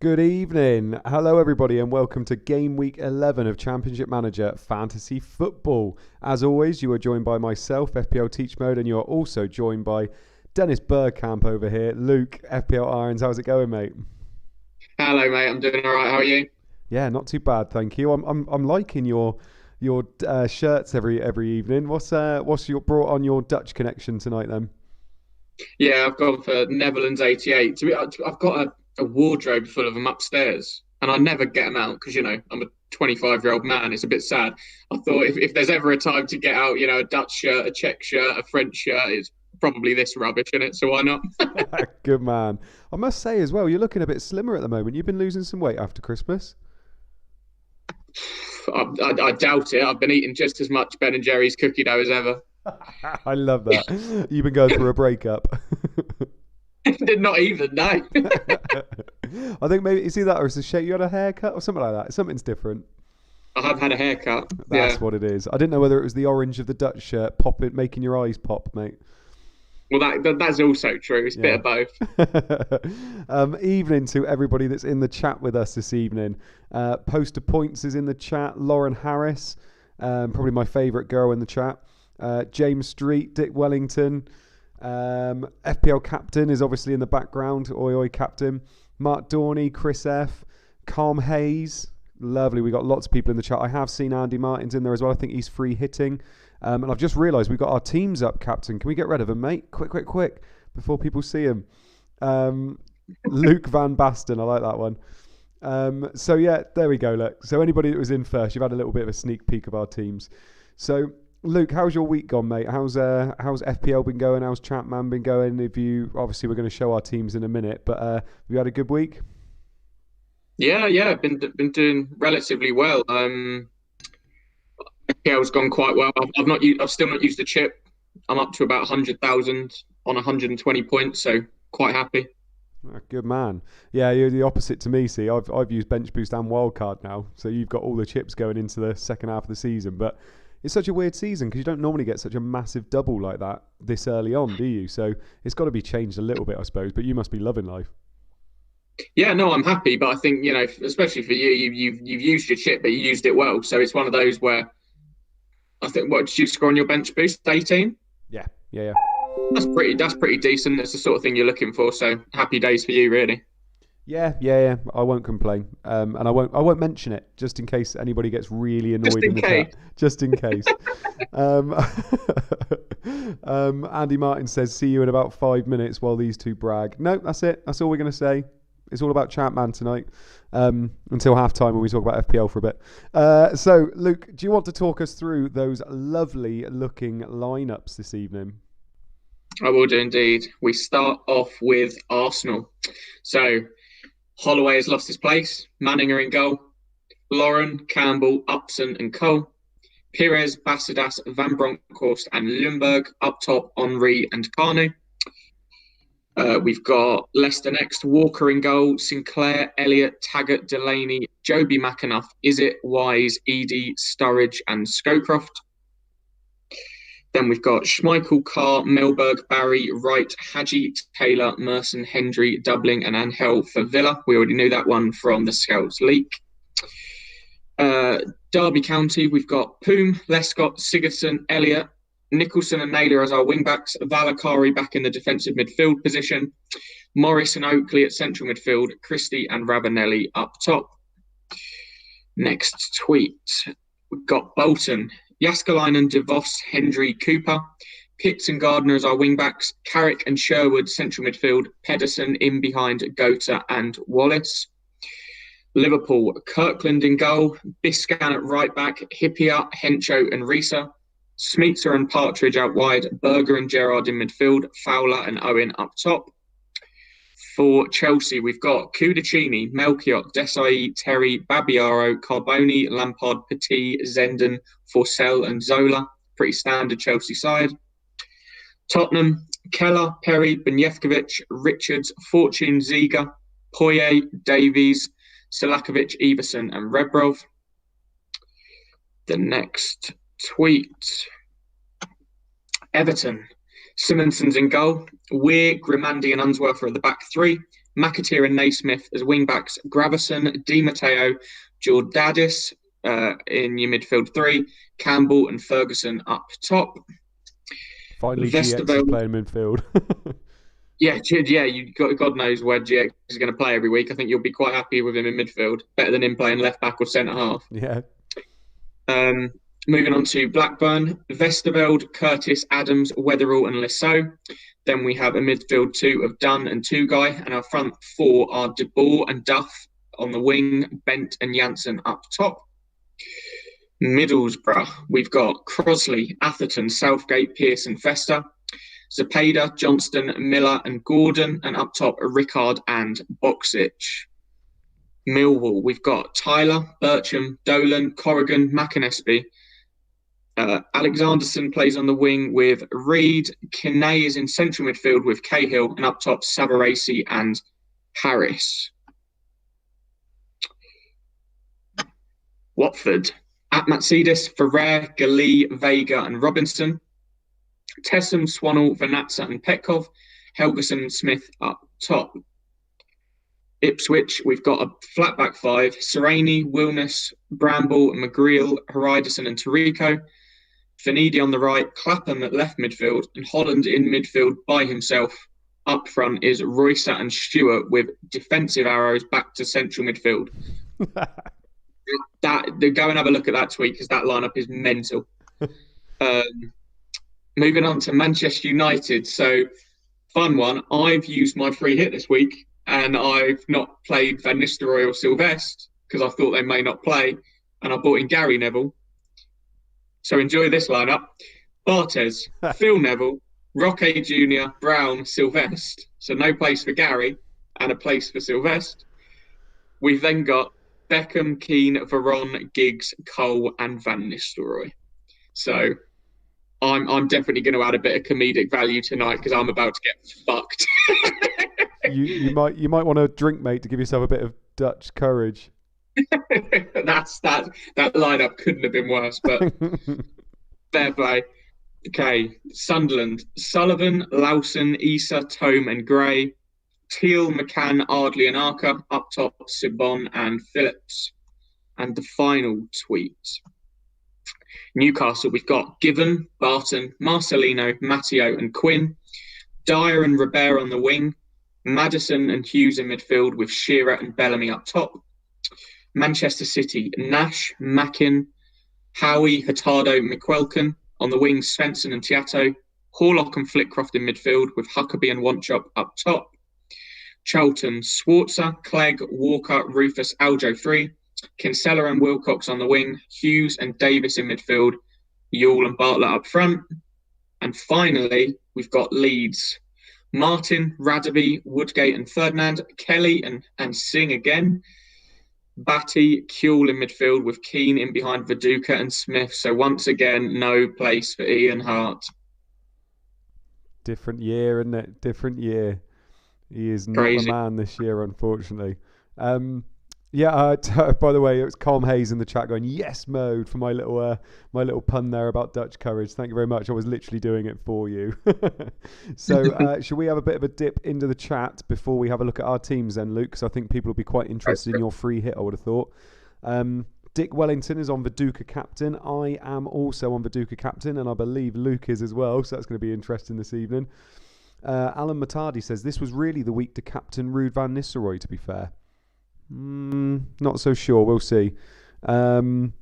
Good evening. Hello, everybody, and welcome to Game Week 11 of Championship Manager Fantasy Football. As always, you are joined by myself, FPL Teach Mode, and you are also joined by Dennis Bergkamp over here. Luke, FPL Irons. How's it going, mate? Hello, mate. I'm doing all right. How are you? Yeah, not too bad, thank you. I'm liking your shirts every evening. What's your brought on your Dutch connection tonight then? Yeah, I've gone for Netherlands 88. I've got a wardrobe full of them upstairs, and I never get them out because, I'm a 25-year-old man. It's a bit sad. I thought if there's ever a time to get out, a Dutch shirt, a Czech shirt, a French shirt, it's probably this rubbish in it. So why not? Good man. I must say as well, you're looking a bit slimmer at the moment. You've been losing some weight after Christmas. I doubt it. I've been eating just as much Ben and Jerry's cookie dough as ever. I love that. You've been going through a breakup. Did not even know. I think maybe you see that, or it's a shape. You had a haircut or something like that. Something's different. I have had a haircut. That's Yeah. what it is. I didn't know whether it was the orange of the Dutch shirt, pop it, making your eyes pop, mate. Well, that's also true. It's a bit Yeah. of both. Evening to everybody that's in the chat with us this evening. Poster Points is in the chat. Lauren Harris, probably my favourite girl in the chat. James Street, Dick Wellington. FPL Captain is obviously in the background. Oi, oi, Captain. Mark Dorney, Chris F. Calm Hayes. Lovely. We got lots of people in the chat. I have seen Andy Martin's in there as well. I think he's free hitting. And I've just realised we've got our teams up, Captain. Can we get rid of him, mate? Quick, before people see him. Luke Van Basten. I like that one. So, yeah, there we go, look. So anybody that was in first, you've had a little bit of a sneak peek of our teams. So, Luke, how's your week gone, mate? How's FPL been going? How's ChampMan been going? Obviously, we're going to show our teams in a minute, but have you had a good week? Yeah, been doing relatively well. FPL's gone quite well. I've still not used the chip. I'm up to about 100,000 on 120 points, so quite happy. Good man. Yeah, you're the opposite to me. See, I've used bench boost and wildcard now, so you've got all the chips going into the second half of the season. But it's such a weird season because you don't normally get such a massive double like that this early on, do you? So it's got to be changed a little bit, I suppose. But you must be loving life. Yeah, no, I'm happy, but I think especially for you, you've used your chip, but you used it well. So it's one of those where I think what did you score on your bench boost? 18. Yeah. That's pretty decent. That's the sort of thing you're looking for. So happy days for you, really. Yeah. I won't complain, and I won't mention it just in case anybody gets really Just annoyed in in the case. chat. Just in case. um, Andy Martin says, "See you in about 5 minutes." While these two brag. No, that's it. That's all we're gonna say. It's all about ChampMan tonight until half time when we talk about FPL for a bit. So, Luke, do you want to talk us through those lovely looking lineups this evening? I will do indeed. We start off with Arsenal. So Holloway has lost his place. Manning are in goal. Lauren, Campbell, Upson, and Cole. Pires, Bassidas, Van Bronckhorst, and Ljungberg. Up top, Henri and Kanu. We've got Leicester next. Walker in goal. Sinclair, Elliott, Taggart, Delaney, Joby McAnuff, Izzet, Wise, Edie, Sturridge, and Scowcroft. Then we've got Schmeichel, Carr, Milberg, Barry, Wright, Hadji, Taylor, Merson, Hendry, Dublin, and Angel for Villa. We already knew that one from the Scouts leak. Derby County, we've got Poom, Lescott, Sigurdsson, Elliott, Nicholson and Naylor as our wing-backs, Valakari back in the defensive midfield position, Morris and Oakley at central midfield, Christie and Ravanelli up top. Next tweet, we've got Bolton, Jaskalainen, DeVos, Hendry, Cooper, Pitts and Gardner as our wing-backs, Carrick and Sherwood central midfield, Pedersen in behind Gota and Wallace. Liverpool, Kirkland in goal, Biscan at right back, Hippier, Hencho and Risa, Smeetser and Partridge out wide, Berger and Gerrard in midfield, Fowler and Owen up top. For Chelsea, we've got Kudicini, Melchiot, Desai, Terry, Babiaro, Carboni, Lampard, Petit, Zenden, Forsell and Zola. Pretty standard Chelsea side. Tottenham, Keller, Perry, Benjevkovic, Richards, Fortune, Ziga, Poye, Davies, Selakovic, Everson and Rebrov. The next tweet. Everton, Simonson's in goal. Weir, Grimandi and Unsworth are at the back three. McAteer and Naismith as wing-backs, Gravison, Di Matteo, Jordadis in your midfield three, Campbell and Ferguson up top. Finally, GX is playing midfield. Yeah, God knows where GX is going to play every week. I think you'll be quite happy with him in midfield. Better than him playing left back or centre half. Yeah. Moving on to Blackburn, Vesterveld, Curtis, Adams, Weatherall and Lissow. Then we have a midfield two of Dunn and Tugai, and our front four are De Boer and Duff on the wing, Bent and Janssen up top. Middlesbrough, we've got Crosley, Atherton, Southgate, Pearson, Fester. Zepeda, Johnston, Miller and Gordon, and up top are Rickard and Boxic. Millwall, we've got Tyler, Bircham, Dolan, Corrigan, McInnesby. Alexanderson plays on the wing with Reed. Kinney is in central midfield with Cahill, and up top Savarese and Harris. Watford, Atmatsidis, Ferrer, Galli, Vega and Robinson. Tessem, Swannell, Vanatza and Petkov. Helgeson and Smith up top. Ipswich, we've got a flat back five, Sereni, Wilness, Bramble, McGreal, Haridason and Tarico. Finidi on the right, Clapham at left midfield, and Holland in midfield by himself. Up front is Roycer and Stewart with defensive arrows back to central midfield. Go and have a look at that tweet because that lineup is mental. Moving on to Manchester United. So, fun one. I've used my free hit this week and I've not played Van Nistelrooy or Sylvestre because I thought they may not play. And I bought in Gary Neville. So enjoy this lineup. Barthez, Phil Neville, Roque Jr., Brown, Sylvestre. So no place for Gary and a place for Sylvestre. We've then got Beckham, Keane, Veron, Giggs, Cole and Van Nistelrooy. So I'm definitely going to add a bit of comedic value tonight because I'm about to get fucked. you might want a drink, mate, to give yourself a bit of Dutch courage. that lineup couldn't have been worse, but fair play. Okay, Sunderland, Sullivan, Lawson, Issa, Tome and Gray. Teal, McCann, Ardley and Arca. Up top, Sibon and Phillips. And the final tweet. Newcastle, we've got Given, Barton, Marcelino, Matteo and Quinn. Dyer and Robert on the wing. Maddison and Hughes in midfield with Shearer and Bellamy up top. Manchester City, Nash, Mackin, Howie, Hurtado, McQuelkin. On the wing, Svensson and Tiato. Horlock and Flitcroft in midfield with Huckabee and Wanchop up top. Charlton, Swartzer, Clegg, Walker, Rufus, Aljo 3. Kinsella and Wilcox on the wing. Hughes and Davis in midfield. Yule and Bartlett up front. And finally, we've got Leeds. Martin, Radaby, Woodgate and Ferdinand. Kelly and Singh again. Batty, Kuehl in midfield with Keane in behind Viduka and Smith. So once again, no place for Ian Hart. Different year, isn't it? Different year. He is not a man this year, unfortunately. By the way, it was Colm Hayes in the chat going yes mode for my little pun there about Dutch courage. Thank you very much. I was literally doing it for you. So should we have a bit of a dip into the chat before we have a look at our teams then, Luke? Because I think people will be quite interested in your free hit, I would have thought. Dick Wellington is on Viduka captain. I am also on Viduka captain, and I believe Luke is as well. So that's going to be interesting this evening. Alan Matardi says this was really the week to captain Ruud van Nistelrooy, to be fair. Not so sure. We'll see. David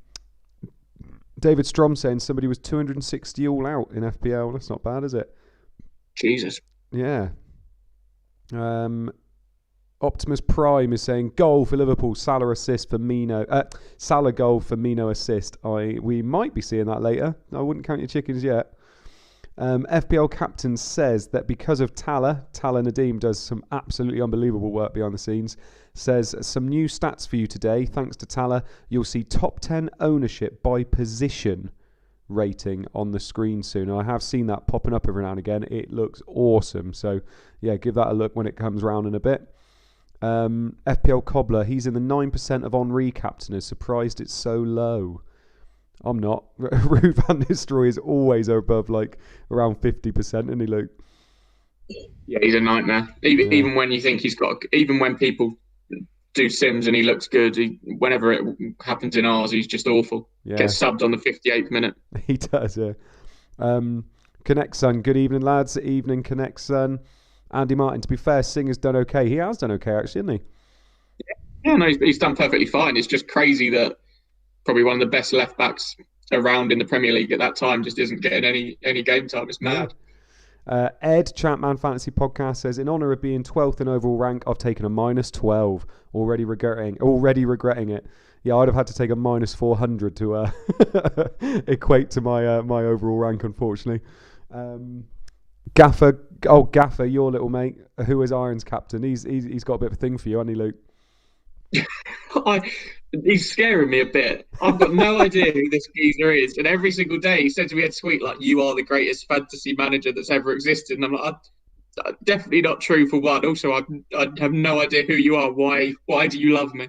Strom saying somebody was 260 all out in FPL. That's not bad, is it? Jesus. Yeah. Optimus Prime is saying goal for Liverpool, Salah assist for Mino. Salah goal for Mino assist. We might be seeing that later. I wouldn't count your chickens yet. FPL captain says that because of Tala Nadeem does some absolutely unbelievable work behind the scenes. Says some new stats for you today. Thanks to Tala, you'll see top 10 ownership by position rating on the screen soon. And I have seen that popping up every now and again. It looks awesome. So yeah, give that a look when it comes round in a bit. FPL Cobbler, he's in the 9% of Henri captainers. Surprised it's so low. I'm not. Ruud van Nistelrooy is always above like around 50%, isn't he, Luke? Yeah, he's a nightmare. Even when you think even when people do sims and he looks good, whenever it happens in ours, he's just awful. Yeah, Gets subbed on the 58th minute. he does. Yeah. Connect Son. Good evening, lads. Evening, Connect Son. Andy Martin. To be fair, Singer's done okay. He has done okay, actually, hasn't he? Yeah, no, he's done perfectly fine. It's just crazy that probably one of the best left backs around in the Premier League at that time just isn't getting any game time. It's mad. Ed, ChampManFPL Podcast says, in honour of being 12th in overall rank, I've taken a -12. Already regretting it. Yeah, I'd have had to take a -400 to equate to my my overall rank, unfortunately. Gaffer, your little mate, who is Iron's captain. He's got a bit of a thing for you, hasn't he, Luke? He's scaring me a bit. I've got no idea who this geezer is, and every single day he said to me a tweet like, "You are the greatest fantasy manager that's ever existed," and I'm like, definitely not true for one. Also, I have no idea who you are. Why do you love me?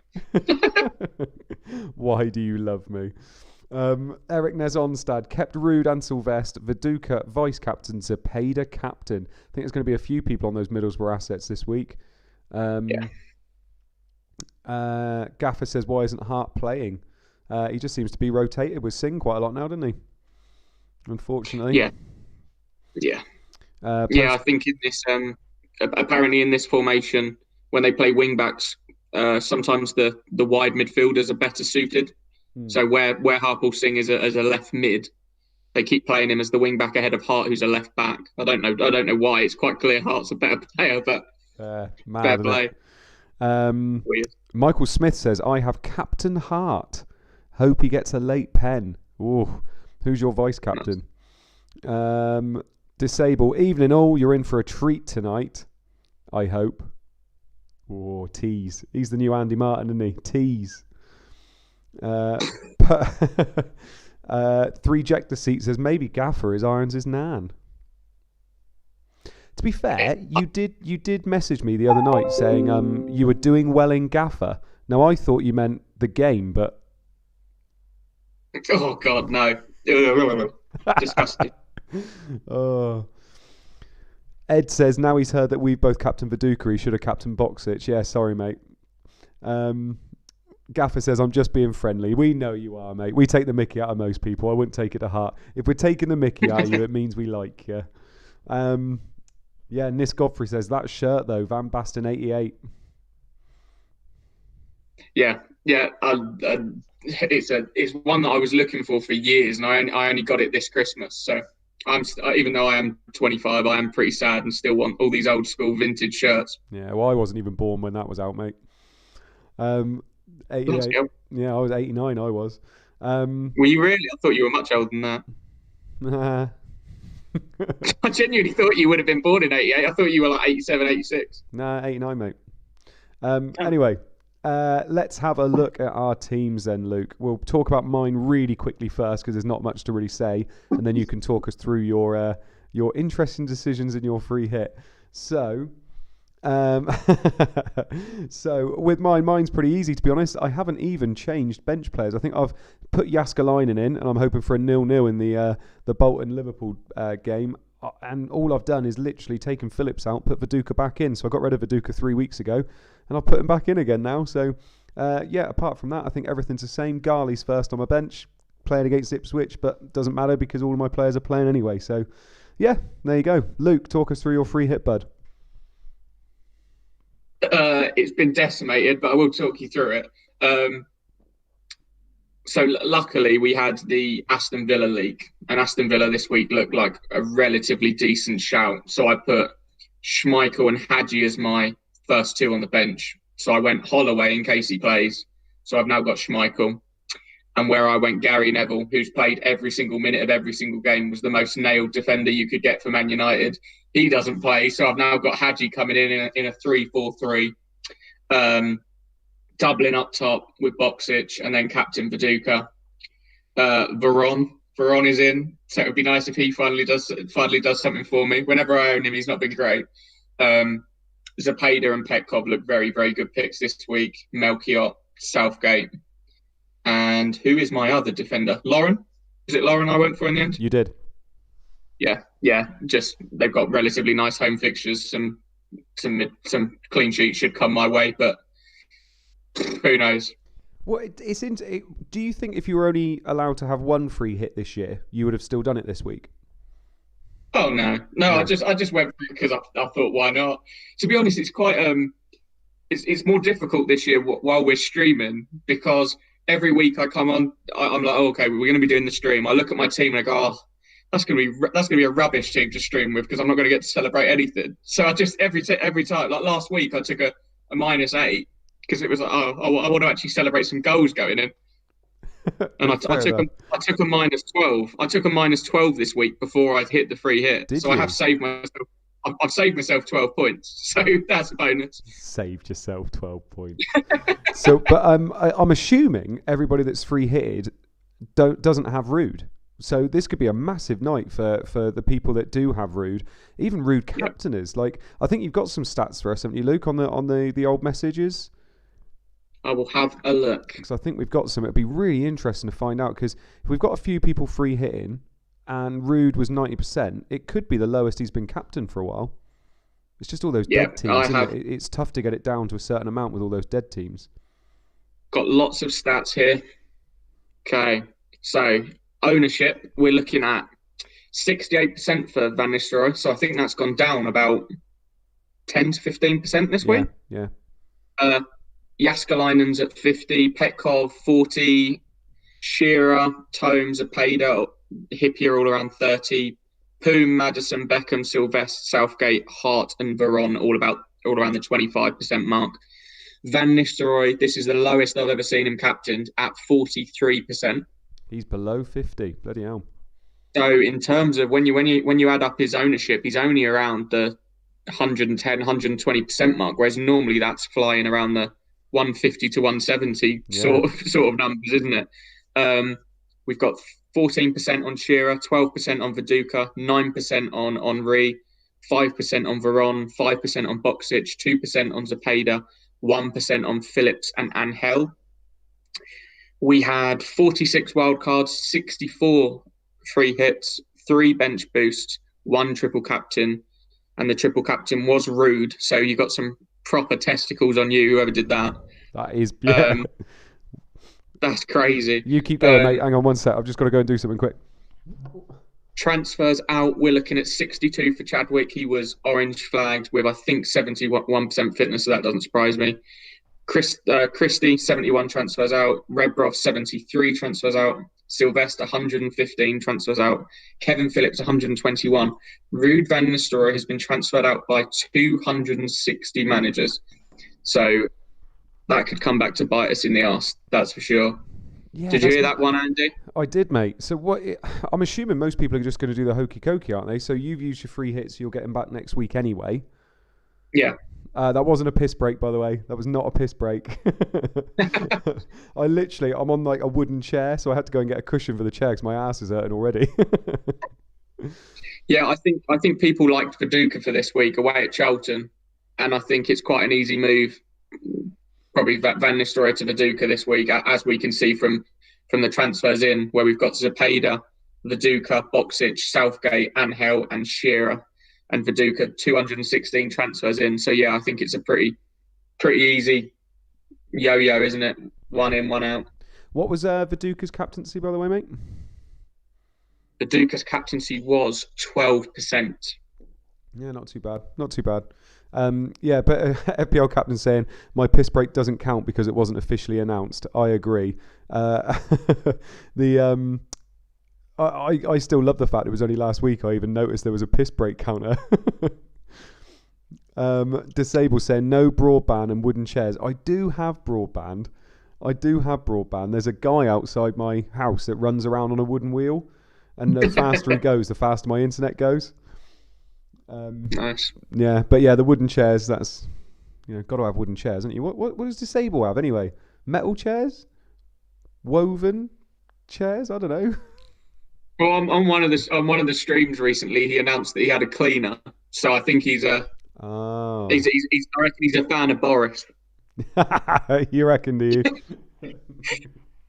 Why do you love me? Eric Nezonstad kept Rude and Sylvester, Viduka vice captain, Zepeda captain. I think there's going to be a few people on those Middlesbrough assets this week. Gaffer says, why isn't Hart playing? He just seems to be rotated with Singh quite a lot now, doesn't he? Unfortunately. Yeah. I think in this apparently in this formation, when they play wing backs, sometimes the wide midfielders are better suited. So where Harpal Singh is as a left mid, they keep playing him as the wing back ahead of Hart, who's a left back. I don't know why. It's quite clear Hart's a better player, but fair play. Michael Smith says, I have Captain Hart. Hope he gets a late pen. Ooh, who's your vice captain? Disable. Evening all. You're in for a treat tonight, I hope. Oh, tease. He's the new Andy Martin, isn't he? Tease. 3Jector Seat says, maybe Gaffer is Irons' nan. To be fair, you did message me the other night saying you were doing well in Gaffer. Now, I thought you meant the game, but... Oh, God, no. Disgusting. Oh. Ed says, now he's heard that we've both captained Viduka, he should have captained Boxic. Yeah, sorry, mate. Gaffer says, I'm just being friendly. We know you are, mate. We take the mickey out of most people. I wouldn't take it to heart. If we're taking the mickey out of you, it means we like you. Yeah, Nis Godfrey says, that shirt, though, Van Basten 88. Yeah. It's one that I was looking for years, and I only got it this Christmas. So even though I am 25, I am pretty sad and still want all these old school vintage shirts. Yeah, well, I wasn't even born when that was out, mate. 88. Yeah, I was 89. I was. Were you really? I thought you were much older than that. Nah. I genuinely thought you would have been born in 88. I thought you were like 87, 86. Nah, 89, mate. Anyway, let's have a look at our teams then, Luke. We'll talk about mine really quickly first because there's not much to really say, and then you can talk us through your interesting decisions and your free hit. So with mine's pretty easy, to be honest. I haven't even changed bench players. I think I've put Jaskalainen in, and I'm hoping for a 0-0 in the Bolton Liverpool game. And all I've done is literally taken Phillips out, put Viduka back in. So I got rid of Viduka 3 weeks ago, and I'll put him back in again now. So apart from that, I think everything's the same. Garley's first on my bench, playing against Ipswich, but doesn't matter because all of my players are playing anyway. So yeah, there you go. Luke, talk us through your free hit, bud. It's been decimated, but I will talk you through it. So luckily we had the Aston Villa league, and Aston Villa this week looked like a relatively decent shout. So I put Schmeichel and Hadji as my first two on the bench. So I went Holloway in case he plays. So I've now got Schmeichel. And where I went Gary Neville, who's played every single minute of every single game, was the most nailed defender you could get for Man United. He doesn't play, so I've now got Hadji coming in a 3-4-3, doubling up top with Boxic, and then captain Viduka. Veron is in, so it would be nice if he finally does something for me. Whenever I own him, he's not been great. Zepeda and Petkov look very, very good picks this week. Melchiot, Southgate. And who is my other defender? Lauren? Is it Lauren I went for in the end? You did. Yeah. Just they've got relatively nice home fixtures. Some clean sheets should come my way, but who knows? Well, do you think if you were only allowed to have one free hit this year, you would have still done it this week? Oh no. I just went for it because I thought, why not? To be honest, it's quite it's more difficult this year while we're streaming, because every week I come on, I'm like, oh, okay, we're going to be doing the stream. I look at my team and I go, oh, that's going to be a rubbish team to stream with because I'm not going to get to celebrate anything. So I just every time, like last week, I took a -8 because it was like, oh, I want to actually celebrate some goals going in. And I took a -12. I took a -12 this week before I'd hit the free hit. Did so you? I have saved myself. I've saved myself 12 points, so that's a bonus. Saved yourself 12 points. So, but I'm assuming everybody that's free hitted doesn't have Rude. So this could be a massive night for the people that do have Rude, even Rude captainers. Like, I think you've got some stats for us, haven't you, Luke, on the old messages? I will have a look. Because I think we've got some. It'd be really interesting to find out, because if we've got a few people free hitting and Rude was 90%, it could be the lowest he's been captain for a while. It's just all those dead teams. It's tough to get it down to a certain amount with all those dead teams. Got lots of stats here. Okay, so ownership, we're looking at 68% for Van Nistelrooy. So I think that's gone down about 10 to 15% this week. Yeah. Jaskalainen's at 50, Petkov 40, Shearer, Tomes, Apeda, Hippier all around 30, Poom, Maddison, Beckham, Sylvester, Southgate, Hart, and Veron all around the 25% mark. Van Nistelrooy, this is the lowest I've ever seen him captained, at 43%. He's below 50. Bloody hell. So in terms of when you add up his ownership, he's only around the 110, 120% mark, whereas normally that's flying around the 150 to 170 sort of numbers, isn't it? We've got 14% on Shearer, 12% on Viduka, 9% on Henry, 5% on Veron, 5% on Boksic, 2% on Zepeda, 1% on Phillips and Angel. We had 46 wildcards, 64 free hits, 3 bench boosts, 1 triple captain, and the triple captain was Rude. So you got some proper testicles on you, whoever did that. That is, that's crazy. You keep going, mate. Hang on one sec. I've just got to go and do something quick. Transfers out, we're looking at 62 for Chadwick. He was orange flagged with, I think, 71% fitness, so that doesn't surprise me. Christie, 71 transfers out. Rebroff, 73 transfers out. Sylvester, 115 transfers out. Kevin Phillips, 121. Ruud van Nistelrooy has been transferred out by 260 managers. So that could come back to bite us in the arse, that's for sure. Yeah, did you hear that one, Andy? I did, mate. So I'm assuming most people are just going to do the hokey cokey, aren't they? So you've used your free hits, you'll get them back next week anyway. Yeah. That wasn't a piss break, by the way. That was not a piss break. I'm on like a wooden chair, so I had to go and get a cushion for the chair because my ass is hurting already. Yeah, I think people liked Viduka for this week away at Charlton, and I think it's quite an easy move. Probably Van Nistelrooy to Viduka this week, as we can see from the transfers in, where we've got Zepeda, Viduka, Boksic, Southgate, Angel, and Shearer, and Viduka 216 transfers in. So yeah, I think it's a pretty easy yo-yo, isn't it? One in, one out. What was Viduka's captaincy, by the way, mate? Viduka's captaincy was 12%. Yeah, not too bad. Not too bad. Yeah, but FPL captain saying my piss break doesn't count because it wasn't officially announced. I agree. I still love the fact it was only last week I even noticed there was a piss break counter. Disable saying no broadband and wooden chairs. I do have broadband. There's a guy outside my house that runs around on a wooden wheel, and the faster he goes, the faster my internet goes. Nice. Yeah, but yeah, the wooden chairs, that's, got to have wooden chairs, haven't you? What does Disable have anyway? Metal chairs? Woven chairs? I don't know. Well, on one of the streams recently, he announced that he had a cleaner. So I think he's a I reckon he's a fan of Boris. You reckon, do you?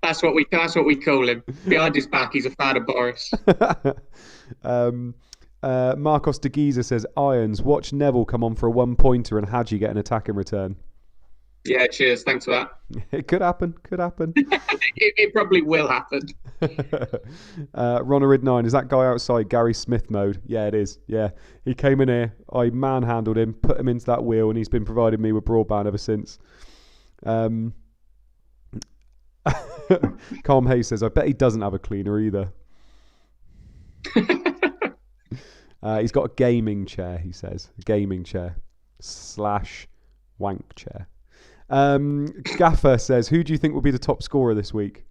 That's what we call him. Behind his back, he's a fan of Boris. Marcos de Giza says, Irons, watch Neville come on for a one-pointer and Hadji get an attack in return. Yeah, cheers. Thanks for that. It could happen. it probably will happen. Ronarid9, is that guy outside Gary Smith mode? Yeah, it is. Yeah, he came in here. I manhandled him, put him into that wheel, and he's been providing me with broadband ever since. Calm Hayes says, I bet he doesn't have a cleaner either. He's got a gaming chair, he says. A gaming chair / wank chair. Gaffer says, who do you think will be the top scorer this week?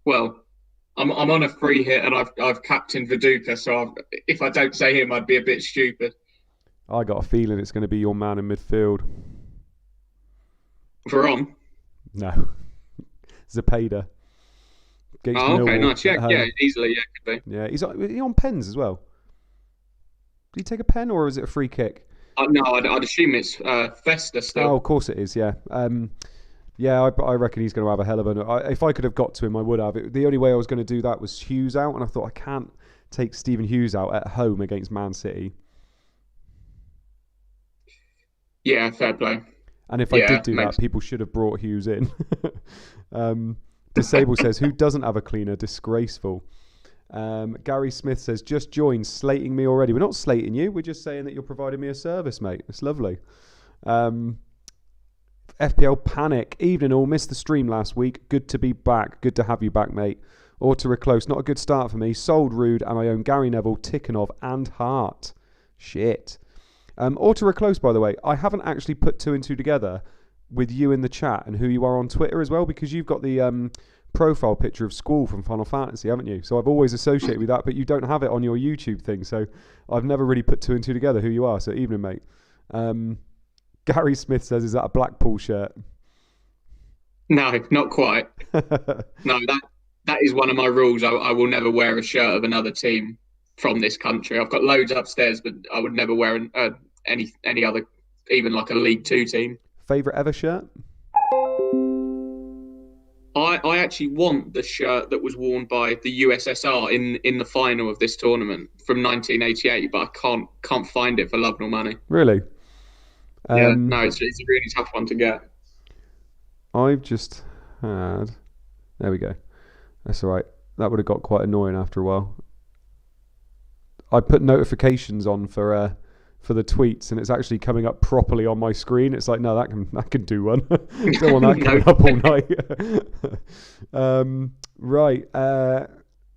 Well, I'm on a free hit and I've captained Viduka, so if I don't say him, I'd be a bit stupid. I got a feeling it's going to be your man in midfield. Veron? No. Zapata. Oh, okay, nice. Yeah, easily, yeah, could be. Yeah, he's on pens as well. Did he take a pen or is it a free kick? No, I'd assume it's Festa still. Oh, of course it is, yeah. I reckon he's going to have a hell of a... If I could have got to him, I would have. The only way I was going to do that was Hughes out, and I thought I can't take Stephen Hughes out at home against Man City. Yeah, fair play. And if I did do that, people should have brought Hughes in. Disable says, who doesn't have a cleaner? Disgraceful. Gary Smith says, just joined, slating me already. We're not slating you. We're just saying that you're providing me a service, mate. It's lovely. FPL Panic. Evening all. Missed the stream last week. Good to be back. Good to have you back, mate. Auto Reclose. Not a good start for me. Sold Rude and I own Gary Neville, Tikhonov and Hart. Shit. Auto Reclose, by the way, I haven't actually put 2 and 2 together with you in the chat and who you are on Twitter as well, because you've got the profile picture of Squall from Final Fantasy, haven't you? So I've always associated with that, but you don't have it on your YouTube thing, so I've never really put 2 and 2 together who you are. So evening, mate. Gary Smith says, is that a Blackpool shirt? No, not quite. No, that is one of my rules. I will never wear a shirt of another team from this country. I've got loads upstairs, but I would never wear any other, even like a League Two team. Favourite ever shirt? I actually want the shirt that was worn by the USSR in the final of this tournament from 1988, but I can't find it for love nor money. Really? Yeah, no, it's a really tough one to get. I've just had... There we go. That's all right. That would have got quite annoying after a while. I put notifications on for the tweets, and it's actually coming up properly on my screen. It's like, no, that can do one. Don't want that coming up all night. Right.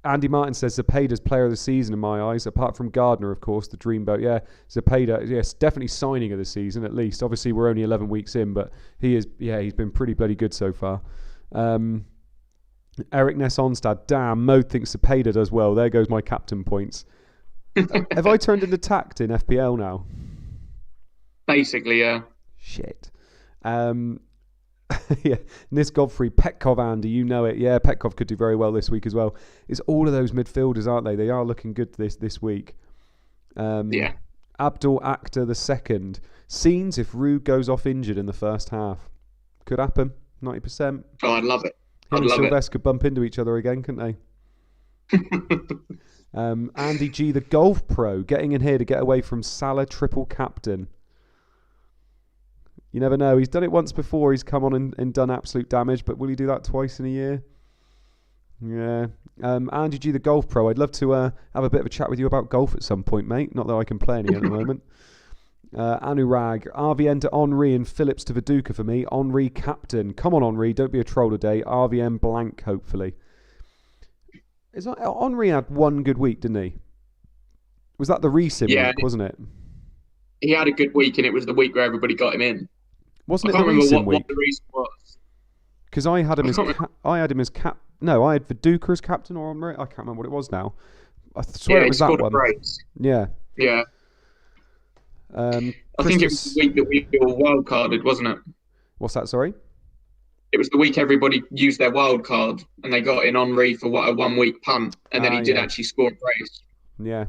Andy Martin says Zepeda's player of the season in my eyes, apart from Gardner, of course, the dreamboat. Yeah, Zepeda, yes, definitely signing of the season at least. Obviously, we're only 11 weeks in, but he's been pretty bloody good so far. Eric Ness Onstad, damn, Mode thinks Zepeda does well. There goes my captain points. Have I turned into tact in FPL now? Basically, yeah. Shit. Yeah, Nis Godfrey, Petkov, Andy, you know it. Yeah, Petkov could do very well this week as well. It's all of those midfielders, aren't they? They are looking good this week. Yeah. Abdul Akhtar the second. Scenes if Rude goes off injured in the first half. Could happen. 90%. Oh, I'd love it. Him and Sylvester could bump into each other again, couldn't they? Andy G, the golf pro, getting in here to get away from Salah triple captain. You never know. He's done it once before. He's come on and done absolute damage, but will he do that twice in a year? Yeah. Andy G, the golf pro, I'd love to have a bit of a chat with you about golf at some point, mate. Not that I can play any at the moment. Anurag, RVN to Henri and Phillips to Viduka for me. Henri captain. Come on, Henri. Don't be a troll today. RVN blank, hopefully. Henri had one good week, didn't he? Was that the Reesim week, wasn't it? He had a good week, and it was the week where everybody got him in. Wasn't it the Reesim week? What the reason was. Because I had him as cap. No, I had Viduka as captain or Henri. I can't remember what it was now. I swear it was that one. Yeah. Yeah. I think it was the week that we were wild carded, wasn't it? What's that? Sorry. It was the week everybody used their wild card and they got in Henri for a 1 week punt, and then he did actually score a brace. Yeah.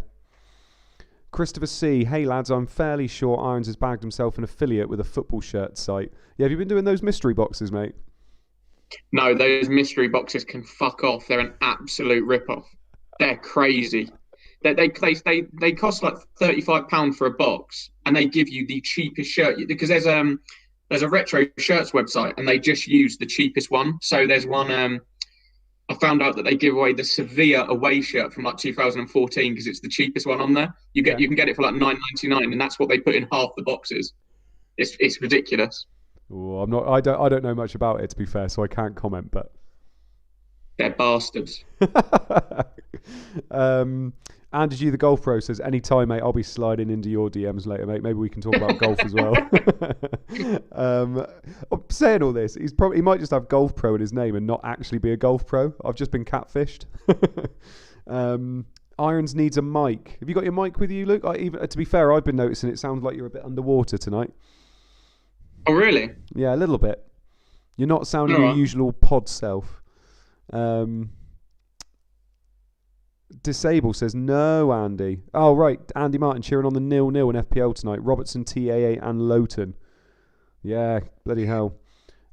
Christopher C. Hey lads, I'm fairly sure Irons has bagged himself an affiliate with a football shirt site. Yeah, have you been doing those mystery boxes, mate? No, those mystery boxes can fuck off. They're an absolute rip-off. They're crazy. They cost like £35 for a box, and they give you the cheapest shirt because there's a retro shirts website, and they just use the cheapest one. So there's one. I found out that they give away the Sevilla away shirt from like 2014 because it's the cheapest one on there. You can get it for like £9.99, and that's what they put in half the boxes. It's ridiculous. Oh, I don't know much about it, to be fair, so I can't comment. But they're bastards. Andy G, the Golf Pro, says, anytime, mate, I'll be sliding into your DMs later, mate. Maybe we can talk about golf as well. I'm saying all this, he might just have Golf Pro in his name and not actually be a Golf Pro. I've just been catfished. Irons needs a mic. Have you got your mic with you, Luke? To be fair, I've been noticing it sounds like you're a bit underwater tonight. Oh, really? Yeah, a little bit. You're not sounding your usual pod self. Disable says, no, Andy. Oh, right. Andy Martin cheering on the 0-0 in FPL tonight. Robertson, TAA and Lowton. Yeah, bloody hell.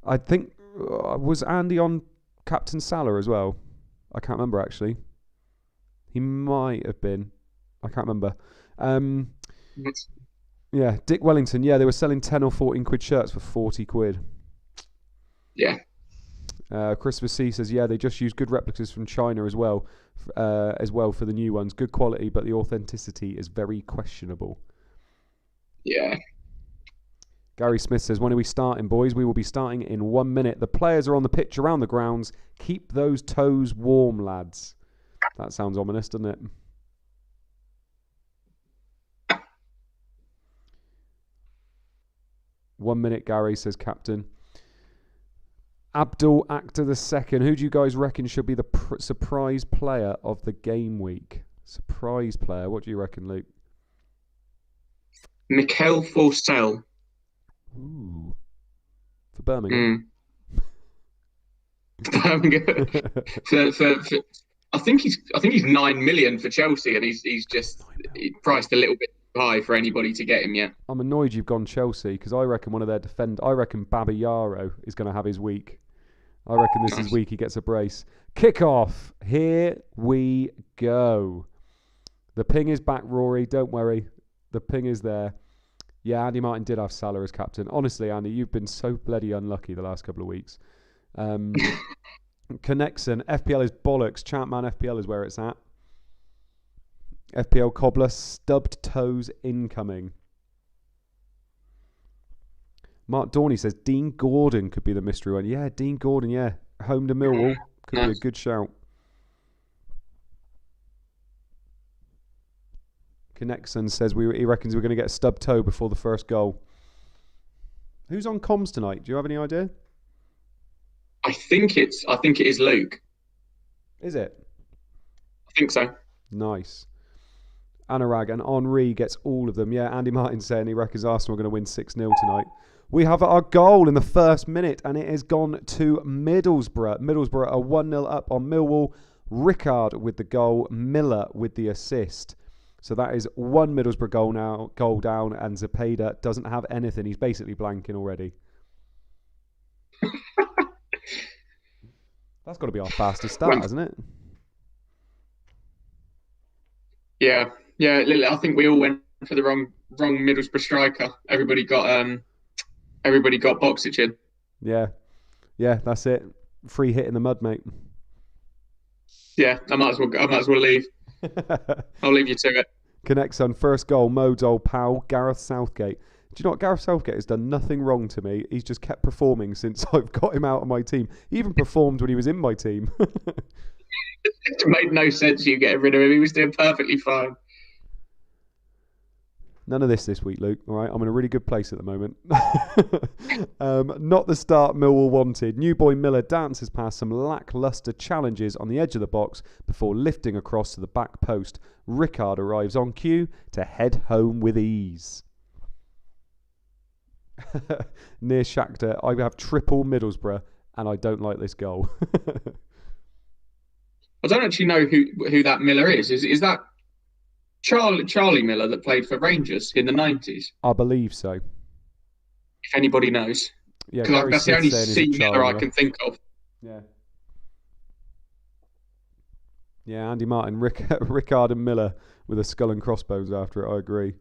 I think, was Andy on Captain Salah as well? I can't remember, actually. He might have been. I can't remember. Yeah, Dick Wellington. Yeah, they were selling 10 or 14 quid shirts for 40 quid. Yeah. Christopher C says, yeah, they just use good replicas from China as well for the new ones. Good quality, but the authenticity is very questionable. Yeah. Gary Smith says, when are we starting, boys? We will be starting in 1 minute. The players are on the pitch around the grounds. Keep those toes warm, lads. That sounds ominous, doesn't it? One minute, Gary, says Captain. Abdul Akhtar II. Who do you guys reckon should be the surprise player of the game week? Surprise player. What do you reckon, Luke? Mikel Forsell. Ooh. For Birmingham. Birmingham. I think he's 9 million for Chelsea, and he's just priced a little bit high for anybody to get him yet. I'm annoyed you've gone Chelsea because I reckon one of their defenders. I reckon Baba Yaro is going to have his week. I reckon this is week he gets a brace. Kick off. Here we go. The ping is back, Rory. Don't worry. The ping is there. Yeah, Andy Martin did have Salah as captain. Honestly, Andy, you've been so bloody unlucky the last couple of weeks. Connexon. FPL is bollocks. ChampManFPL is where it's at. FPL Cobbler. Stubbed toes incoming. Mark Dorney says Dean Gordon could be the mystery one. Yeah, Dean Gordon, yeah. Home to Millwall. Could be a good shout. Connexon says he reckons we're going to get a stub toe before the first goal. Who's on comms tonight? Do you have any idea? I think it is Luke. Is it? I think so. Nice. Anurag and Henri gets all of them. Yeah, Andy Martin saying he reckons Arsenal are going to win 6-0 tonight. We have our goal in the first minute, and it has gone to Middlesbrough. Middlesbrough are 1-0 up on Millwall. Rickard with the goal, Miller with the assist. So that is one Middlesbrough goal down, and Zepeda doesn't have anything. He's basically blanking already. That's got to be our fastest start, hasn't it? Yeah. I think we all went for the wrong Middlesbrough striker. Everybody got Boxic in. Yeah, that's it. Free hit in the mud, mate. Yeah, I might as well leave. I'll leave you to it. Connects on first goal, Mode's old pal, Gareth Southgate. Do you know what? Gareth Southgate has done nothing wrong to me. He's just kept performing since I've got him out of my team. He even performed when he was in my team. It made no sense you getting rid of him. He was doing perfectly fine. None of this week, Luke. All right, I'm in a really good place at the moment. Not the start Millwall wanted. New boy Miller dances past some lacklustre challenges on the edge of the box before lifting across to the back post. Rickard arrives on cue to head home with ease. Near Shakhtar, I have triple Middlesbrough, and I don't like this goal. I don't actually know who that Miller is. Is that Charlie Miller that played for Rangers in the 90s? I believe so. If anybody knows. Yeah, because that's the only C Miller I can think of. Yeah. Yeah, Andy Martin, Rickard and Miller with a skull and crossbones after it. I agree.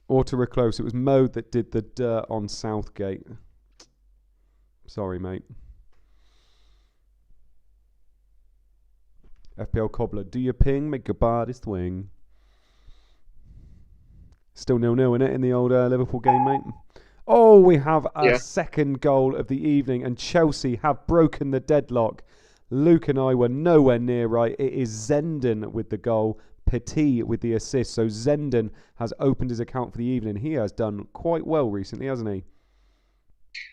Or to reclose, it was Mo that did the dirt on Southgate. Sorry, mate. FPL Cobbler, do your ping, make your body swing. Still 0-0 in it in the old Liverpool game, mate. Oh, we have a second goal of the evening, and Chelsea have broken the deadlock. Luke and I were nowhere near right. It is Zenden with the goal, Petit with the assist. So Zenden has opened his account for the evening. He has done quite well recently, hasn't he?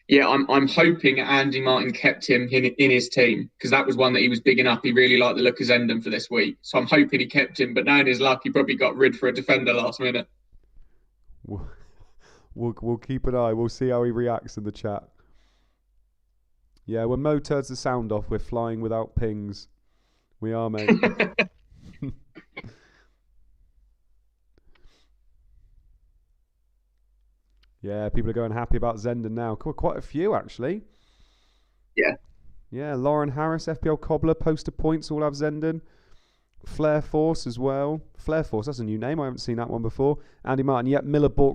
Yeah, I'm hoping Andy Martin kept him in his team, because that was one that he was bigging up. He really liked the look of Zenden for this week. So I'm hoping he kept him, but knowing his luck, he probably got rid for a defender last minute. We'll keep an eye. We'll see how he reacts in the chat. Yeah, when Mo turns the sound off, we're flying without pings. We are, mate. Yeah, people are going happy about Zenden now. Quite a few, actually. Yeah. Yeah, Lauren Harris, FPL Cobbler, poster points all have Zenden. Flair Force as well. Flair Force, that's a new name. I haven't seen that one before. Andy Martin, yep, Miller bought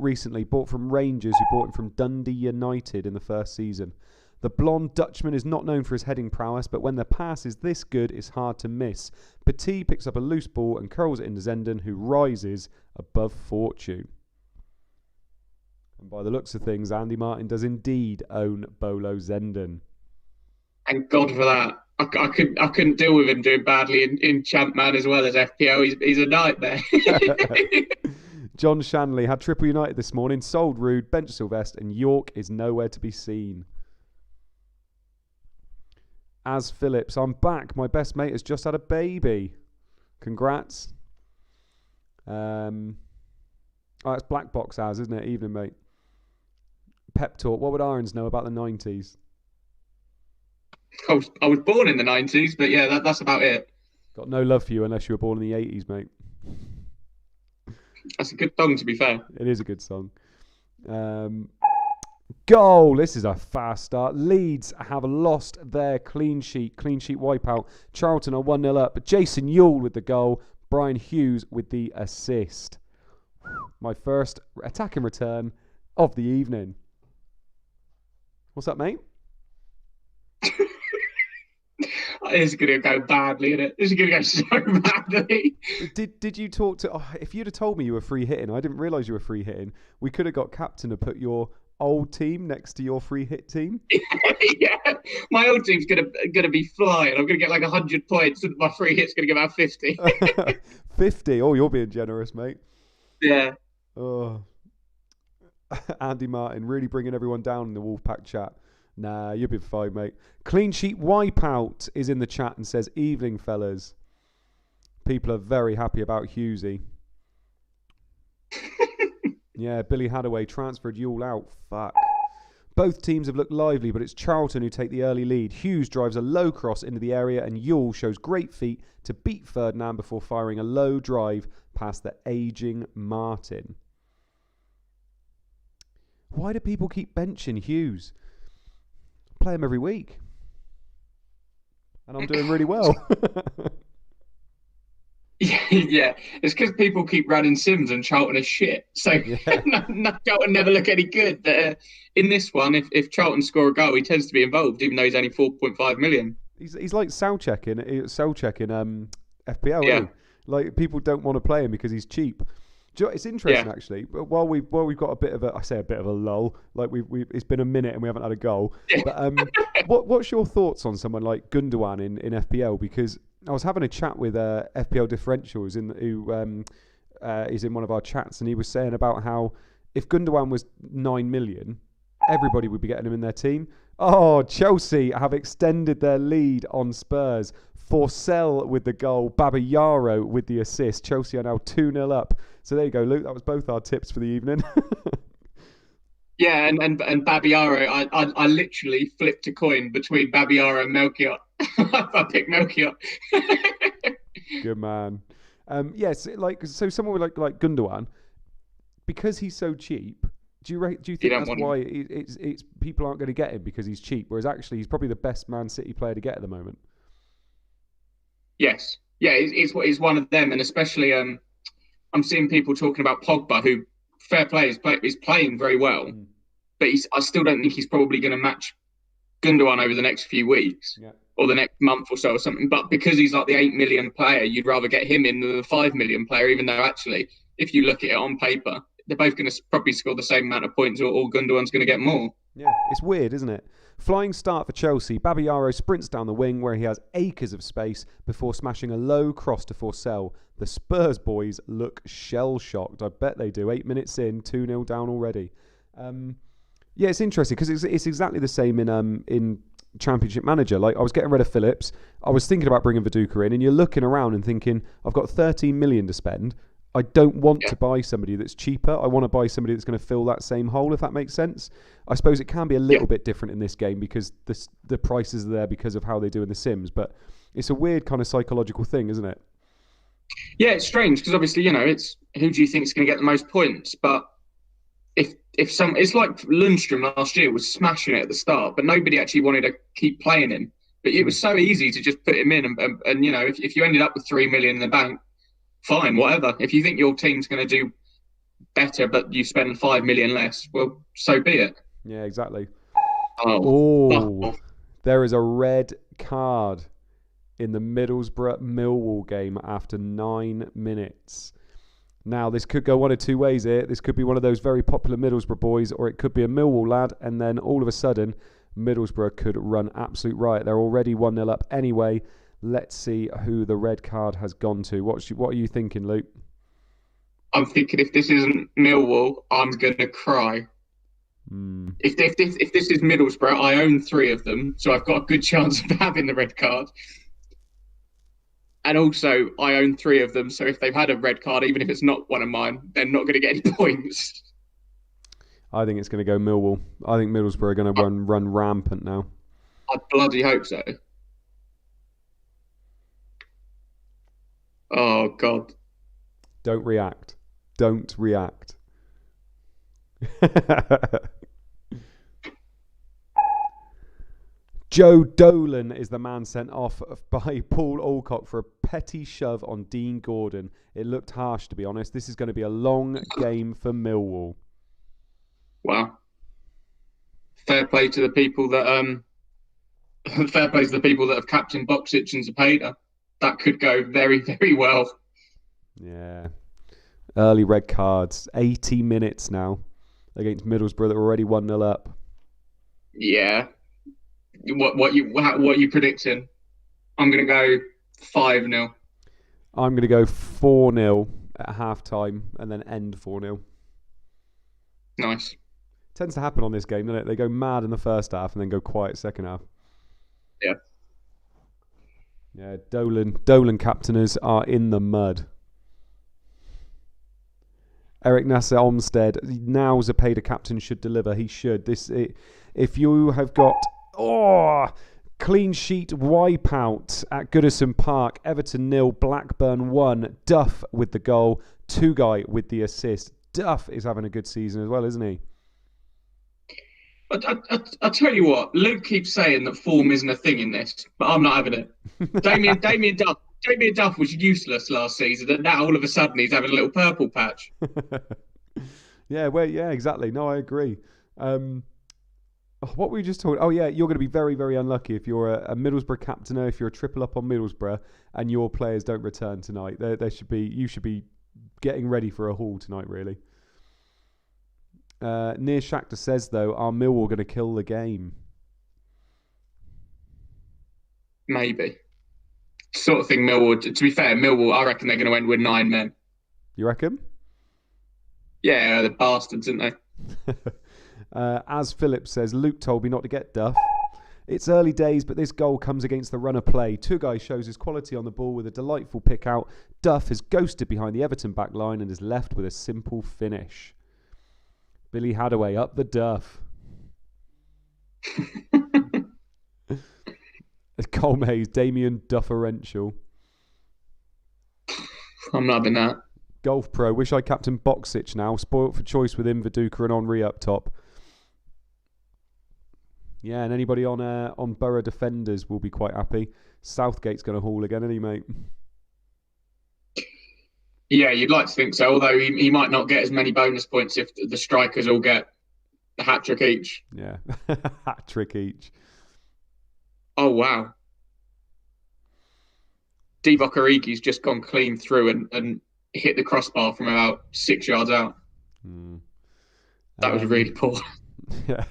from Rangers, who bought him from Dundee United in the first season. The blonde Dutchman is not known for his heading prowess, but when the pass is this good, it's hard to miss. Petit picks up a loose ball and curls it into Zenden, who rises above fortune. And by the looks of things, Andy Martin does indeed own Bolo Zenden. Thank God for that. I couldn't deal with him doing badly in ChampMan as well as FPL. He's a nightmare. John Shanley had Triple United this morning, sold Rude, bench Sylvester, and York is nowhere to be seen. As Phillips, I'm back. My best mate has just had a baby. Congrats. It's Black Box hours, isn't it? Evening, mate. Pep talk. What would Irons know about the 90s? I was born in the 90s, but yeah, that's about it. Got no love for you unless you were born in the 80s, mate. That's a good song, to be fair. It is a good song. Goal. This is a fast start. Leeds have lost their clean sheet wipeout. Charlton are 1-0 up. But Jason Ewell with the goal. Brian Hughes with the assist. My first attack and return of the evening. What's up, mate? It's going to go badly, isn't it? This is going to go so badly. Did you talk to... if you'd have told me you were free hitting, I didn't realise you were free hitting, we could have got captain to put your old team next to your free hit team. Yeah, my old team's going to be flying. I'm going to get like 100 points and my free hit's going to get about 50. 50? Oh, you're being generous, mate. Yeah. Oh. Andy Martin really bringing everyone down in the Wolfpack chat. Nah, you'll be fine, mate. Clean sheet wipeout is in the chat and says, evening, fellas. People are very happy about Hughesy. Yeah, Billy Hadaway transferred Ewell out. Fuck. Both teams have looked lively, but it's Charlton who take the early lead. Hughes drives a low cross into the area and Ewell shows great feet to beat Ferdinand before firing a low drive past the ageing Martin. Why do people keep benching Hughes? Play him every week. And I'm doing really well. Yeah, it's because people keep running Sims and Charlton is shit. So yeah. Charlton never look any good. But in this one, if Charlton score a goal, he tends to be involved, even though he's only 4.5 million. He's like Selchek in FPL. Yeah. Like people don't want to play him because he's cheap. Do you know, it's interesting actually. While we've got a bit of a lull, like we it's been a minute and we haven't had a goal. Yeah. But what's your thoughts on someone like Gundogan in FPL? Because I was having a chat with FPL Differentials who is in one of our chats, and he was saying about how if Gundogan was 9 million, everybody would be getting him in their team. Oh, Chelsea have extended their lead on Spurs. Forsell with the goal, Babayaro with the assist. Chelsea are now 2-0 up. So there you go, Luke. That was both our tips for the evening. Yeah, and Babayaro, I literally flipped a coin between Babayaro and Melchior. I picked Melchior. Good man. Yes, so someone like Gundogan, because he's so cheap. Do you think that's why it's people aren't going to get him because he's cheap? Whereas actually he's probably the best Man City player to get at the moment. Yes, yeah, it's one of them, and especially I'm seeing people talking about Pogba, who fair play is playing very well, Mm. but I still don't think he's probably going to match Gundogan over the next few weeks Yeah. or the next month or so or something. But because he's like the 8 million player, you'd rather get him in than the 5 million player, even though actually, if you look at it on paper, they're both going to probably score the same amount of points, or Gundogan's going to get more. Yeah, it's weird, isn't it? Flying start for Chelsea. Babayaro sprints down the wing where he has acres of space before smashing a low cross to Forsell. The Spurs boys look shell-shocked. I bet they do. 8 minutes in, 2-0 down already. Yeah, it's interesting because it's exactly the same in Championship Manager. Like, I was getting rid of Phillips. I was thinking about bringing Viduka in, and you're looking around and thinking, I've got 13 million to spend. I don't want to buy somebody that's cheaper. I want to buy somebody that's going to fill that same hole, if that makes sense. I suppose it can be a little bit different in this game because the prices are there because of how they do in The Sims, but it's a weird kind of psychological thing, isn't it? Yeah, it's strange because obviously, it's who do you think is going to get the most points? But it's like Lundstrom last year was smashing it at the start, but nobody actually wanted to keep playing him. But it was so easy to just put him in, and if you ended up with 3 million in the bank, fine, whatever. If you think your team's going to do better, but you spend 5 million less, well, so be it. Yeah, exactly. Oh, there is a red card in the Middlesbrough Millwall game after 9 minutes. Now, this could go one of two ways here. This could be one of those very popular Middlesbrough boys, or it could be a Millwall lad, and then all of a sudden, Middlesbrough could run absolute riot. They're already 1-0 up anyway. Let's see who the red card has gone to. What are you thinking, Luke? I'm thinking if this isn't Millwall, I'm going to cry. If this is Middlesbrough, I own 3 of them, so I've got a good chance of having the red card. And also, I own 3 of them, so if they've had a red card, even if it's not one of mine, they're not going to get any points. I think it's going to go Millwall. I think Middlesbrough are going to run rampant now. I bloody hope so. Oh, God. Don't react. Don't react. Joe Dolan is the man sent off by Paul Alcock for a petty shove on Dean Gordon. It looked harsh, to be honest. This is going to be a long game for Millwall. Wow. Fair play to the people that have captained Boxic and Zepeda. That could go very, very well. Yeah. Early red cards. 80 minutes now against Middlesbrough that are already 1-0 up. Yeah. What you predicting? I'm going to go 5-0. I'm going to go 4-0 at half-time and then end 4-0. Nice. Tends to happen on this game, doesn't it? They go mad in the first half and then go quiet second half. Yeah. Yeah, Dolan captainers are in the mud. Eric Nasser Olmstead, now Zepeda captain should deliver. He should. If you have got clean sheet wipeout at Goodison Park, Everton 0, Blackburn 1, Duff with the goal, Tugai with the assist. Duff is having a good season as well, isn't he? I tell you what, Luke keeps saying that form isn't a thing in this, but I'm not having it. Damien Duff was useless last season, and now all of a sudden he's having a little purple patch. Yeah, exactly. No, I agree. What were we just talking? Oh yeah, you're going to be very, very unlucky if you're a Middlesbrough captainer, if you're a triple up on Middlesbrough, and your players don't return tonight. You should be getting ready for a haul tonight, really. Near Shakhtar says, though, are Millwall going to kill the game? Maybe. Sort of thing Millwall, to be fair, I reckon they're going to end with 9 men. You reckon? Yeah, the bastards, aren't they? As Phillips says, Luke told me not to get Duff. It's early days, but this goal comes against the run of play. Tugai shows his quality on the ball with a delightful pick out. Duff has ghosted behind the Everton back line and is left with a simple finish. Billy Hadaway up the Duff. Cole Mays, Damien Dufferential. I'm loving that. Golf Pro, wish I captained Boxic now. Spoilt for choice with him, Viduka and Henri up top. Yeah, and anybody on Borough defenders will be quite happy. Southgate's going to haul again, isn't he, mate? Yeah, you'd like to think so, although he might not get as many bonus points if the strikers all get a hat-trick each. Yeah, hat-trick each. Oh, wow. Divock Origi's just gone clean through and hit the crossbar from about 6 yards out. That was really poor. Yeah.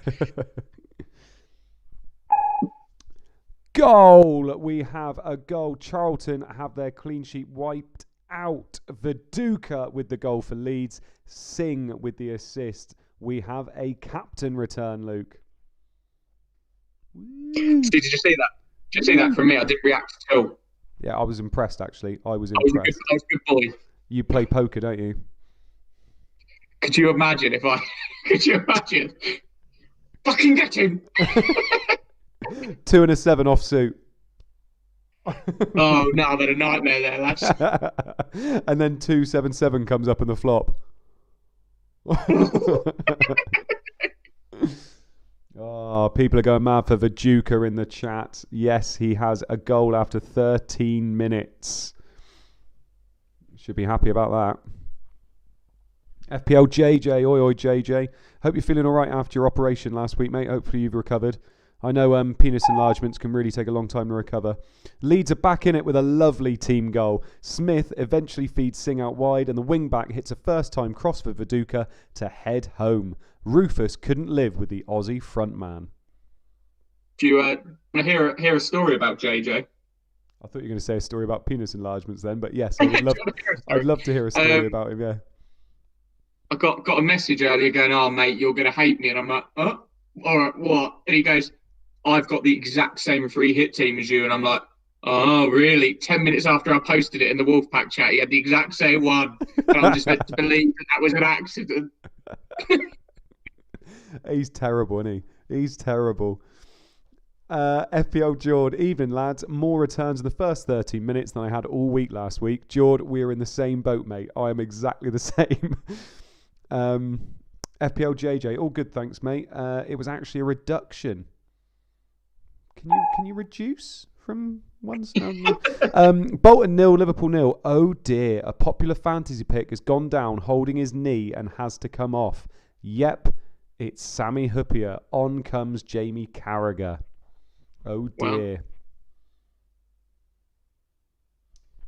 Goal! We have a goal. Charlton have their clean sheet wiped out. Viduka with the goal for Leeds. Singh with the assist. We have a captain return, Luke. Did you see that? Did you see that from me? I didn't react at all. Yeah, I was impressed, actually. I was impressed. I was a good boy. You play poker, don't you? Could you imagine if I... Could you imagine? Fucking get him! 2 and a 7 off suit. Oh, no, I've had a nightmare there, lads. And then 2-7-7 comes up in the flop. Oh, people are going mad for Viduka in the chat. Yes, he has a goal after 13 minutes. Should be happy about that. FPL JJ, oi JJ. Hope you're feeling all right after your operation last week, mate. Hopefully you've recovered. I know penis enlargements can really take a long time to recover. Leeds are back in it with a lovely team goal. Smith eventually feeds Singh out wide and the wing-back hits a first-time cross for Viduka to head home. Rufus couldn't live with the Aussie frontman. Do you want to hear a story about JJ? I thought you were going to say a story about penis enlargements then, but yes, I would love. I'd love to hear a story about him. Yeah. I got a message earlier going, "Oh mate, you're going to hate me," and I'm like, "Oh, all right, what?" And he goes, "I've got the exact same free hit team as you," and I'm like, "Oh really?" 10 minutes after I posted it in the Wolfpack chat, he had the exact same one, and I'm just meant to believe that was an accident. He's terrible, isn't he? He's terrible. FPL Jord, evening lads. More returns in the first 13 minutes than I had all week last week. Jord, we're in the same boat, mate. I am exactly the same. FPL JJ, all good, thanks, mate. It was actually a reduction. Can you reduce from one? Bolton 0, Liverpool 0. Oh dear, a popular fantasy pick has gone down, holding his knee and has to come off. Yep, it's Sammy Huppier. On comes Jamie Carragher. Oh dear.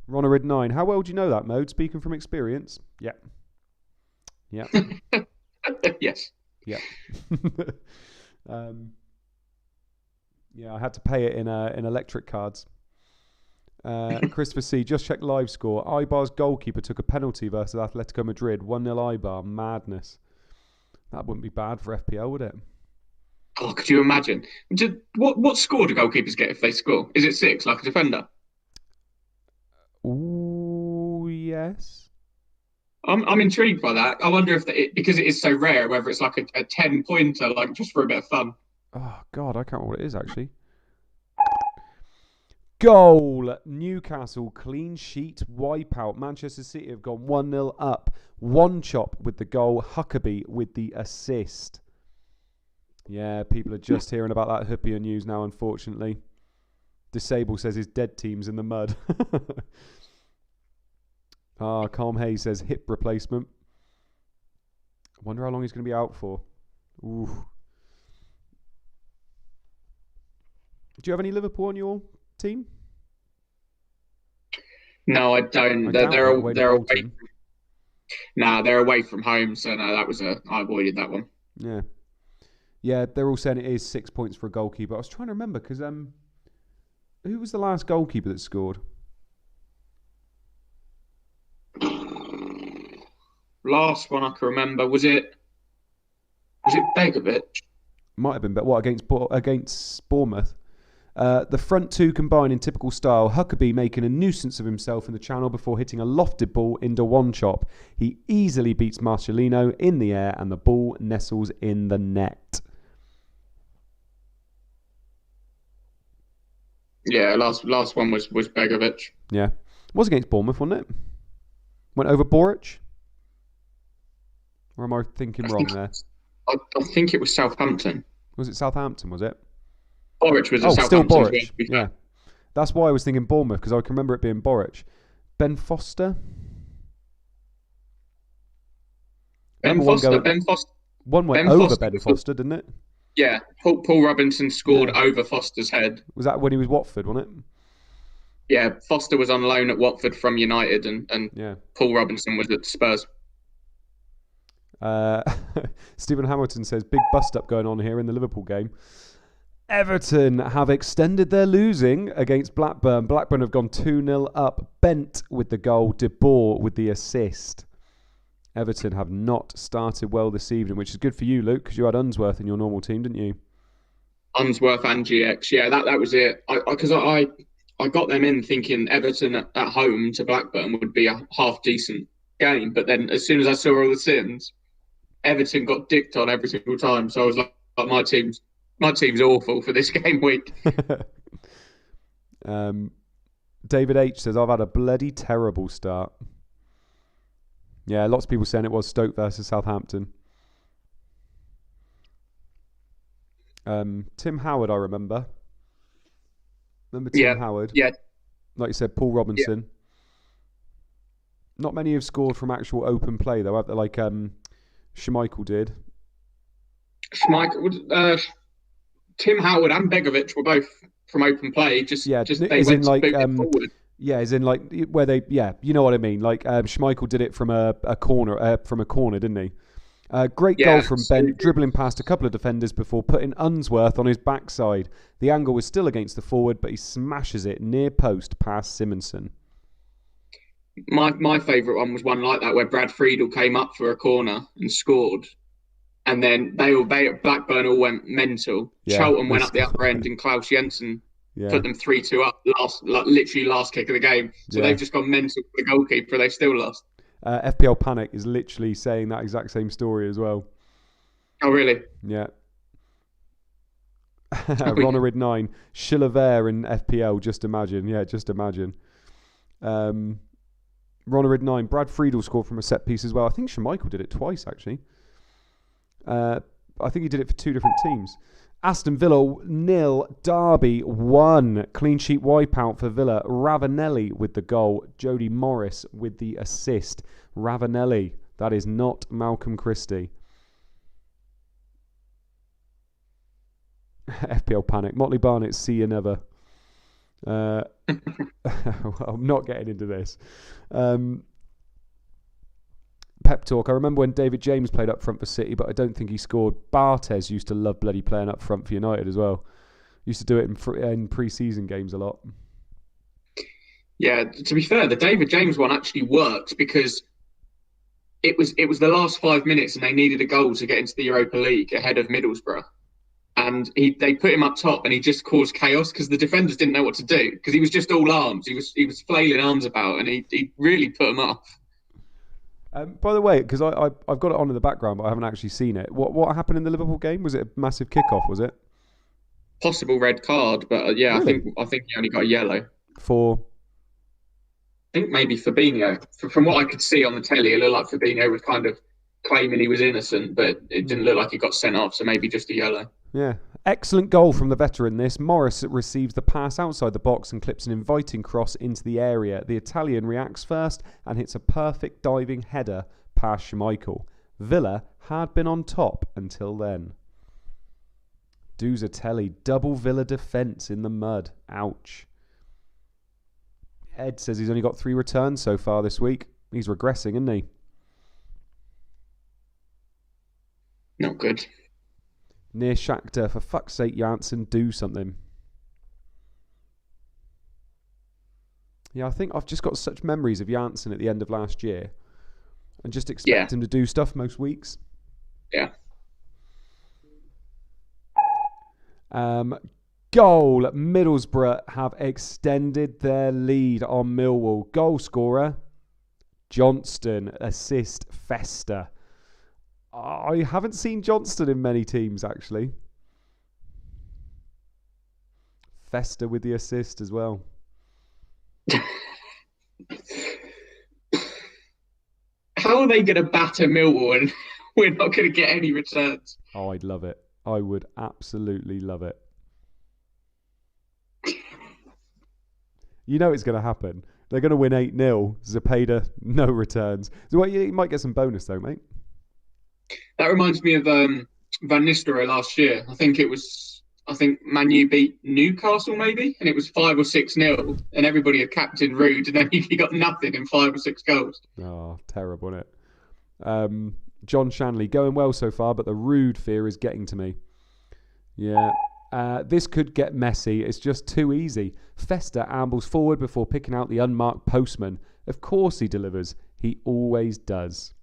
Wow. Ronarid 9. How well do you know that, Mode? Speaking from experience. Yep. Yep. Yes. Yep. Yeah, I had to pay it in electric cards. Christopher C. Just check live score. Ibar's goalkeeper took a penalty versus Atletico Madrid. 1-0 Ibar. Madness. That wouldn't be bad for FPL, would it? Oh, could you imagine? What score do goalkeepers get if they score? Is it 6, like a defender? Ooh, yes. I'm intrigued by that. I wonder if because it is so rare, whether it's like a 10-pointer, like just for a bit of fun. Oh, God, I can't remember what it is, actually. Goal. Newcastle clean sheet wipeout. Manchester City have gone 1-0 up. One chop with the goal. Huckabee with the assist. Yeah, people are just hearing about that Huppier news now, unfortunately. Disable says his dead team's in the mud. Calm Hayes says hip replacement. Wonder how long he's going to be out for. Ooh. Do you have any Liverpool on your team? No, I don't. They're away. Nah, they're away from home, so no, I avoided that one. Yeah. Yeah, they're all saying it is 6 points for a goalkeeper. I was trying to remember because who was the last goalkeeper that scored? Last one I can remember was it Begovic? Might have been, but what against Bournemouth? The front two combine in typical style. Huckabee making a nuisance of himself in the channel before hitting a lofted ball into one chop. He easily beats Marcelino in the air and the ball nestles in the net. Yeah, last one was Begovic. Yeah. It was against Bournemouth, wasn't it? Went over Boric? Or am I thinking wrong there? I think it was Southampton. Was it Southampton, was it? Borich was at still Southampton as well, Borich. to be Yeah. fair. That's why I was thinking Bournemouth, because I can remember it being Borich. Ben Foster? Ben Foster. Ben Foster. One went Ben over Foster. Ben Foster, didn't it? Yeah. Paul Robinson scored over Foster's head. Was that when he was Watford, wasn't it? Yeah. Foster was on loan at Watford from United, and Yeah. Paul Robinson was at Spurs. Stephen Hamilton says, big bust-up going on here in the Liverpool game. Everton have extended their losing against Blackburn. Blackburn have gone 2-0 up. Bent with the goal. De Boer with the assist. Everton have not started well this evening, which is good for you, Luke, because you had Unsworth in your normal team, didn't you? Unsworth and GX. Yeah, that was it. Because I got them in thinking Everton at home to Blackburn would be a half-decent game. But then as soon as I saw all the sins, Everton got dicked on every single time. So I was like my team's awful for this game week. David H says, I've had a bloody terrible start. Yeah, lots of people saying it was Stoke versus Southampton. Tim Howard, I remember. Remember Tim Howard? Yeah. Like you said, Paul Robinson. Yeah. Not many have scored from actual open play, though. Like Schmeichel did. Tim Howard and Begovic were both from open play. They went to boot it forward. Yeah, as in like where they, you know what I mean. Like Schmeichel did it from a corner, didn't he? Great goal from Bent, dribbling past a couple of defenders before putting Unsworth on his backside. The angle was still against the forward, but he smashes it near post past Simonson. My favourite one was one like that where Brad Friedel came up for a corner and scored. And then Blackburn all went mental. Yeah, Charlton went up the upper end and Klaus Jensen put them 3-2 up literally last kick of the game. So they've just gone mental for the goalkeeper. They've still lost. FPL Panic is literally saying that exact same story as well. Oh, really? Yeah. Ronarid 9. Chilavert in FPL, just imagine. Yeah, just imagine. Ronarid 9. Brad Friedel scored from a set piece as well. I think Schmeichel did it twice, actually. I think he did it for two different teams. Aston Villa 0, Derby 1. Clean sheet wipeout for Villa. Ravanelli with the goal. Jody Morris with the assist. Ravanelli. That is not Malcolm Christie. FPL Panic. Motley Barnett, see you never. Well, I'm not getting into this. Pep talk. I remember when David James played up front for City, but I don't think he scored. Barthez used to love bloody playing up front for United as well. Used to do it in pre-season games a lot. Yeah, to be fair, the David James one actually worked because it was the last 5 minutes and they needed a goal to get into the Europa League ahead of Middlesbrough. And they put him up top and he just caused chaos because the defenders didn't know what to do because he was just all arms. He was flailing arms about and he really put them off. By the way, because I've got it on in the background, but I haven't actually seen it. What happened in the Liverpool game? Was it a massive kickoff? Was it possible red card? But really? I think he only got a yellow for. I think maybe Fabinho. From what I could see on the telly, it looked like Fabinho was kind of claiming he was innocent, but it didn't look like he got sent off. So maybe just a yellow. Yeah. Excellent goal from the veteran this. Morris receives the pass outside the box and clips an inviting cross into the area. The Italian reacts first and hits a perfect diving header past Schmeichel. Villa had been on top until then. Duzatelli, double Villa defence in the mud. Ouch. Ed says he's only got 3 returns so far this week. He's regressing, isn't he? Not good. Near Shakhtar, for fuck's sake, Janssen, do something. Yeah, I think I've just got such memories of Janssen at the end of last year and just expect him to do stuff most weeks. Yeah. Goal. Middlesbrough have extended their lead on Millwall. Goal scorer, Johnston. Assist, Fester. I haven't seen Johnston in many teams, actually. Fester with the assist as well. How are they going to batter Millwall and we're not going to get any returns? Oh, I'd love it. I would absolutely love it. You know it's going to happen. They're going to win 8-0. Zepeda, no returns. So you might get some bonus though, mate. That reminds me of Van Nistelrooy last year. I think Man U beat Newcastle maybe, and it was 5 or 6-0, and everybody had captain Rude, and then he got nothing in 5 or 6 goals. Oh, terrible, isn't it? John Shanley, going well so far, but the Rude fear is getting to me. Yeah. This could get messy. It's just too easy. Fester ambles forward before picking out the unmarked postman. Of course he delivers. He always does.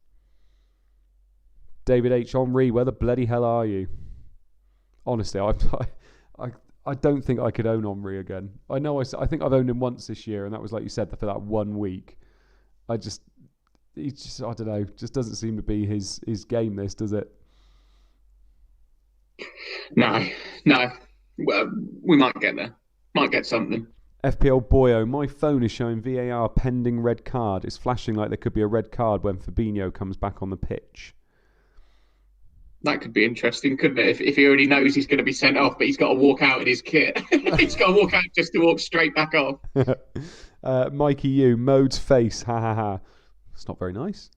David H. Henry, where the bloody hell are you? Honestly, I don't think I could own Henry again. I know I think I've owned him once this year, and that was like you said for that 1 week. I don't know. Just doesn't seem to be his game. This does it? No. Well, we might get there. Might get something. FPL Boyo, my phone is showing VAR pending red card. It's flashing like there could be a red card when Fabinho comes back on the pitch. That could be interesting, couldn't it? If he already knows he's going to be sent off, but he's got to walk out in his kit. He's got to walk out just to walk straight back off. Mikey U, Mode's face, ha ha ha. It's not very nice.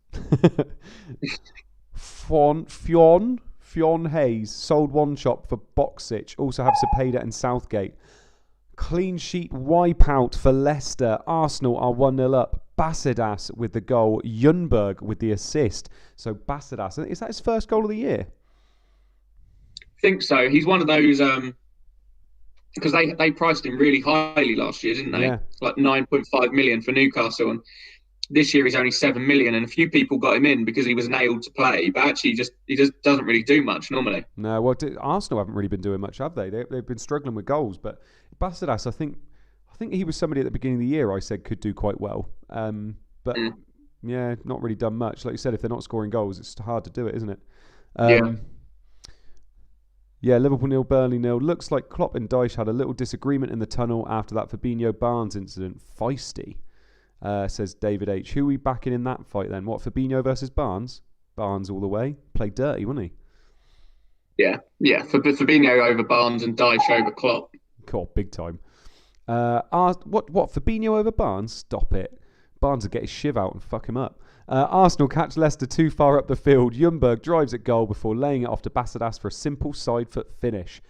Fionn Hayes, sold one shop for Boxich. Also have Zepeda and Southgate. Clean sheet wipeout for Leicester. Arsenal are 1-0 up. Basidas with the goal. Ljungberg with the assist. So Basidas, is that his first goal of the year? I think so. He's one of those, because they priced him really highly last year, didn't they? Yeah. Like 9.5 million for Newcastle. And this year he's only 7 million. And a few people got him in because he was nailed to play. But actually he just doesn't really do much normally. No, well, Arsenal haven't really been doing much, have they? They've been struggling with goals. But Basidas, I think he was somebody at the beginning of the year I said could do quite well. Yeah, not really done much. Like you said, if they're not scoring goals, it's hard to do it, isn't it? Yeah, Liverpool 0, Burnley 0. Looks like Klopp and Dyche had a little disagreement in the tunnel after that Fabinho Barnes incident. Feisty, says David H. Who are we backing in that fight then? What, Fabinho versus Barnes? Barnes all the way. Played dirty, wasn't he? Yeah. Fabinho over Barnes and Dyche over Klopp. God, big time. What? Fabinho over Barnes? Stop it. Barnes will get his shiv out and fuck him up. Arsenal catch Leicester too far up the field. Ljungberg drives at goal before laying it off to Basidas for a simple side foot finish.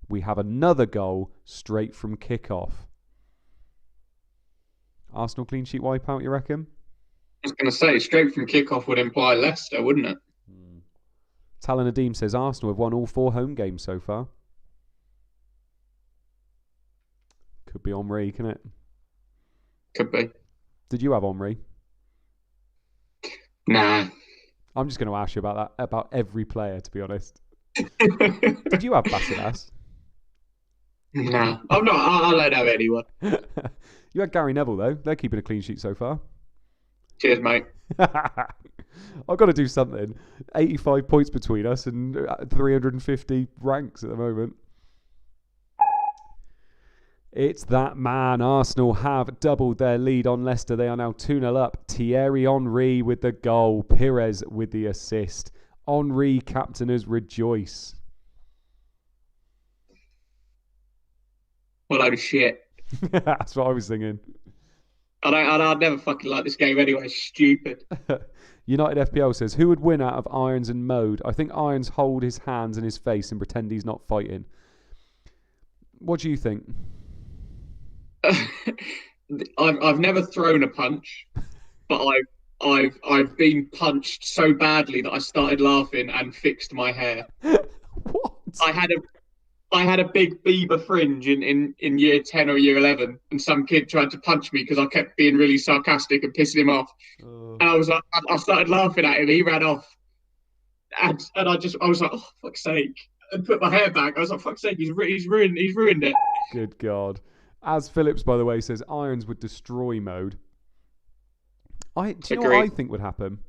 We have another goal straight from kickoff. Arsenal clean sheet wipeout, you reckon? I was going to say, straight from kickoff would imply Leicester, wouldn't it? Talon Adeem says Arsenal have won all 4 home games so far. Could be Henry, can it? Could be. Did you have Henry? Nah. I'm just going to ask you about that, about every player, to be honest. Did you have Basidas? Nah. I'm not. I don't have anyone. You had Gary Neville, though. They're keeping a clean sheet so far. Cheers, mate. I've got to do something. 85 points between us and 350 ranks at the moment. It's that man. Arsenal have doubled their lead on Leicester. They are now 2-0 up. Thierry Henry with the goal. Pires with the assist. Henry, captainers, rejoice. What a load of shit. That's what I was thinking. I'd never fucking like this game anyway. Stupid. United FPL says, who would win out of Irons and Mode? I think Irons hold his hands in his face and pretend he's not fighting. What do you think? I've never thrown a punch, but I've been punched so badly that I started laughing and fixed my hair. What? I had a big Bieber fringe in year 10 or year 11, and some kid tried to punch me because I kept being really sarcastic and pissing him off. And I was like, I started laughing at him. He ran off, and I was like, oh, fuck's sake, and put my hair back. I was like, fuck's sake, he's ruined it. Good God. As Phillips, by the way, says Irons would destroy Mode. Do you know what I think would happen?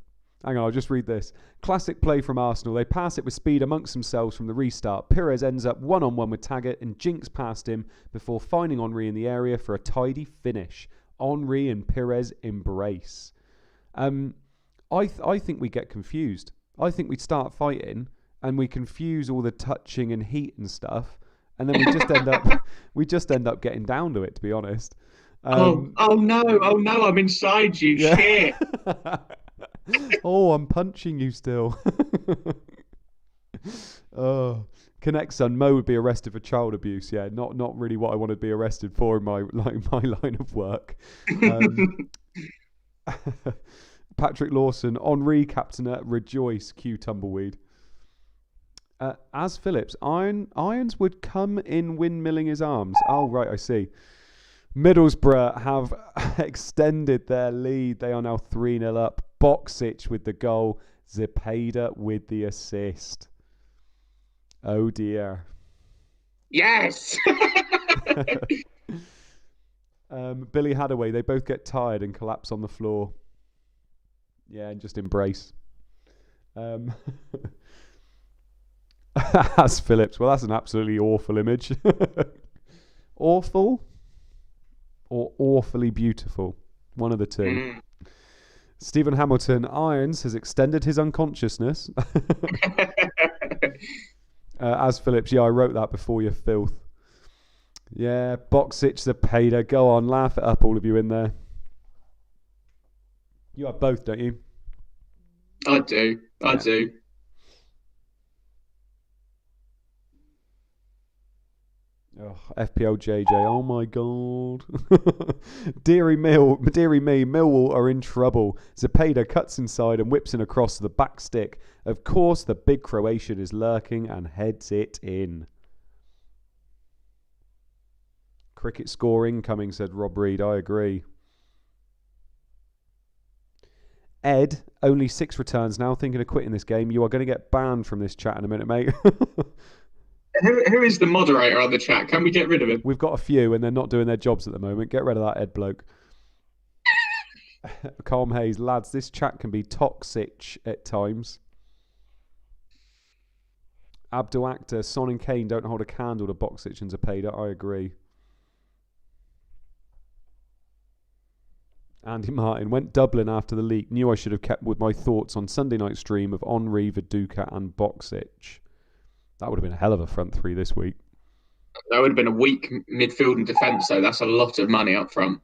Hang on, I'll just read this. Classic play from Arsenal. They pass it with speed amongst themselves from the restart. Pires ends up one-on-one with Taggart and jinks past him before finding Henry in the area for a tidy finish. Henry and Pires embrace. I think we get confused. I think we start fighting and we confuse all the touching and heat and stuff. And then we just end up getting down to it, to be honest. Oh no, I'm inside you. Yeah. Shit. Oh, I'm punching you still. Oh, connect son. Mo would be arrested for child abuse. Yeah, not really what I want to be arrested for in my line of work. Patrick Lawson, Henri captainer, rejoice. Cue tumbleweed. As Phillips, Irons would come in windmilling his arms. Oh right, I see. Middlesbrough have extended their lead. They are now 3-0 up. Boxic with the goal. Zepeda with the assist. Oh dear. Yes. Billy Hadaway, they both get tired and collapse on the floor. Yeah, and just embrace. As Phillips, well, that's an absolutely awful image. Awful or awfully beautiful? One of the two. Stephen Hamilton, Irons has extended his unconsciousness. As Phillips, yeah, I wrote that before you filth. Yeah, Boxic, Zepeda, go on, laugh it up, all of you in there. You have both, don't you? I do. I do. Oh, FPL JJ, oh my god. Deary me, Millwall are in trouble. Zepeda cuts inside and whips in across the back stick. Of course, the big Croatian is lurking and heads it in. Cricket score incoming, said Rob Reed. I agree. Ed, only 6 returns now, thinking of quitting this game. You are going to get banned from this chat in a minute, mate. Who is the moderator on the chat? Can we get rid of him? We've got a few and they're not doing their jobs at the moment. Get rid of that Ed bloke. Calm Hayes, lads, this chat can be toxic at times. Abdul Akhtar, Son and Kane don't hold a candle to Boxic and Zepeda. I agree. Andy Martin, went Dublin after the leak. Knew I should have kept with my thoughts on Sunday night stream of Henri, Viduka and Boxic. That would have been a hell of a front three this week. That would have been a weak midfield and defence, so that's a lot of money up front.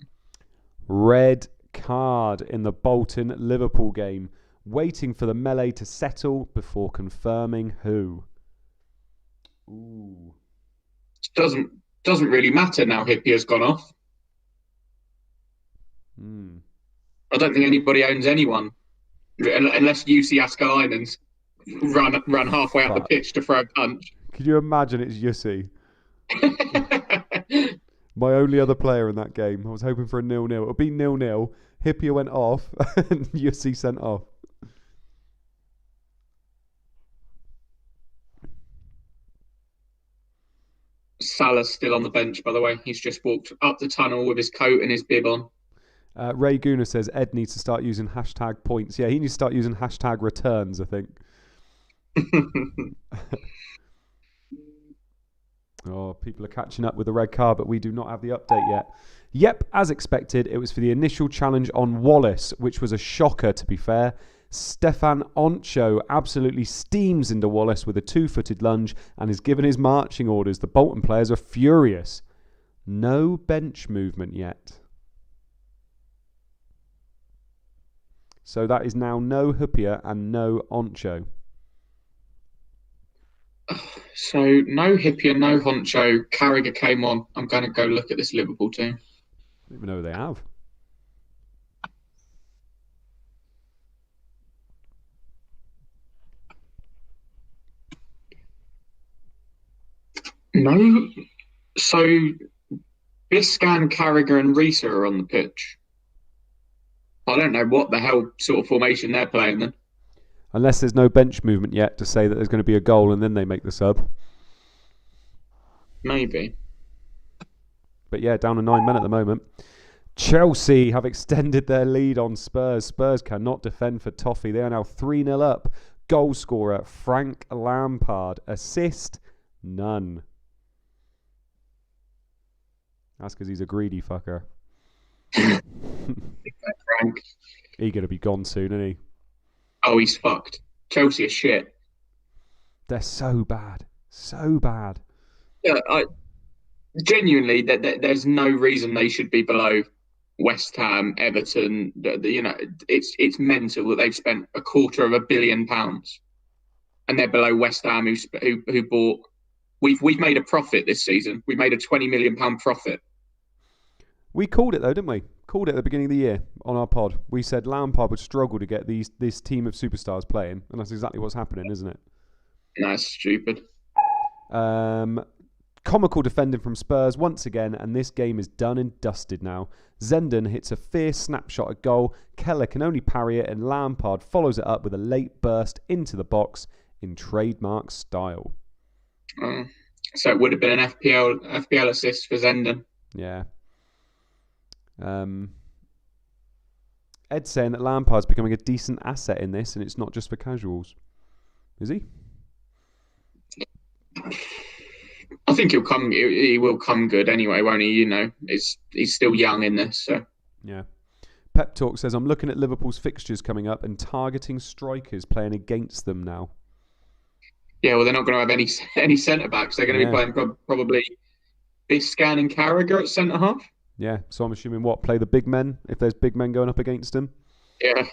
Red card in the Bolton Liverpool game. Waiting for the melee to settle before confirming who. Ooh. Doesn't really matter now Hippier's gone off. I don't think anybody owns anyone. Unless UC Askalainen's run halfway up the pitch to throw a punch. Could you imagine it's Yussi? My only other player in that game. I was hoping for a 0-0. It'll be 0-0. Hippier went off and Yussi sent off. Salah's still on the bench, by the way. He's just walked up the tunnel with his coat and his bib on. Ray Guna says Ed needs to start using hashtag points. Yeah, he needs to start using hashtag returns, I think. Oh, people are catching up with the red card, but we do not have the update yet. Yep, as expected, it was for the initial challenge on Wallace, which was a shocker, to be fair. Stefan Oncho absolutely steams into Wallace with a 2-footed lunge and is given his marching orders. The Bolton players are furious. No bench movement yet. So that is now no Huppier and no Oncho. So no Hippier, no Honcho. Carragher came on. I'm going to go look at this Liverpool team. I don't even know who they have. No. So Biscan, Carragher and Risa are on the pitch. I don't know what the hell sort of formation they're playing then. Unless there's no bench movement yet to say that there's going to be a goal and then they make the sub. Maybe. But yeah, down to 9 men at the moment. Chelsea have extended their lead on Spurs. Spurs cannot defend for toffee. They are now 3-0 up. Goal scorer, Frank Lampard. Assist, none. That's because he's a greedy fucker. Frank. He's going to be gone soon, isn't he? Oh, he's fucked. Chelsea are shit. They're so bad. So bad. Yeah, genuinely, there's no reason they should be below West Ham, Everton. It's mental that they've spent £250 million and they're below West Ham, who bought. We've made a profit this season. We made a £20 million profit. We called it though, didn't we? Called it at the beginning of the year on our pod. We said Lampard would struggle to get this team of superstars playing, and that's exactly what's happening, isn't it? That's stupid. Comical defending from Spurs once again, and this game is done and dusted now. Zenden hits a fierce snapshot at goal. Keller can only parry it, and Lampard follows it up with a late burst into the box in trademark style. So it would have been an FPL assist for Zenden. Yeah. Ed's saying that Lampard's becoming a decent asset in this, and it's not just for casuals. Is he? I think he will come good anyway, won't he? He's still young in this. So. Yeah. Pep Talk says, I'm looking at Liverpool's fixtures coming up and targeting strikers playing against them now. Yeah, well, they're not going to have any centre-backs. They're going to be playing probably Biscan and Carragher at centre-half. Yeah, so I'm assuming play the big men, if there's big men going up against them? Yeah.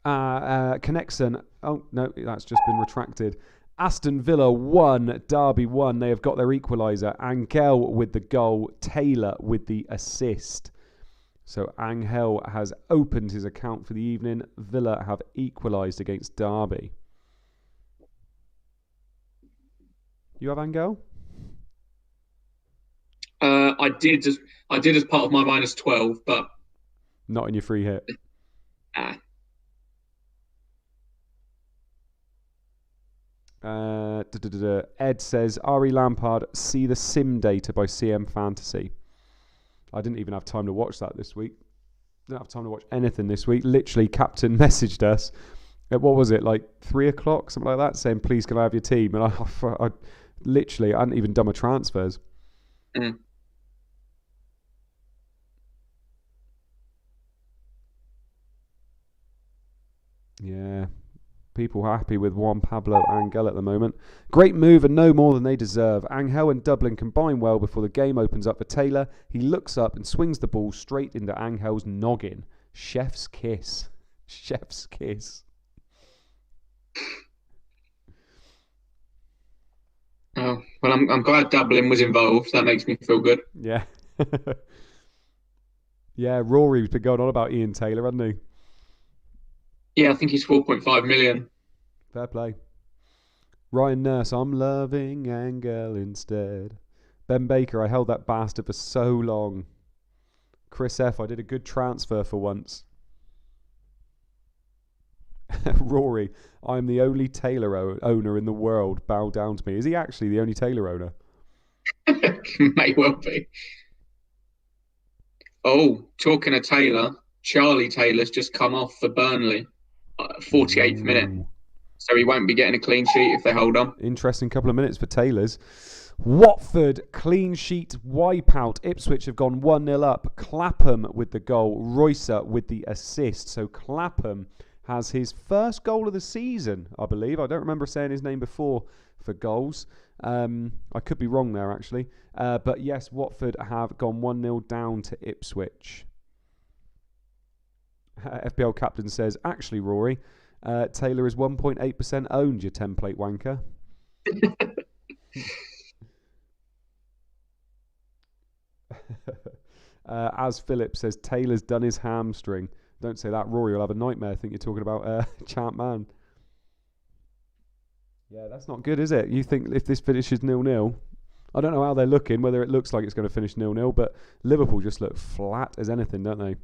Connexon, oh, no, that's just been retracted. Aston Villa 1, Derby 1. They have got their equaliser. Angel with the goal, Taylor with the assist. So Angel has opened his account for the evening. Villa have equalised against Derby. You have Angel? I did as part of my -12, but not in your free hit. Ed says, Ari Lampard, see the sim data by CM Fantasy. I didn't even have time to watch that this week. Didn't have time to watch anything this week. Literally, Captain messaged us at, what was it, like 3 o'clock, something like that, saying, please can I have your team? And I hadn't even done my transfers. Mm. Yeah. People happy with Juan Pablo Angel at the moment. Great move and no more than they deserve. Angel and Dublin combine well before the game opens up for Taylor. He looks up and swings the ball straight into Angel's noggin. Chef's kiss. Chef's kiss. Oh, well, I'm glad Dublin was involved. That makes me feel good. Yeah. Yeah, Rory's been going on about Ian Taylor, hasn't he? Yeah, I think he's 4.5 million. Fair play. Ryan Nurse, I'm loving Angel instead. Ben Baker, I held that bastard for so long. Chris F, I did a good transfer for once. Rory, I'm the only Taylor owner in the world. Bow down to me. Is he actually the only Taylor owner? May well be. Oh, talking of Taylor, Charlie Taylor's just come off for Burnley. 48th minute. So he won't be getting a clean sheet if they hold on. Interesting couple of minutes for Taylor's. Watford, clean sheet wipeout. Ipswich have gone 1-0 up. Clapham with the goal. Roycer with the assist. So Clapham has his first goal of the season, I believe. I don't remember saying his name before for goals. I could be wrong there, actually. But yes, Watford have gone 1-0 down to Ipswich. FPL captain says, actually, Rory, Taylor is 1.8% owned, you template wanker. As Philip says, Taylor's done his hamstring. Don't say that, Rory will have a nightmare. I think you're talking about ChampMan. Yeah, that's not good, is it? You think if this finishes 0-0, I don't know how they're looking, whether it looks like it's going to finish 0-0, but Liverpool just look flat as anything, don't they?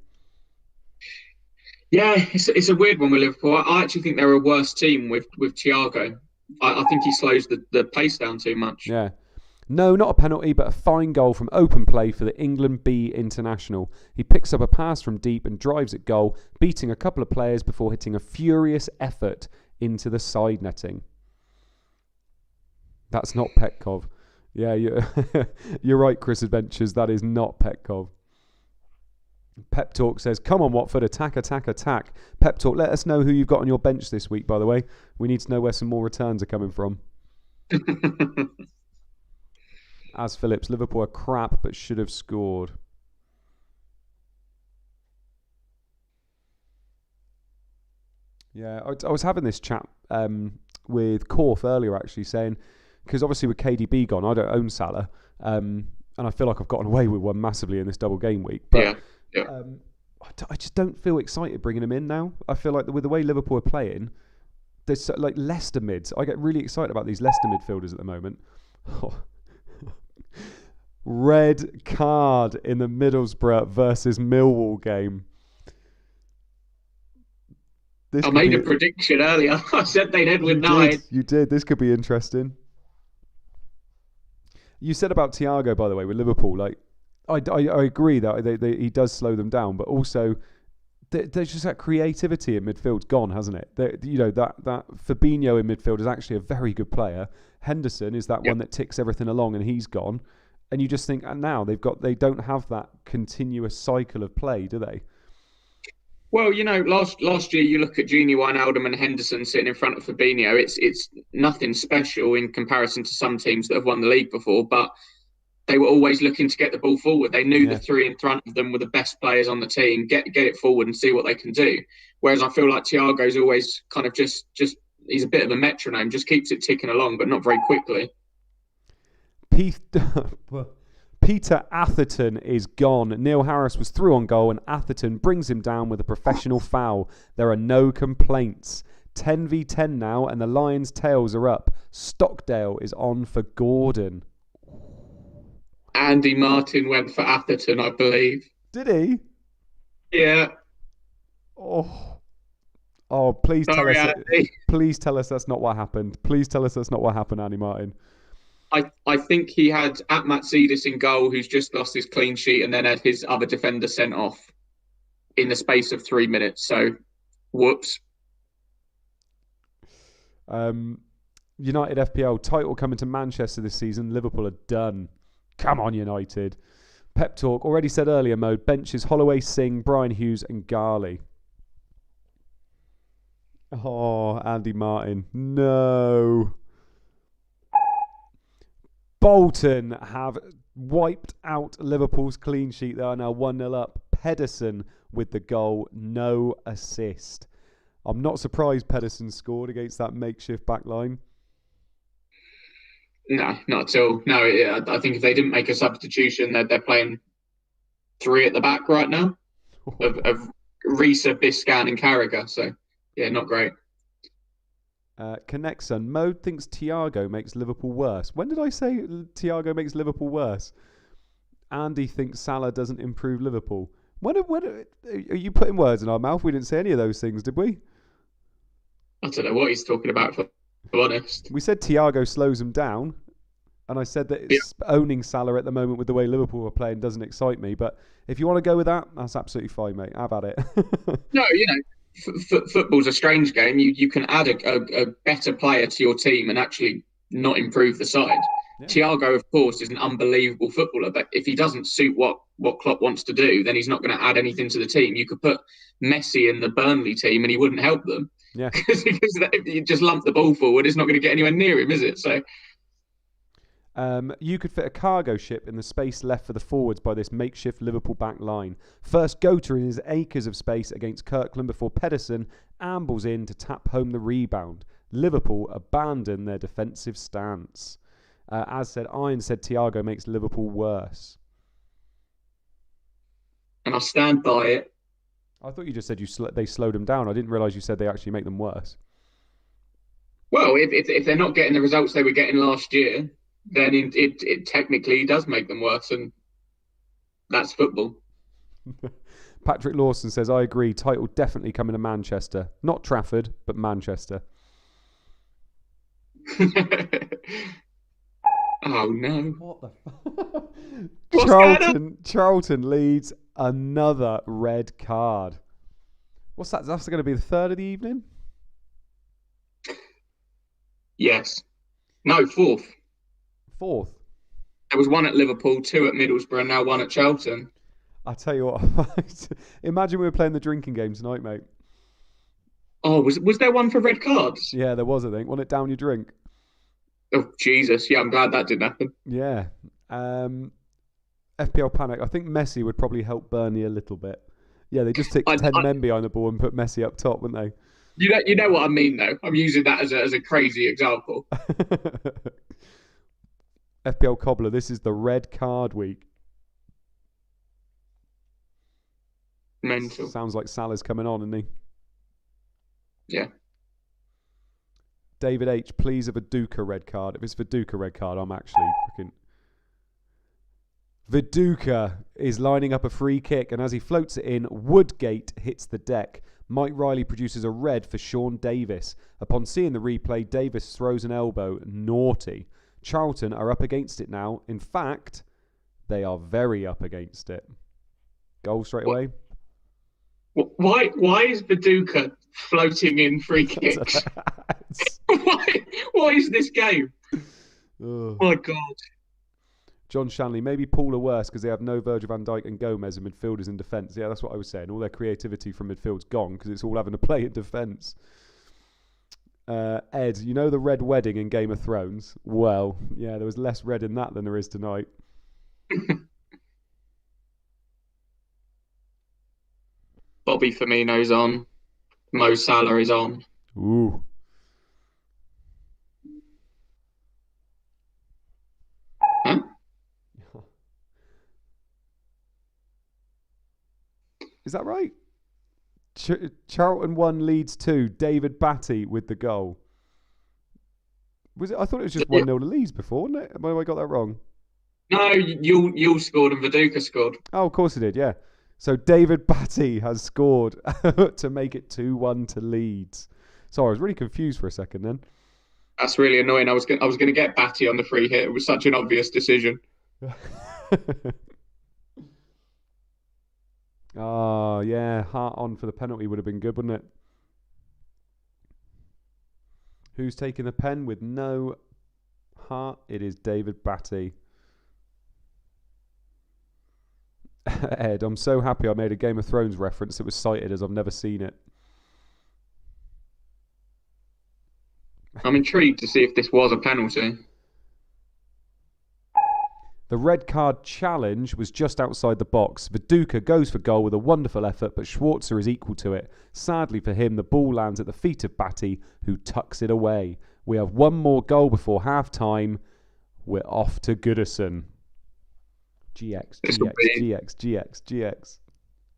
Yeah, it's a weird one with Liverpool. I actually think they're a worse team with Thiago. I think he slows the pace down too much. Yeah. No, not a penalty, but a fine goal from open play for the England B international. He picks up a pass from deep and drives at goal, beating a couple of players before hitting a furious effort into the side netting. That's not Petkov. Yeah, you're right, Chris Adventures. That is not Petkov. Pep Talk says, come on, Watford, attack, attack, attack. Pep Talk, let us know who you've got on your bench this week, by the way. We need to know where some more returns are coming from. As Phillips, Liverpool are crap but should have scored. Yeah, I was having this chat with Corf earlier, actually, saying, because obviously with KDB gone, I don't own Salah, and I feel like I've gotten away with one massively in this double game week. But I just don't feel excited bringing him in now. I feel like with the way Liverpool are playing, there's like Leicester mids. I get really excited about these Leicester midfielders at the moment. Red card in the Middlesbrough versus Millwall game. I made a prediction earlier. I said they'd end with 9. You did. This could be interesting. You said about Thiago, by the way, with Liverpool. Like, I agree that he does slow them down, but also there's just that creativity in midfield's gone, hasn't it? That Fabinho in midfield is actually a very good player. Henderson is that one that ticks everything along, and he's gone. And you just think, and now they don't have that continuous cycle of play, do they? Well, last year you look at Gini Wijnaldum and Henderson sitting in front of Fabinho. It's nothing special in comparison to some teams that have won the league before, but they were always looking to get the ball forward. They knew the three in front of them were the best players on the team. Get it forward and see what they can do. Whereas I feel like Thiago's always kind of just he's a bit of a metronome, just keeps it ticking along, but not very quickly. Peter Atherton is gone. Neil Harris was through on goal, and Atherton brings him down with a professional foul. There are no complaints. 10v10 now, and the Lions' tails are up. Stockdale is on for Gordon. Andy Martin went for Atherton, I believe. Did he? Yeah. Oh, please tell us. Please tell us that's not what happened. Please tell us that's not what happened, Andy Martin. I think he had Atmatzidis in goal, who's just lost his clean sheet, and then had his other defender sent off in the space of 3 minutes. So, whoops. United FPL title coming to Manchester this season. Liverpool are done. Come on, United. Pep Talk, already said earlier, mode benches Holloway, Singh, Brian Hughes and Garley. Oh, Andy Martin. No. Bolton have wiped out Liverpool's clean sheet. They are now 1-0 up. Pedersen with the goal. No assist. I'm not surprised Pedersen scored against that makeshift back line. No, not at all. No, I think if they didn't make a substitution, they're playing 3 at the back right now of Risa, Biscan and Carragher. So, yeah, not great. Connexon, Mode thinks Thiago makes Liverpool worse. When did I say Thiago makes Liverpool worse? Andy thinks Salah doesn't improve Liverpool. When are you putting words in our mouth? We didn't say any of those things, did we? I don't know what he's talking about, to be honest. We said Thiago slows him down, and I said that owning Salah at the moment with the way Liverpool are playing doesn't excite me. But if you want to go with that, that's absolutely fine, mate. Have at it. No, football's a strange game. You can add a better player to your team and actually not improve the side. Yeah. Thiago, of course, is an unbelievable footballer, but if he doesn't suit what Klopp wants to do, then he's not going to add anything to the team. You could put Messi in the Burnley team and he wouldn't help them. Yeah, because if you just lump the ball forward, it's not going to get anywhere near him, is it? So. You could fit a cargo ship in the space left for the forwards by this makeshift Liverpool back line. First Gota in his acres of space against Kirkland before Pedersen ambles in to tap home the rebound. Liverpool abandon their defensive stance. As said, Iron said Thiago makes Liverpool worse. And I stand by it. I thought you just said they slowed them down. I didn't realise you said they actually make them worse. Well, if they're not getting the results they were getting last year, then it technically does make them worse, and that's football. Patrick Lawson says, I agree, title definitely coming to Manchester. Not Trafford, but Manchester. Oh, no. What the Charlton leads another red card. What's that? That's going to be the third of the evening? Yes. No, fourth. Fourth. There was 1 at Liverpool, 2 at Middlesbrough, and now 1 at Charlton. I tell you what, imagine we were playing the drinking game tonight, mate. Oh, was there one for red cards? Yeah, there was, I think. Want it down your drink? Oh, Jesus. Yeah, I'm glad that didn't happen. Yeah. FPL panic. I think Messi would probably help Burnley a little bit. Yeah, they just took 10 men behind the ball and put Messi up top, wouldn't they? You know what I mean, though. I'm using that as a crazy example. FPL Cobbler, this is the red card week. Mental. Sounds like Salah's coming on, isn't he? Yeah. David H, please a Viduka red card. If it's Viduka red card, I'm actually fucking... Viduka is lining up a free kick, and as he floats it in, Woodgate hits the deck. Mike Riley produces a red for Sean Davis. Upon seeing the replay, Davis throws an elbow. Naughty. Charlton are up against it now. In fact, they are very up against it. Goal straight away. Why is Viduka floating in free kicks? Why is this game? Oh my God. John Shanley, maybe Pool are worse because they have no Virgil van Dijk and Gomez and midfielders in defence. Yeah, that's what I was saying. All their creativity from midfield's gone because it's all having to play in defence. Ed, you know the red wedding in Game of Thrones? Well, yeah, there was less red in that than there is tonight. Bobby Firmino's on. Mo Salah is on. Ooh. Huh? Is that right? Charlton 1, Leeds 2. David Batty with the goal. Was it? I thought it was just 1-0 to Leeds before, wasn't it? Have I got that wrong? No, you scored and Viduka scored. Oh, of course he did, yeah. So David Batty has scored to make it 2-1 to Leeds. Sorry, I was really confused for a second then. That's really annoying. I was going to get Batty on the free hit. It was such an obvious decision. Oh, yeah. Hart on for the penalty would have been good, wouldn't it? Who's taking the pen with no Hart? It is David Batty. Ed, I'm so happy I made a Game of Thrones reference. It was cited as I've never seen it. I'm intrigued to see if this was a penalty. The red card challenge was just outside the box. Viduka goes for goal with a wonderful effort, but Schwarzer is equal to it. Sadly for him, the ball lands at the feet of Batty, who tucks it away. We have one more goal before half-time. We're off to Goodison. GX, GX.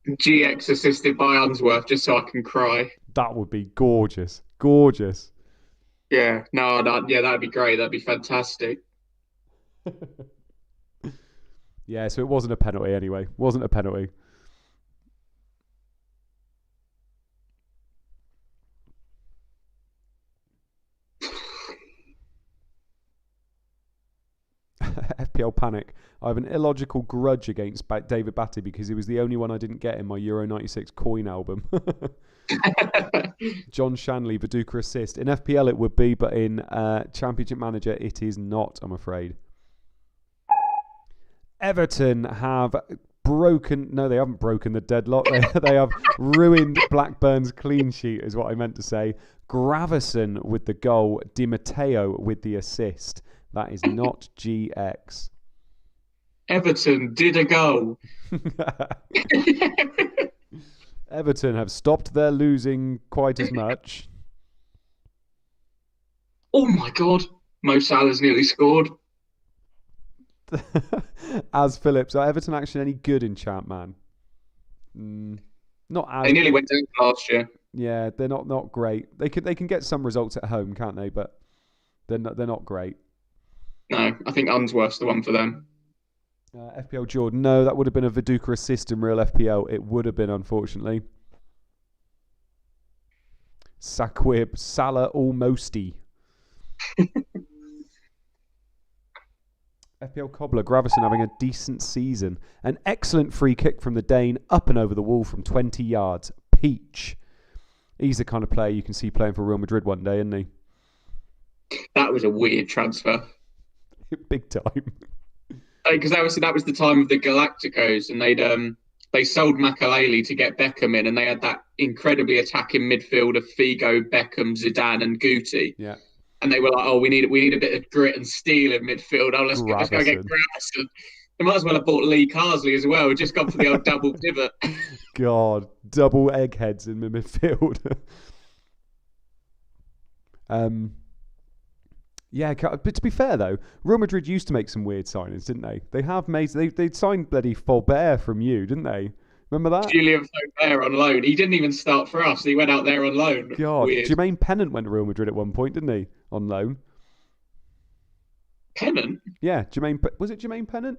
GX assisted by Unsworth, just so I can cry. That would be gorgeous. Gorgeous. Yeah, that'd be great. That'd be fantastic. Yeah, so it wasn't a penalty anyway. Wasn't a penalty. FPL panic. I have an illogical grudge against David Batty because he was the only one I didn't get in my Euro 96 coin album. John Shanley, Viduka assist. In FPL it would be, but in Championship Manager it is not, I'm afraid. Everton have broken... No, they haven't broken the deadlock. They have ruined Blackburn's clean sheet, is what I meant to say. Gravison with the goal. Di Matteo with the assist. That is not GX. Everton did a goal. Everton have stopped their losing quite as much. Oh my God. Mo Salah's nearly scored. As Phillips, are Everton actually any good in Champ, man? Not as. They nearly went down last year. Yeah, they're not great. They can get some results at home, can't they? But they're not great. No, I think Unsworth's the one for them. FPL Jordan, no, that would have been a Viduka assist in real FPL. It would have been, unfortunately. Saquib, Salah almosty. FPL Cobbler, Gravison having a decent season. An excellent free kick from the Dane, up and over the wall from 20 yards. Peach. He's the kind of player you can see playing for Real Madrid one day, isn't he? That was a weird transfer. Big time. Because that was the time of the Galacticos, and they sold Makaleli to get Beckham in, and they had that incredibly attacking midfield of Figo, Beckham, Zidane, and Guti. Yeah. and they were like, "Oh, we need a bit of grit and steel in midfield. Oh, let's go get Gravison. Gravison." They might as well have bought Lee Carsley as well. Just gone for the old double pivot. God, double eggheads in the midfield. Yeah, but to be fair though, Real Madrid used to make some weird signings, didn't they? They signed bloody Faubert from you, didn't they? Remember that? Julian Faubert on loan. He didn't even start for us. He went out there on loan. God, Weird. Jermaine Pennant went to Real Madrid at one point, didn't he? On loan. Pennant? Yeah, was it Jermaine Pennant?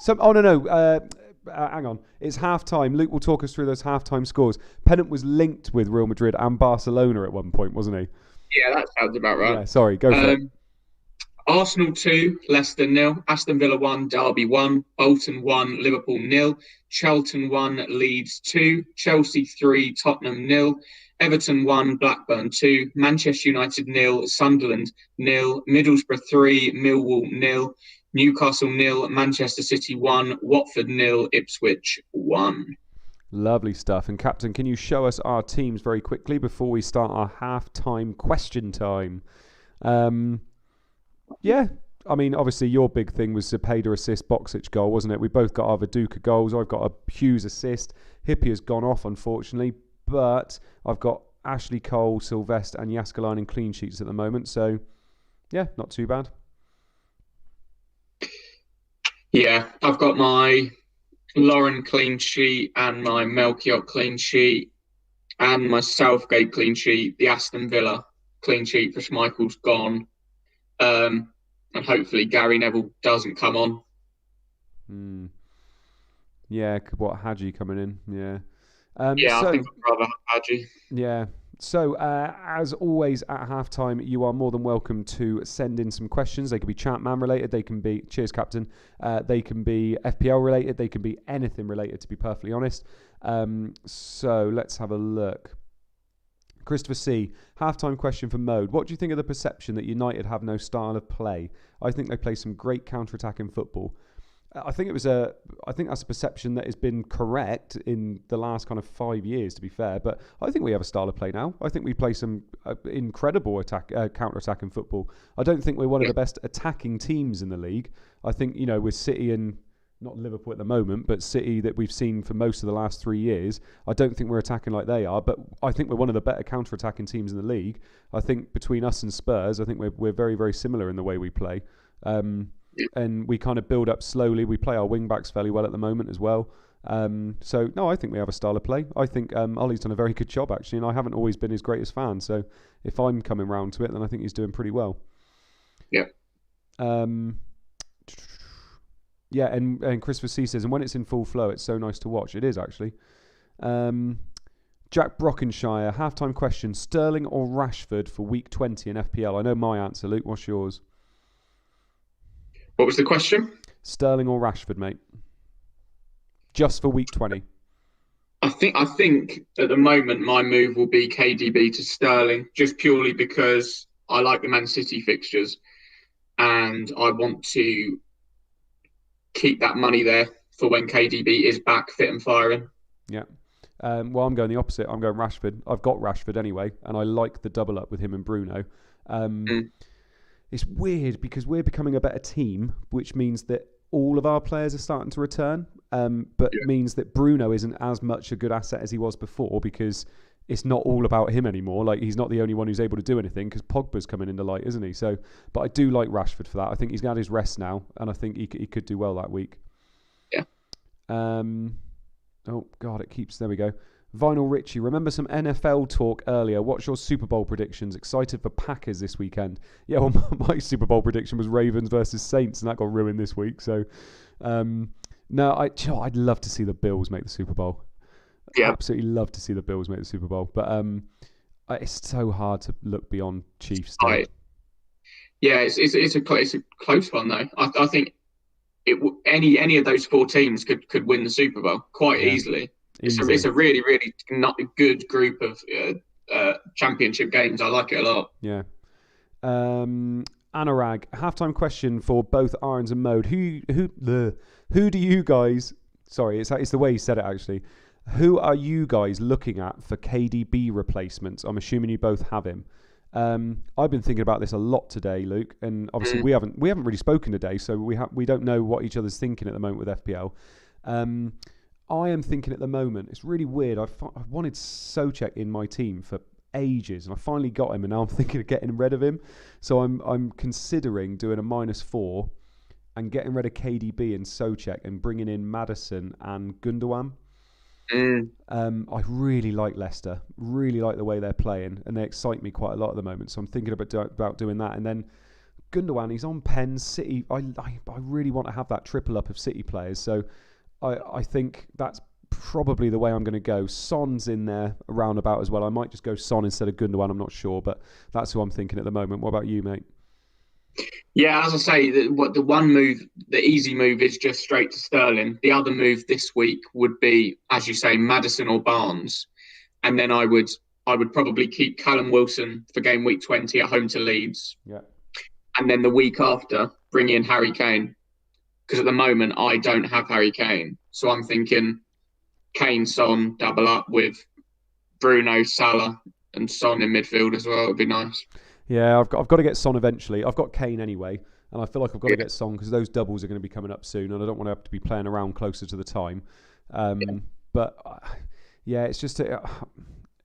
No. Hang on. It's halftime. Luke will talk us through those halftime scores. Pennant was linked with Real Madrid and Barcelona at one point, wasn't he? Yeah, that sounds about right. Yeah, sorry, go for it. Arsenal 2, Leicester 0, Aston Villa 1, Derby 1, Bolton 1, Liverpool 0, Charlton 1, Leeds 2, Chelsea 3, Tottenham 0, Everton 1, Blackburn 2, Manchester United 0, Sunderland 0, Middlesbrough 3, Millwall 0, Newcastle 0, Manchester City 1, Watford 0, Ipswich 1. Lovely stuff. And Captain, can you show us our teams very quickly before we start our half-time question time? Yeah, I mean, obviously your big thing was Zepeda assist, Boxic goal, wasn't it? We both got our Viduka goals. I've got a Hughes assist. Hippie has gone off, unfortunately, but I've got Ashley Cole, Sylvester and Jaskalainen clean sheets at the moment. So, yeah, not too bad. Yeah, I've got my Lauren clean sheet and my Melchior clean sheet and my Southgate clean sheet. The Aston Villa clean sheet for Schmeichel's gone. And hopefully Gary Neville doesn't come on. Yeah, what, Hadji coming in? Yeah. I think I'd rather have Hadji. Yeah. So, as always, at halftime, you are more than welcome to send in some questions. They could be ChampMan related. They can be, cheers, Captain. They can be FPL related. They can be anything related, to be perfectly honest. So, let's have a look. Christopher C. Halftime question for Mode. What do you think of the perception that United have no style of play? I think they play some great counter-attacking football. I think that's a perception that has been correct in the last kind of 5 years, to be fair. But I think we have a style of play now. I think we play some incredible counter-attacking football. I don't think we're one of the best attacking teams in the league. I think, with City and not Liverpool at the moment, but City that we've seen for most of the last 3 years, I don't think we're attacking like they are, but I think we're one of the better counter-attacking teams in the league. I think between us and Spurs, I think we're very, very similar in the way we play. And we kind of build up slowly. We play our wing-backs fairly well at the moment as well. So, no, I think we have a style of play. I think Ollie's done a very good job, actually, and I haven't always been his greatest fan. So if I'm coming round to it, then I think he's doing pretty well. Yeah. Yeah, and Christopher C says, and when it's in full flow, it's so nice to watch. It is, actually. Jack Brockenshire, halftime question, Sterling or Rashford for week 20 in FPL? I know my answer, Luke. What's yours? What was the question? Sterling or Rashford, mate? Just for week 20. I think at the moment my move will be KDB to Sterling, just purely because I like the Man City fixtures and I want to keep that money there for when KDB is back fit and firing. Yeah. Well, I'm going the opposite. I'm going Rashford. I've got Rashford anyway, and I like the double up with him and Bruno. It's weird because we're becoming a better team, which means that all of our players are starting to return, but means that Bruno isn't as much a good asset as he was before because it's not all about him anymore. Like, he's not the only one who's able to do anything because Pogba's coming into light, isn't he? So, but I do like Rashford for that. I think he's got his rest now, and I think he could do well that week. Yeah. Oh, God, it keeps... There we go. Vinyl Richie, remember some NFL talk earlier. What's your Super Bowl predictions? Excited for Packers this weekend. Yeah, well, my Super Bowl prediction was Ravens versus Saints, and that got ruined this week. So, no, I'd love to see the Bills make the Super Bowl. Yeah. Absolutely love to see the Bills make the Super Bowl. But it's so hard to look beyond Chiefs. Yeah, it's a close one, though. I think any of those four teams could win the Super Bowl quite easily. It's a really, really not a good group of championship games. I like it a lot. Yeah. Anurag, halftime question for both Irons and Mode. Who do you guys... Sorry, it's the way he said it, actually. Who are you guys looking at for KDB replacements? I'm assuming you both have him. I've been thinking about this a lot today, Luke, and obviously Mm. we haven't really spoken today, so we don't know what each other's thinking at the moment with FPL. I am thinking at the moment, it's really weird. I've wanted Souček in my team for ages, and I finally got him, and now I'm thinking of getting rid of him. So I'm considering doing a -4 and getting rid of KDB and Souček and bringing in Maddison and Gundogan. I really like Leicester, really like the way they're playing, and they excite me quite a lot at the moment. So I'm thinking about doing that. And then Gundogan, he's on Penn City. I really want to have that triple up of City players. So I think that's probably the way I'm going to go. Son's in there around about as well. I might just go Son instead of Gundogan. I'm not sure, but that's who I'm thinking at the moment. What about you, mate? Yeah, as I say, the easy move is just straight to Sterling. The other move this week would be, as you say, Maddison or Barnes, and then I would probably keep Callum Wilson for game week 20 at home to Leeds. Yeah. And then the week after, bring in Harry Kane, because at the moment I don't have Harry Kane, so I'm thinking Kane, Son, double up with Bruno, Salah, and Son in midfield as well. It would be nice. Yeah, I've got to get Son eventually. I've got Kane anyway, and I feel like I've got to get Son because those doubles are going to be coming up soon, and I don't want to have to be playing around closer to the time. But yeah, it's just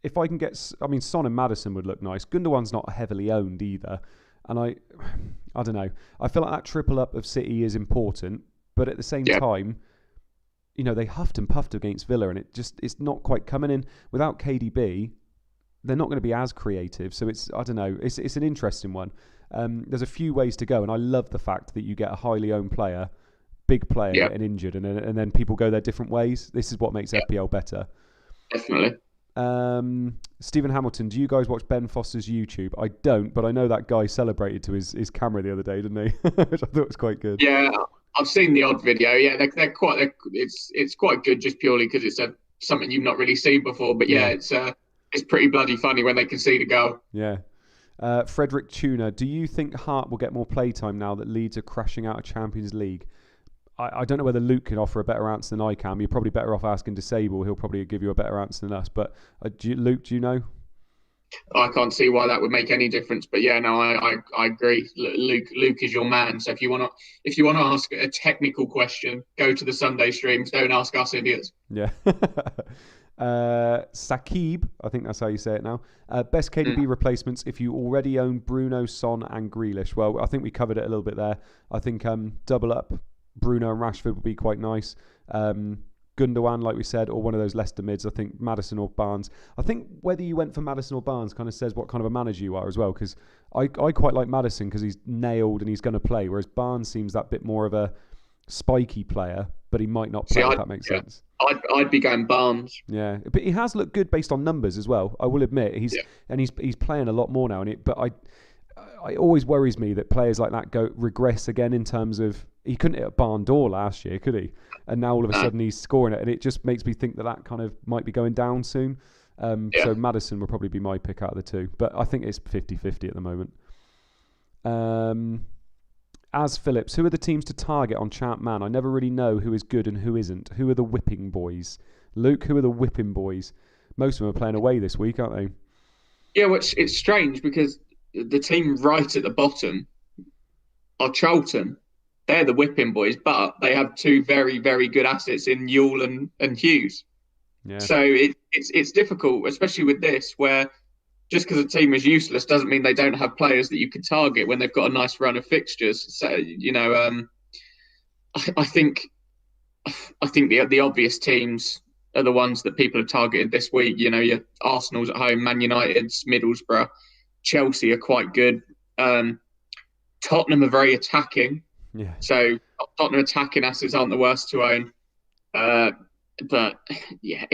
if I can get, Son and Maddison would look nice. Gundogan's not heavily owned either, and I don't know. I feel like that triple up of City is important, but at the same time, they huffed and puffed against Villa, and it's not quite coming in without KDB. They're not going to be as creative, so it's an interesting one. There's a few ways to go, and I love the fact that you get a highly owned player, big player, getting injured, and then people go their different ways. This is what makes FPL better. Definitely. Stephen Hamilton, do you guys watch Ben Foster's YouTube? I don't, but I know that guy celebrated to his camera the other day, didn't he? Which I thought was quite good. Yeah, I've seen the odd video. Yeah, it's quite good just purely because it's something you've not really seen before. But it's pretty bloody funny when they concede a goal. Yeah. Frederick Tuna, do you think Hart will get more playtime now that Leeds are crashing out of Champions League? I don't know whether Luke can offer a better answer than I can. You're probably better off asking Disable. He'll probably give you a better answer than us. But Luke, do you know? I can't see why that would make any difference. But yeah, no, I agree. Luke is your man. So if you want to ask a technical question, go to the Sunday streams. Don't ask us idiots. Yeah. Sakib, I think that's how you say it now. Best KDB replacements if you already own Bruno, Son and Grealish. Well, I think we covered it a little bit there. I think double up Bruno and Rashford would be quite nice. Gundogan, like we said, or one of those Leicester mids. I think Maddison or Barnes. I think whether you went for Maddison or Barnes kind of says what kind of a manager you are as well, because I quite like Maddison because he's nailed and he's going to play, whereas Barnes seems that bit more of a spiky player, but he might not play, if that makes sense. I'd be going Barnes. Yeah, but he has looked good based on numbers as well. I will admit he's playing a lot more now, but it always worries me that players like that regress again in terms of he couldn't hit a barn door last year, could he? And now all of a sudden he's scoring it, and it just makes me think that kind of might be going down soon. So Maddison will probably be my pick out of the two, but I think it's 50-50 at the moment. As Phillips, who are the teams to target on ChampMan? I never really know who is good and who isn't. Who are the whipping boys? Luke, who are the whipping boys? Most of them are playing away this week, aren't they? Yeah, which it's strange because the team right at the bottom are Charlton. They're the whipping boys, but they have two very, very good assets in Ewell and Hughes. Yeah. So it's difficult, especially with this, where just because a team is useless doesn't mean they don't have players that you can target when they've got a nice run of fixtures. So I think the obvious teams are the ones that people have targeted this week. Your Arsenal's at home, Man United's, Middlesbrough, Chelsea are quite good. Tottenham are very attacking. Yeah. So Tottenham attacking assets aren't the worst to own. But yeah,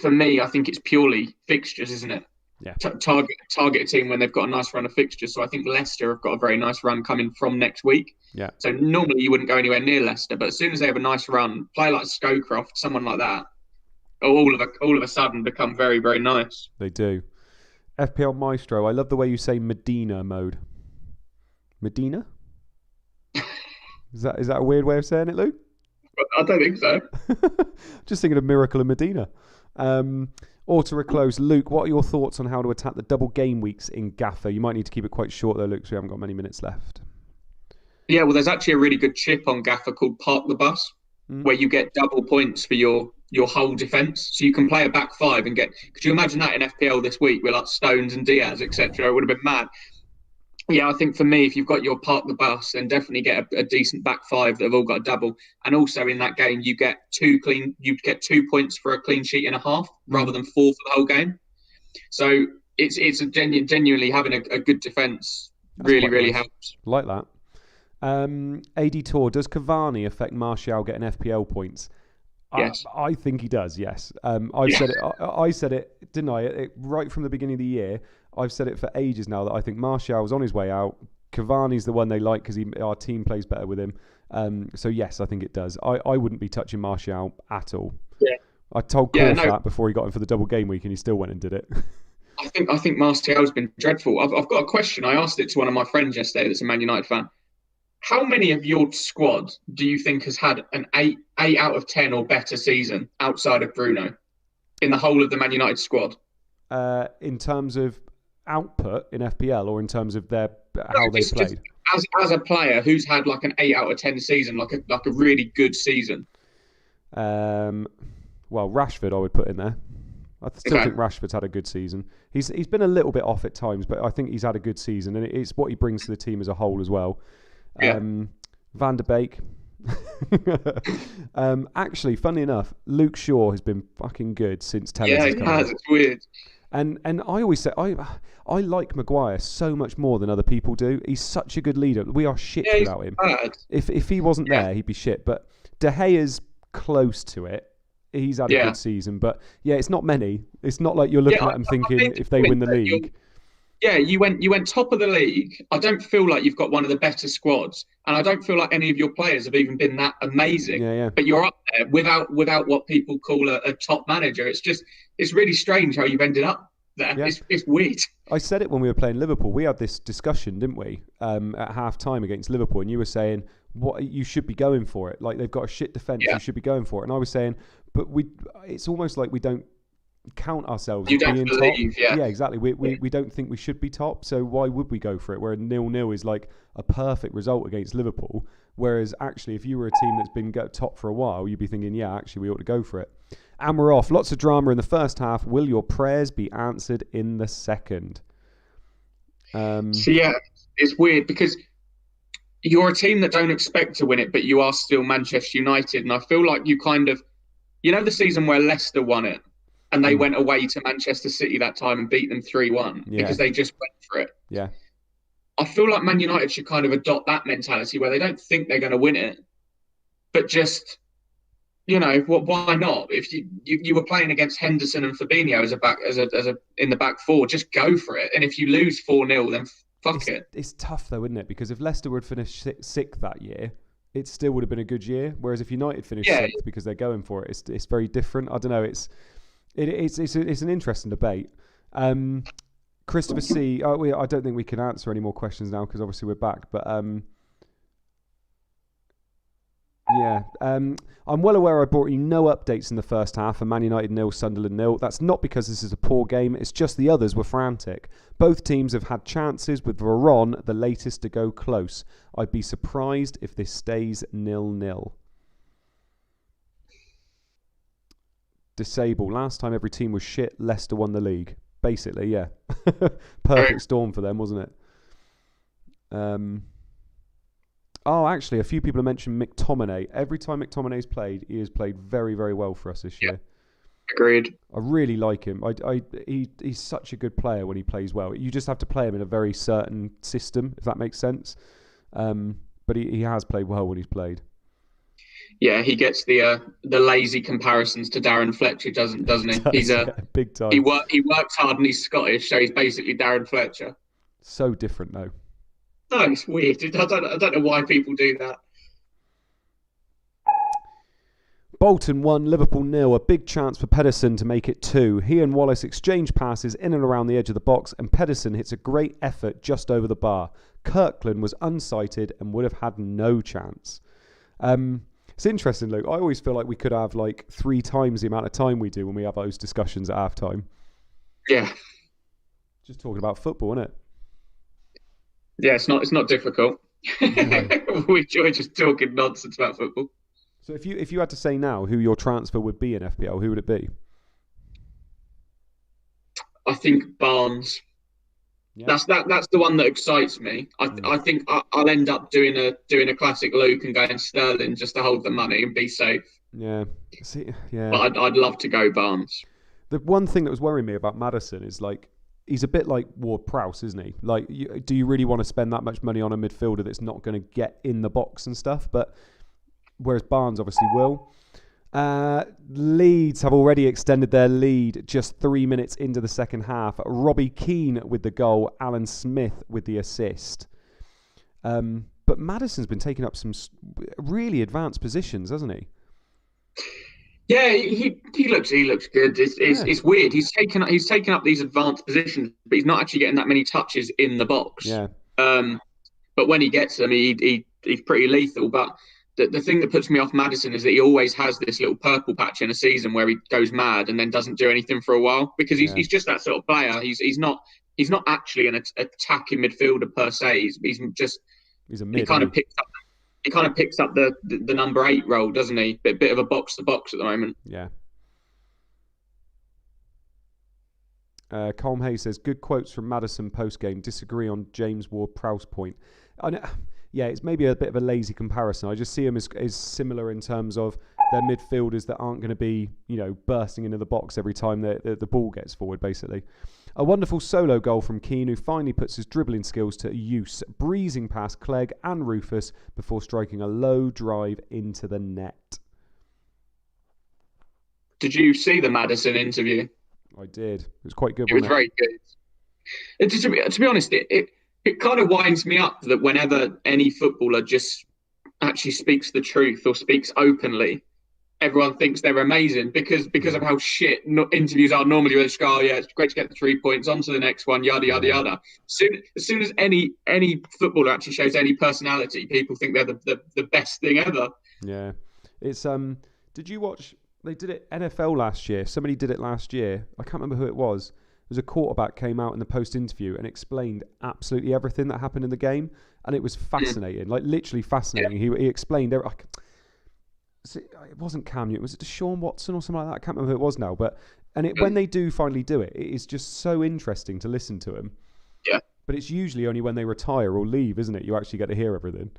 for me, I think it's purely fixtures, isn't it? Yeah. Target a team when they've got a nice run of fixtures. So I think Leicester have got a very nice run coming from next week. Yeah. So normally you wouldn't go anywhere near Leicester, but as soon as they have a nice run, play like Scowcroft, someone like that, all of a sudden become very, very nice. They do. FPL Maestro, I love the way you say Medina mode. Medina? Is that a weird way of saying it, Luke? I don't think so. Just thinking of Miracle in Medina. Auto-reclose. Luke, what are your thoughts on how to attack the double game weeks in Gaffer? You might need to keep it quite short though, Luke, so we haven't got many minutes left. Yeah, well, there's actually a really good chip on Gaffer called Park the Bus, where you get double points for your whole defence. So you can play a back five and get. Could you imagine that in FPL this week with like Stones and Diaz, etc.? It would have been mad. Yeah, I think for me, if you've got your Park the Bus, then definitely get a decent back five that have all got a double. And also in that game, you get 2 points for a clean sheet and a half rather than 4 for the whole game. So it's genuinely having a good defence really helps. Like that. AD Tour, does Cavani affect Martial getting FPL points? Yes. I think he does, yes. Said it. I said it, didn't I? Right from the beginning of the year. I've said it for ages now that I think Martial's on his way out. Cavani's the one they like because our team plays better with him. So yes, I think it does. I wouldn't be touching Martial at all. Yeah. I told Corf that before he got in for the double game week and he still went and did it. I think Martial's been dreadful. I've got a question. I asked it to one of my friends yesterday that's a Man United fan. How many of your squad do you think has had an 8 out of 10 or better season outside of Bruno in the whole of the Man United squad? In terms of output in FPL or in terms of how they played? As a player who's had like an 8 out of 10 season, like a really good season. Well, Rashford I would put in there. I still think Rashford's had a good season. He's been a little bit off at times, but I think he's had a good season, and it's what he brings to the team as a whole as well. Yeah. Van der Beek. Actually, funny enough, Luke Shaw has been fucking good since Tellers has come has. It's weird. And I always say I like Maguire so much more than other people do. He's such a good leader. We are shit without him. Bad. If he wasn't there, he'd be shit. But De Gea's close to it. He's had a good season, but it's not many. It's not like you're looking at them thinking if they win the league. Yeah, you went top of the league. I don't feel like you've got one of the better squads, and I don't feel like any of your players have even been that amazing. Yeah. But you're up there without what people call a top manager. It's really strange how you've ended up there. Yeah. It's weird. I said it when we were playing Liverpool. We had this discussion, didn't we, at half time against Liverpool, and you were saying what you should be going for it. Like they've got a shit defence, you should be going for it. And I was saying, but it's almost like we don't count ourselves as being top. Yeah, exactly. We don't think we should be top, so why would we go for it? Where 0-0 is like a perfect result against Liverpool, whereas actually if you were a team that's been top for a while, you'd be thinking, actually we ought to go for it. And we're off. Lots of drama in the first half. Will your prayers be answered in the second? It's weird because you're a team that don't expect to win it, but you are still Manchester United, and I feel like you kind of, the season where Leicester won it. And they went away to Manchester City that time and beat them 3-1 because they just went for it. Yeah. I feel like Man United should kind of adopt that mentality where they don't think they're going to win it, but just, why not? If you were playing against Henderson and Fabinho as a in the back four, just go for it. And if you lose 4-0, then fuck it. It's tough though, isn't it? Because if Leicester would finish sixth that year, it still would have been a good year. Whereas if United finish sixth because they're going for it, it's very different. I don't know. It's an interesting debate. Christopher C. I don't think we can answer any more questions now because obviously we're back. But I'm well aware I brought you no updates in the first half. And Man United 0, Sunderland 0. That's not because this is a poor game. It's just the others were frantic. Both teams have had chances, with Varane the latest to go close. I'd be surprised if this stays 0-0. Disable. Last time every team was shit, Leicester won the league. Basically, yeah. Perfect storm for them, wasn't it? Actually, a few people have mentioned McTominay. Every time McTominay's played, he has played very, very well for us this year. Agreed. I really like him. He's such a good player when he plays well. You just have to play him in a very certain system, if that makes sense. But he has played well when he's played. Yeah, he gets the lazy comparisons to Darren Fletcher, doesn't he? He's big time. He works hard and he's Scottish, so he's basically Darren Fletcher. So different, though. No, it's weird. I don't know why people do that. Bolton 1, Liverpool 0. A big chance for Pedersen to make it 2. He and Wallace exchange passes in and around the edge of the box, and Pedersen hits a great effort just over the bar. Kirkland was unsighted and would have had no chance. It's interesting, Luke. I always feel like we could have like 3 times the amount of time we do when we have those discussions at halftime. Yeah. Just talking about football, isn't it? Yeah, it's not difficult. No. We enjoy just talking nonsense about football. So if you had to say now who your transfer would be in FPL, who would it be? I think Barnes. Yeah. That's the one that excites me. I think I'll end up doing a classic Luke and going Sterling just to hold the money and be safe. Yeah. See, yeah. But I'd love to go Barnes. The one thing that was worrying me about Maddison is like he's a bit like Ward-Prowse, isn't he? Like, do you really want to spend that much money on a midfielder that's not going to get in the box and stuff? But whereas Barnes obviously will. Leeds have already extended their lead just 3 minutes into the second half. Robbie Keane with the goal, Alan Smith with the assist. But Maddison's been taking up some really advanced positions, hasn't he? Yeah, he looks good. It's weird. He's taken up these advanced positions, but he's not actually getting that many touches in the box. Yeah. But when he gets them, he's pretty lethal. But the thing that puts me off Maddison is that he always has this little purple patch in a season where he goes mad and then doesn't do anything for a while because he's just that sort of player. He's not actually an attacking midfielder per se. He's a mid. He kind of picks up the number 8 role, doesn't he? Bit of a box to box at the moment. Yeah. Colm Hayes says good quotes from Maddison post game. Disagree on James Ward-Prowse point. Yeah, it's maybe a bit of a lazy comparison. I just see him as similar in terms of they're midfielders that aren't going to be, bursting into the box every time the ball gets forward, basically. A wonderful solo goal from Keane, who finally puts his dribbling skills to use, breezing past Clegg and Rufus before striking a low drive into the net. Did you see the Maddison interview? I did. It was quite good. It was very good. To be honest, it kind of winds me up that whenever any footballer just actually speaks the truth or speaks openly, everyone thinks they're amazing because of how shit interviews are normally. Where they just go, oh, yeah, it's great to get the 3 points, on to the next one, yada, yada, yada. As soon as any footballer actually shows any personality, people think they're the best thing ever. Yeah. It's did you watch, they did it NFL last year. Somebody did it last year. I can't remember who it was. It was a quarterback came out in the post-interview and explained absolutely everything that happened in the game. And it was fascinating, like literally fascinating. Yeah. He explained everything. It wasn't Cam Newton. Was it Deshaun Watson or something like that? I can't remember who it was now. But when they do finally do it, it is just so interesting to listen to him. Yeah. But it's usually only when they retire or leave, isn't it? You actually get to hear everything.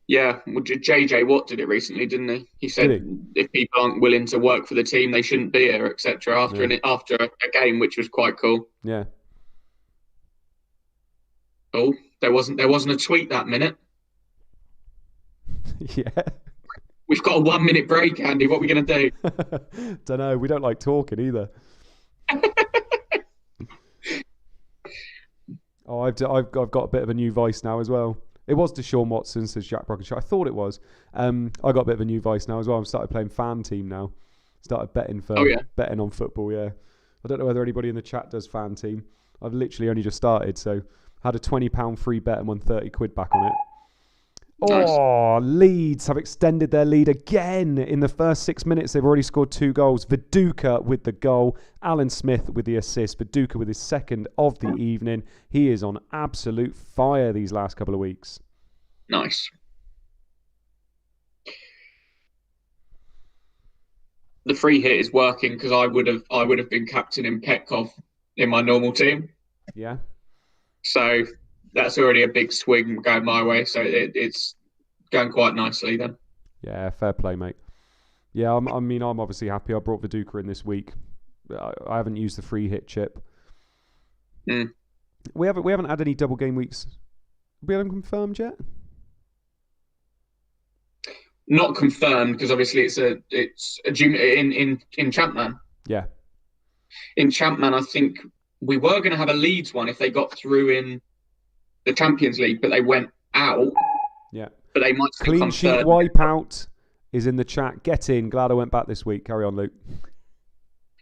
Yeah. Well, JJ Watt did it recently, didn't he? He said if people aren't willing to work for the team, they shouldn't be here, etc. After a game, which was quite cool. Yeah. Oh, there wasn't a tweet that minute. Yeah. We've got a 1 minute break, Andy. What are we going to do? Don't know. We don't like talking either. Oh, I've got a bit of a new voice now as well. It was Deshaun Watson, says Jack Brockenshaw. I thought it was. I got a bit of a new voice now as well. I've started playing Fan Team now. Started betting betting on football. Yeah. I don't know whether anybody in the chat does Fan Team. I've literally only just started, so had a £20 free bet and won 30 quid back on it. Oh, nice. Leeds have extended their lead again. In the first 6 minutes, they've already scored 2 goals. Viduka with the goal. Alan Smith with the assist. Viduka with his second of the evening. He is on absolute fire these last couple of weeks. Nice. The free hit is working because I would have been captaining Petkov in my normal team. Yeah. So that's already a big swing going my way. So it's going quite nicely then. Yeah, fair play, mate. Yeah, I'm obviously happy. I brought Viduka in this week. I haven't used the free hit chip. Mm. We haven't had any double game weeks. We haven't confirmed yet. Not confirmed because obviously it's a junior in ChampMan. Yeah. In ChampMan, I think we were going to have a Leeds one if they got through in the Champions League, but they went out. Yeah. But they might still clean sheet wipeout is in the chat. Get in. Glad I went back this week. Carry on, Luke.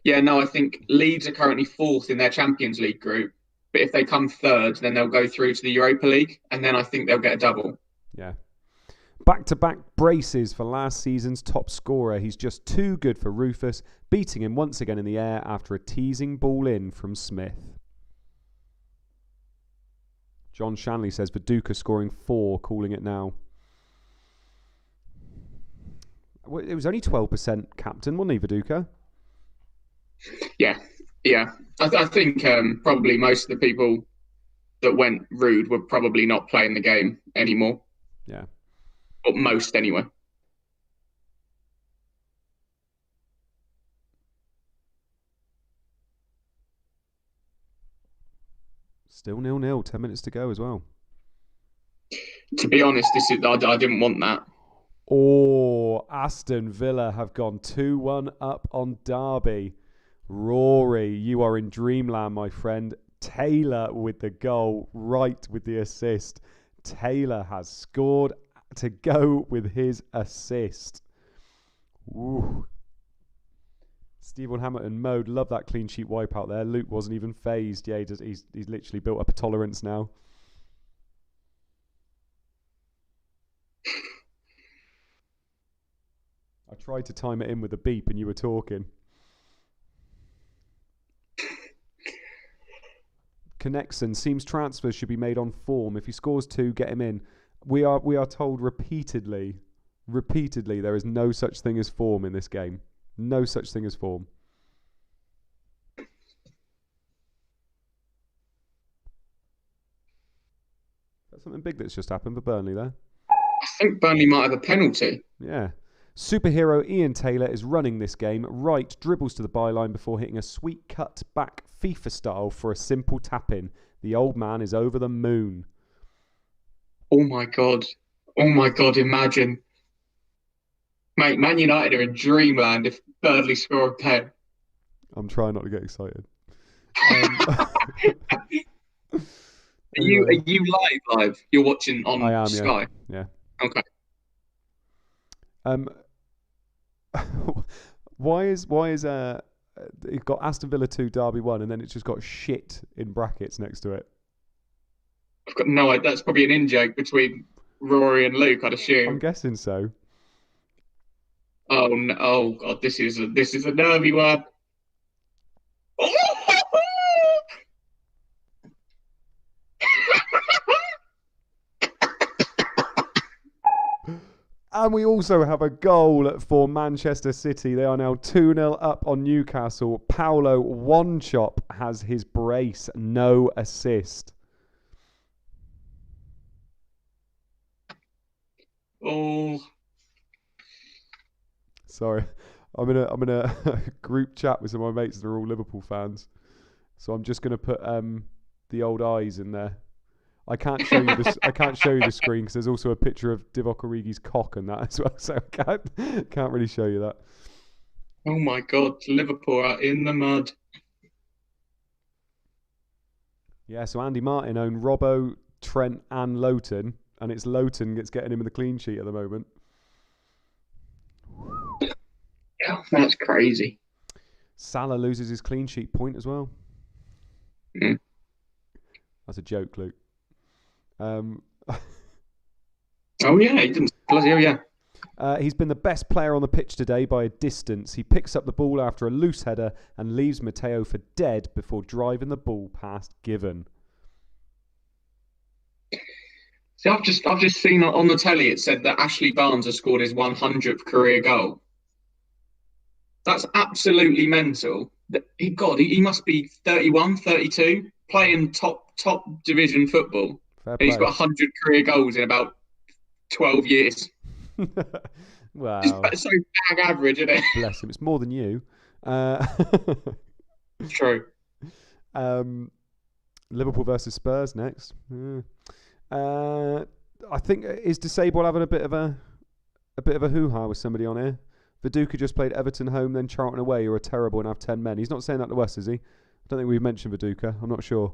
Yeah, no, I think Leeds are currently 4th in their Champions League group. But if they come 3rd, then they'll go through to the Europa League, and then I think they'll get a double. Yeah. Back-to-back braces for last season's top scorer. He's just too good for Rufus, beating him once again in the air after a teasing ball in from Smith. John Shanley says Viduka scoring 4, calling it now. It was only 12% captain, wasn't he, Viduka? Yeah. I think probably most of the people that went Rude were probably not playing the game anymore. Yeah. But most anyway. Still 0-0, 10 minutes to go as well. To be honest, I didn't want that. Oh, Aston Villa have gone 2-1 up on Derby. Rory, you are in dreamland, my friend. Taylor with the goal, Wright with the assist. Taylor has scored to go with his assist. Ooh. Stephen Hamilton mode, love that clean sheet wipe out there. Luke wasn't even phased. Yeah, he's literally built up a tolerance now. I tried to time it in with a beep and you were talking. Connexon seems transfers should be made on form. If he scores 2, get him in. We are told repeatedly there is no such thing as form in this game. No such thing as form. Is that something big that's just happened for Burnley there? I think Burnley might have a penalty. Yeah. Superhero Ian Taylor is running this game. Wright dribbles to the byline before hitting a sweet cut back FIFA style for a simple tap-in. The old man is over the moon. Oh my God, imagine. Mate, Man United are in dreamland if Burnley score a pen. I'm trying not to get excited. Are you live? You're watching on I am, Sky? Yeah. Okay. Why is it got Aston Villa 2, Derby 1, and then it's just got shit in brackets next to it? I've got no idea. That's probably an in-joke between Rory and Luke, I'd assume. I'm guessing so. Oh no! Oh God, this is a nervy one. And we also have a goal for Manchester City. They are now 2-0 up on Newcastle. Paulo Wanchop has his brace, no assist. Oh. Sorry. I'm in a group chat with some of my mates that are all Liverpool fans. So I'm just going to put the old eyes in there. I can't show you this. I can't show you the screen because there's also a picture of Divock Origi's cock and that as well. So I can't really show you that. Oh my God, Liverpool are in the mud. Yeah, so Andy Martin owned Robbo, Trent, and Lowton, and it's Lowton that's getting him in the clean sheet at the moment. Yeah, that's crazy. Salah loses his clean sheet point as well. Mm. That's a joke, Luke. Oh yeah, he didn't. Bloody hell, yeah. He's been the best player on the pitch today by a distance. He picks up the ball after a loose header and leaves Matteo for dead before driving the ball past Given. See, I've just seen on the telly it said that Ashley Barnes has scored his 100th career goal. That's absolutely mental. He must be 31, 32, playing top division football. And he's got 100 career goals in about 12 years. Wow. That's so bag average, isn't it? Bless him. It's more than you. True. Liverpool versus Spurs next. I think is Disabled having a bit of a hoo-ha with somebody on here. Viduka just played Everton home, then Charlton away, who are terrible and have 10 men. He's not saying that to us, is he? I don't think we've mentioned Viduka. I'm not sure.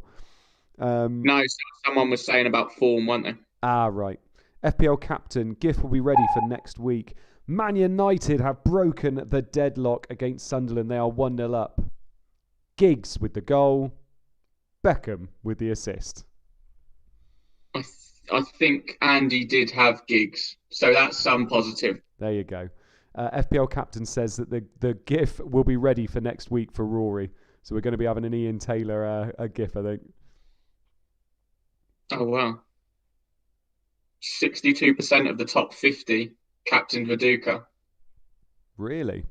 No, someone was saying about form, weren't they? Ah, right. FPL captain, GIF will be ready for next week. Man United have broken the deadlock against Sunderland. They are 1-0 up. Giggs with the goal. Beckham with the assist. I I think Andy did have gigs, so that's some positive. There you go. FPL captain says that the GIF will be ready for next week for Rory. So we're going to be having an Ian Taylor a GIF, I think. Oh wow. 62% of the top 50 captain Viduka. Really?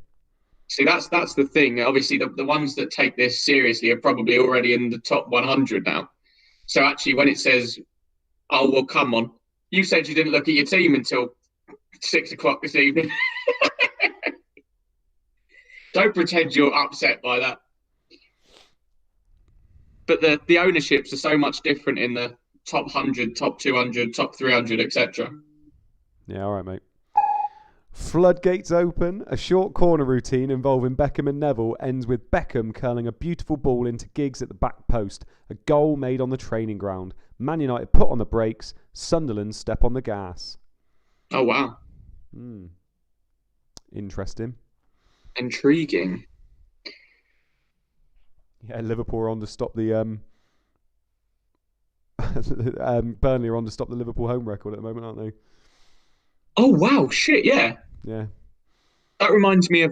See, that's the thing. Obviously, the ones that take this seriously are probably already in the top 100 now. So actually, when it says, "Oh well, come on," you said you didn't look at your team until 6 o'clock this evening. Don't pretend you're upset by that. But the ownerships are so much different in the top 100, top 200, top 300, etc. Yeah, all right, mate. Floodgates open. A short corner routine involving Beckham and Neville ends with Beckham curling a beautiful ball into Giggs at the back post. A goal made on the training ground. Man United put on the brakes. Sunderland step on the gas. Oh, wow. Interesting. Intriguing. Yeah, Liverpool are on to stop the... Burnley are on to stop the Liverpool home record at the moment, aren't they? Oh, wow. Shit, yeah. Yeah. That reminds me of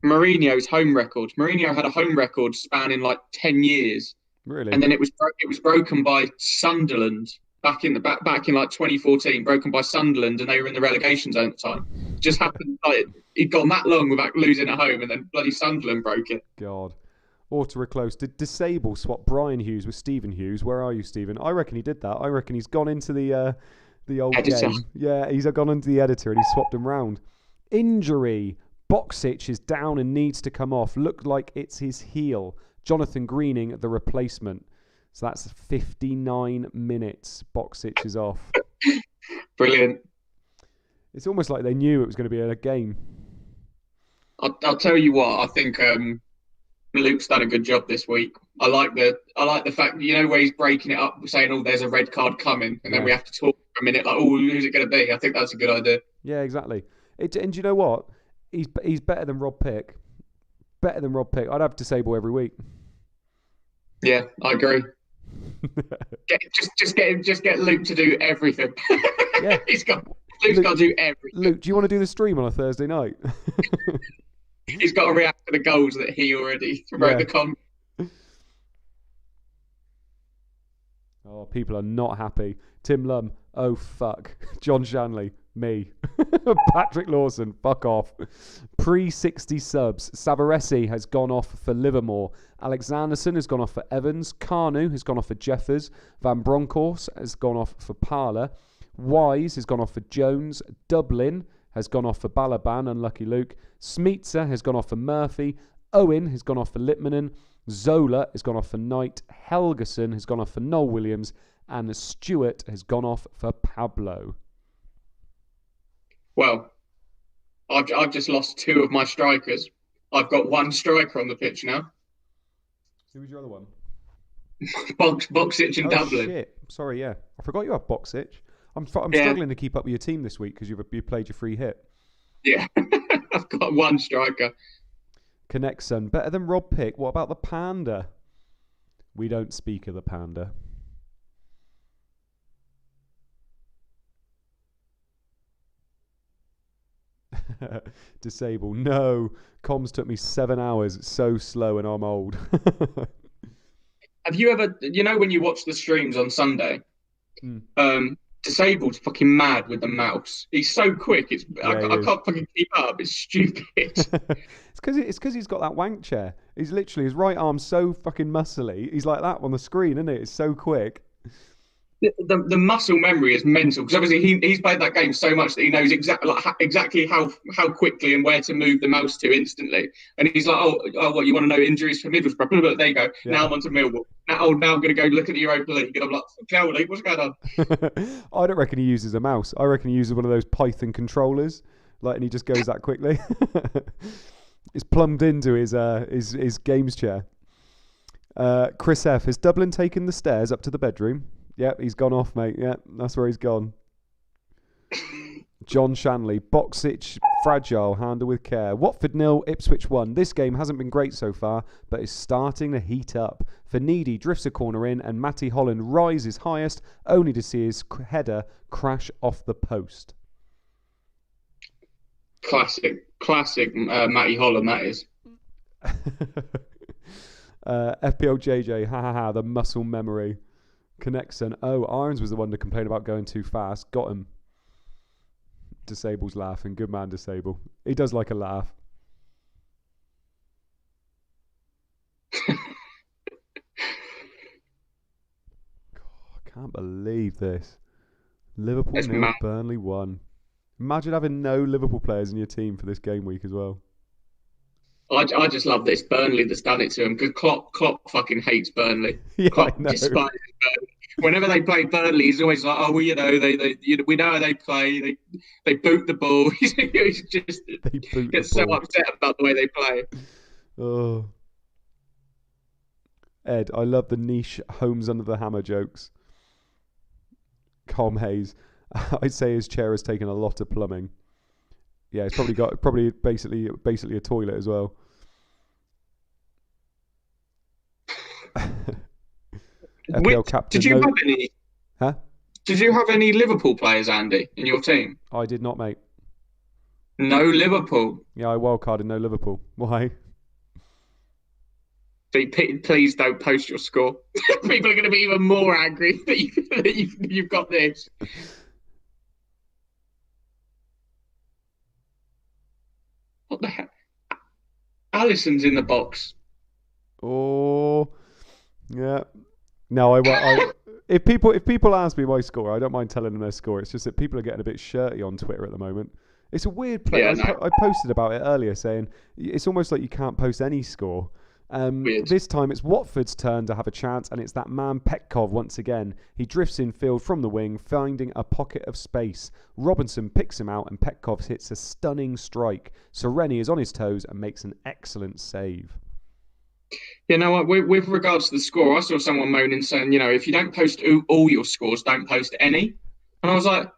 Mourinho's home record. Mourinho had a home record spanning like 10 years. Really? And then it was broken by Sunderland back in like 2014, broken by Sunderland, and they were in the relegation zone at the time. Just happened like he'd gone that long without losing at home, and then bloody Sunderland broke it. God. Auto close. Did Disable swap Brian Hughes with Stephen Hughes? Where are you, Stephen? I reckon he did that. I reckon he's gone into the old editor. game. Yeah, he's gone into the editor and he's swapped them round. Injury. Boxic is down and needs to come off. Looked like it's his heel. Jonathan Greening, the replacement. So that's 59 minutes. Boxic is off. Brilliant. It's almost like they knew it was going to be a game. I'll tell you what. I think Luke's done a good job this week. I like the fact where he's breaking it up, saying, "Oh, there's a red card coming," and then we have to talk for a minute, like, "Oh, who's it going to be?" I think that's a good idea. Yeah, exactly. And do you know what? He's better than Rob Pick. Better than Rob Pick. I'd have Disable every week. Yeah, I agree. Just get Luke to do everything. Yeah, Luke's got to do everything. Luke, do you want to do the stream on a Thursday night? He's got to react to the goals that he already wrote the comment. Oh, people are not happy. Tim Lum, oh fuck. John Shanley, me. Patrick Lawson, fuck off. Pre-60 subs. Savaresi has gone off for Livermore. Alexanderson has gone off for Evans. Carnu has gone off for Jeffers. Van Bronckhorst has gone off for Parler. Wise has gone off for Jones. Dublin has gone off for Balaban, unlucky Luke. Smeetzer has gone off for Murphy. Owen has gone off for Littmanen. Zola has gone off for Knight. Helgeson has gone off for Noel Williams. And Stewart has gone off for Pablo. Well, I've just lost two of my strikers. I've got one striker on the pitch now. Who was your other one? Boxic in Dublin. Shit. Sorry, yeah. I forgot you have Boxic. I'm struggling to keep up with your team this week because you played your free hit. Yeah, I've got one striker. Connexon, better than Rob Pick. What about the Panda? We don't speak of the Panda. Disable. No. Comms took me 7 hours. It's so slow and I'm old. Have you ever, when you watch the streams on Sunday, Disabled's fucking mad with the mouse. He's so quick. I can't fucking keep up. It's stupid. It's because he's got that wank chair. He's literally, his right arm's so fucking muscly. He's like that on the screen, isn't it? It's so quick. The muscle memory is mental because obviously he's played that game so much that he knows exactly how quickly and where to move the mouse to instantly. And he's like, oh, what you want to know injuries for Middlesbrough? There you go. Yeah. Now I'm on to Millwall. Now I'm going to go look at the Europa League. And I'm like, League, what's going on? I don't reckon he uses a mouse. I reckon he uses one of those Python controllers, and he just goes that quickly. It's plumbed into his games chair. Chris F. Has Dublin taken the stairs up to the bedroom? Yep, he's gone off, mate. Yep, that's where he's gone. John Shanley, Boxic, fragile, handle with care. Watford 0, Ipswich 1. This game hasn't been great so far, but is starting to heat up. Fanidi drifts a corner in, and Matty Holland rises highest, only to see his header crash off the post. Classic Matty Holland, that is. FPL JJ, the muscle memory. Connexon, Irons was the one to complain about going too fast. Got him. Disable's laughing. Good man, Disable. He does like a laugh. God, I can't believe this. Liverpool 0, Burnley 1. Imagine having no Liverpool players in your team for this game week as well. I just love this Burnley that's done it to him, because Klopp fucking hates Burnley. Yeah, Klopp despises Burnley. Whenever they play Burnley, he's always like, "Oh, well, we know how they play. They boot the ball." He's just gets so upset about the way they play. Oh, Ed, I love the niche Homes under the hammer jokes. Com Hayes, I'd say his chair has taken a lot of plumbing. Yeah, it's probably basically a toilet as well. FPL captain. Did you have any? Huh? Did you have any Liverpool players, Andy, in your team? I did not, mate. No Liverpool. Yeah, I wildcarded no Liverpool. Why? Please don't post your score. People are going to be even more angry that you've got this. What the hell? Alisson's in the box. Oh, yeah. No, if people ask me my score, I don't mind telling them their score. It's just that people are getting a bit shirty on Twitter at the moment. It's a weird play. Yeah, I posted about it earlier, saying it's almost like you can't post any score. This time it's Watford's turn to have a chance, and it's that man Petkov once again. He drifts in field from the wing, finding a pocket of space. Robinson picks him out, and Petkov hits a stunning strike. Sereni is on his toes and makes an excellent save. You know what? With regards to the score, I saw someone moaning saying, if you don't post all your scores, don't post any. And I was like,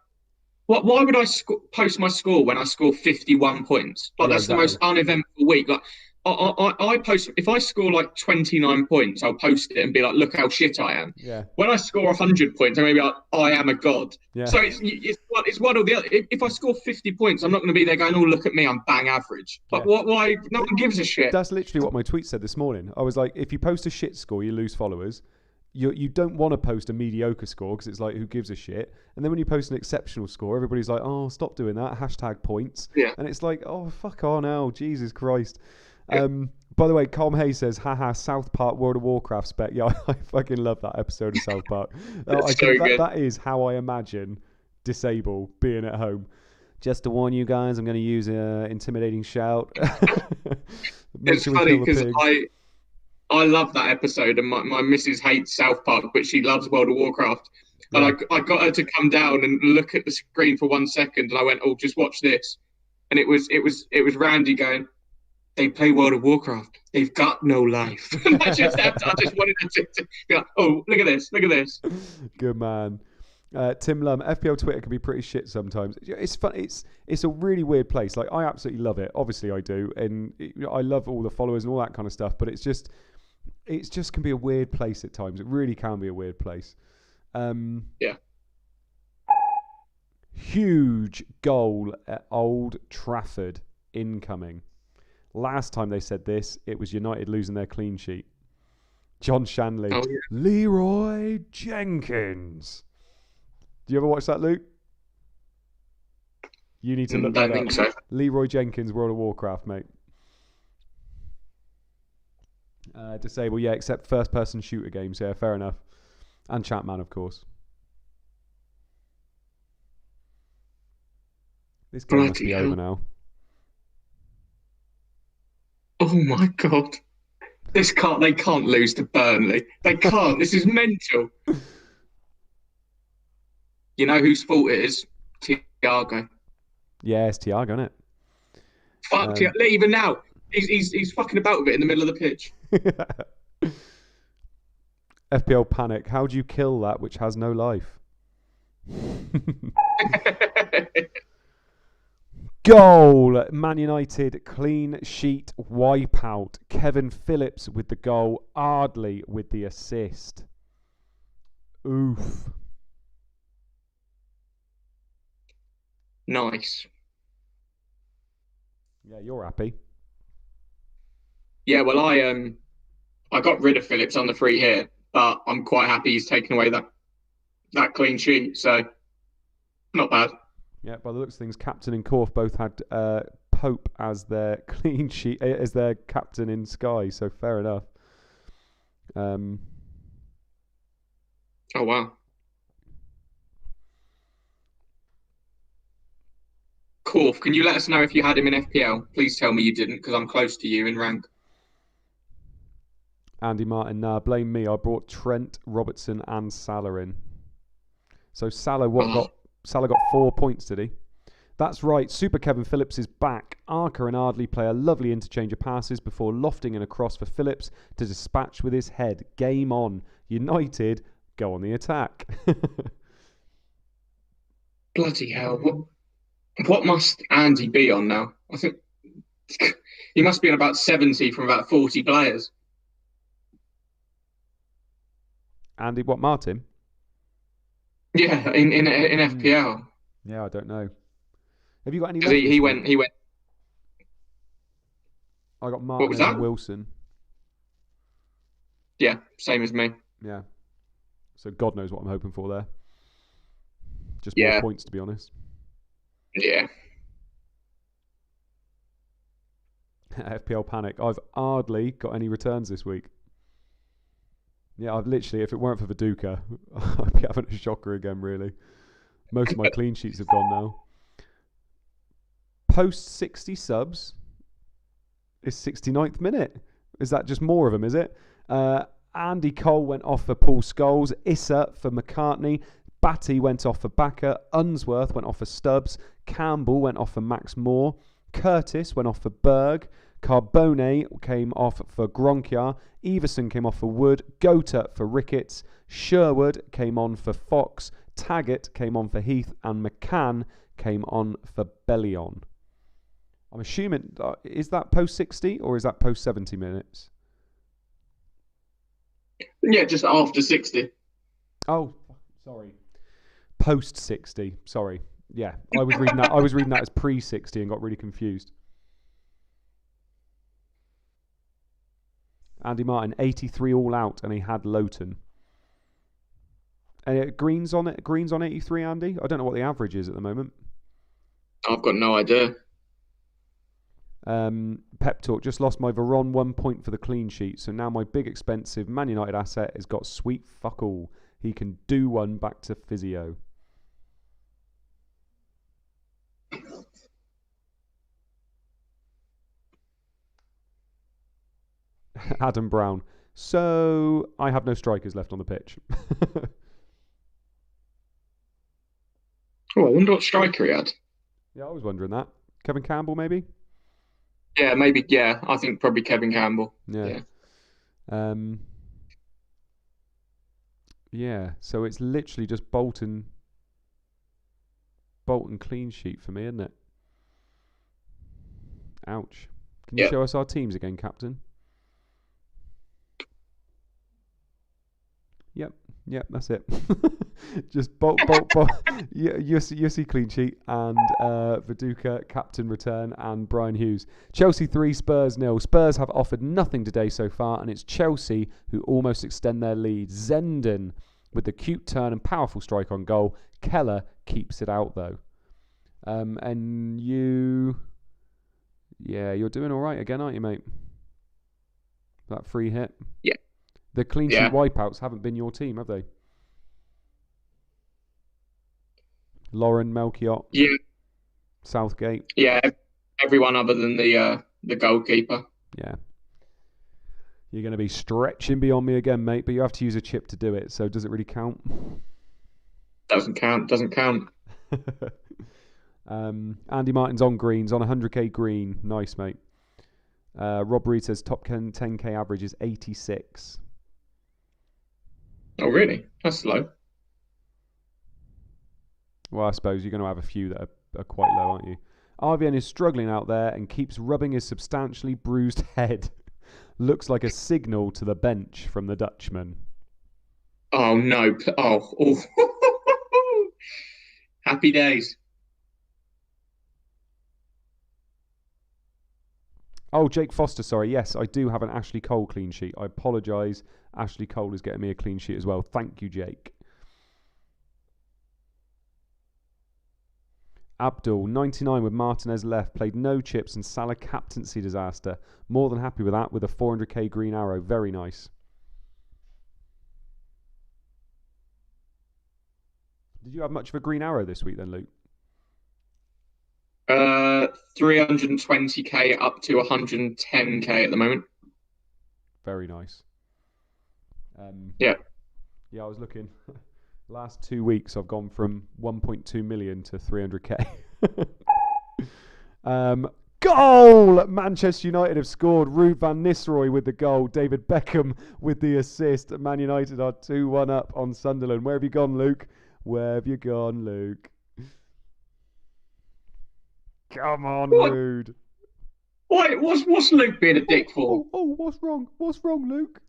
what? Why would I post my score when I score 51 points? That's exactly. The most uneventful week. Like, I post, if I score like 29 points, I'll post it and be like, look how shit I am. Yeah. When I score 100 points, I'm going to be like, I am a god. Yeah. So it's one or the other. If I score 50 points, I'm not going to be there going, oh, look at me, I'm bang average. But why? No one gives a shit. That's literally what my tweet said this morning. I was like, if you post a shit score, you lose followers. You don't want to post a mediocre score because it's like, who gives a shit? And then when you post an exceptional score, everybody's like, oh, stop doing that. #points. Yeah. And it's like, oh, fuck on now. Jesus Christ. Yeah. By the way, Com Hayes says, haha, South Park World of Warcraft spec. Yeah, I fucking love that episode of South Park. That is how I imagine Disable being at home. Just to warn you guys, I'm going to use an intimidating shout. It's funny because I love that episode, and my missus hates South Park, but she loves World of Warcraft. And I got her to come down and look at the screen for 1 second, and I went, "Oh, just watch this." And it was Randy going, "They play World of Warcraft. They've got no life." And I just wanted to be like, "Oh, look at this! Look at this!" Good man. Tim Lum, FPL Twitter can be pretty shit sometimes. It's fun. It's a really weird place. Like, I absolutely love it. Obviously, I do, and I love all the followers and all that kind of stuff. But it just can be a weird place at times. It really can be a weird place. Yeah. Huge goal at Old Trafford incoming. Last time they said this, it was United losing their clean sheet. John Shanley. Oh, yeah. Leroy Jenkins. Do you ever watch that, Luke? You need to look that up. I don't think so. Leroy Jenkins, World of Warcraft, mate. Disable, yeah, except first-person shooter games. Yeah, fair enough. And ChampMan, of course. This game must be over now. Oh my God. They can't lose to Burnley. They can't. This is mental. You know whose fault it is? Thiago. Yeah, it's Thiago, isn't it? Fuck Thiago. Even now, he's fucking about with it in the middle of the pitch. FPL Panic. How do you kill that which has no life? Goal! Man United clean sheet wipeout. Kevin Phillips with the goal. Ardley with the assist. Oof. Nice. Yeah, you're happy. Yeah, well, I got rid of Phillips on the free hit, but I'm quite happy he's taken away that clean sheet. So not bad. Yeah, by the looks of things, Captain and Corf both had Pope as their clean sheet, as their captain in Sky. So fair enough. Oh wow. Corf, can you let us know if you had him in FPL? Please tell me you didn't, because I'm close to you in rank. Andy Martin, blame me. I brought Trent, Robertson, and Salah in. So Salah got 4 points, did he? That's right. Super Kevin Phillips is back. Arca and Ardley play a lovely interchange of passes before lofting in a cross for Phillips to dispatch with his head. Game on. United go on the attack. Bloody hell! What must Andy be on now? I think he must be on about 70 from about 40 players. Andy, what, Martin? Yeah, in FPL. Yeah, I don't know. Have you got any? He went. I got What was Martinez that? and Wilson. Yeah, same as me. Yeah. So God knows what I'm hoping for there. Just Yeah. more points, to be honest. Yeah. FPL panic. I've hardly got any returns this week. Yeah, I've literally, if it weren't for Viduka, I'd be having a shocker again, really. Most of my clean sheets have gone now. Post 60 subs is 69th minute. Is that just more of them, is it? Andy Cole went off for Paul Scholes. Issa for McCartney. Batty went off for Bakker. Unsworth went off for Stubbs. Campbell went off for Max Moore. Curtis went off for Berg. Carbone came off for Gronkiar. Everson came off for Wood. Gota for Ricketts. Sherwood came on for Fox. Taggart came on for Heath. And McCann came on for Bellion. I'm assuming, is that post 60 or is that post 70 minutes? Yeah, just after 60. Oh, sorry. Post 60. Sorry. Yeah, I was reading that. I was reading that as pre 60 and got really confused. Andy Martin, 83 all out, and he had Lowton. Greens on it. Greens on 83, Andy. I don't know what the average is at the moment. I've got no idea. Pep Talk, just lost my Veron 1 point for the clean sheet, so now my big expensive Man United asset has got sweet fuck all. He can do one back to physio. Adam Brown. So I have no strikers left on the pitch. Oh, I wonder what striker he had. Yeah, I was wondering that. Kevin Campbell, maybe? Yeah, maybe. Yeah, I think probably Kevin Campbell. Yeah. Yeah, so it's literally just Bolton clean sheet for me, isn't it? Ouch. Can you show us our teams again, Captain? Yep, that's it. Just Bolt. Yussi clean sheet and Viduka captain return and Brian Hughes. Chelsea 3, Spurs 0. Spurs have offered nothing today so far, and it's Chelsea who almost extend their lead. Zenden with the cute turn and powerful strike on goal. Keller keeps it out though. And you're doing all right again, aren't you, mate? That free hit. Yeah. The clean sheet wipeouts haven't been your team, have they? Lauren, Melchiot. Yeah. Southgate. Yeah, everyone other than the goalkeeper. Yeah. You're going to be stretching beyond me again, mate, but you have to use a chip to do it, so does it really count? Doesn't count. Andy Martin's on greens, on 100k green. Nice, mate. Rob Reed says top 10k average is 86. Oh, really? That's low. Well, I suppose you're going to have a few that are quite low, aren't you? RVN is struggling out there and keeps rubbing his substantially bruised head. Looks like a signal to the bench from the Dutchman. Oh, no. Oh. Happy days. Oh, Jake Foster, sorry. Yes, I do have an Ashley Cole clean sheet. I apologise. Ashley Cole is getting me a clean sheet as well. Thank you, Jake. Abdul, 99 with Martinez left, played no chips and Salah captaincy disaster. More than happy with that, with a 400k green arrow. Very nice. Did you have much of a green arrow this week then, Luke? 320k up to 110k at the moment. Very nice. Yeah, I was looking. Last 2 weeks, I've gone from 1.2 million to 300k. Goal! Manchester United have scored. Ruud van Nistelrooy with the goal. David Beckham with the assist. Man United are 2-1 up on Sunderland. Where have you gone, Luke? Where have you gone, Luke? Come on, Ruud. What's Luke being a dick for? Oh, what's wrong? What's wrong, Luke?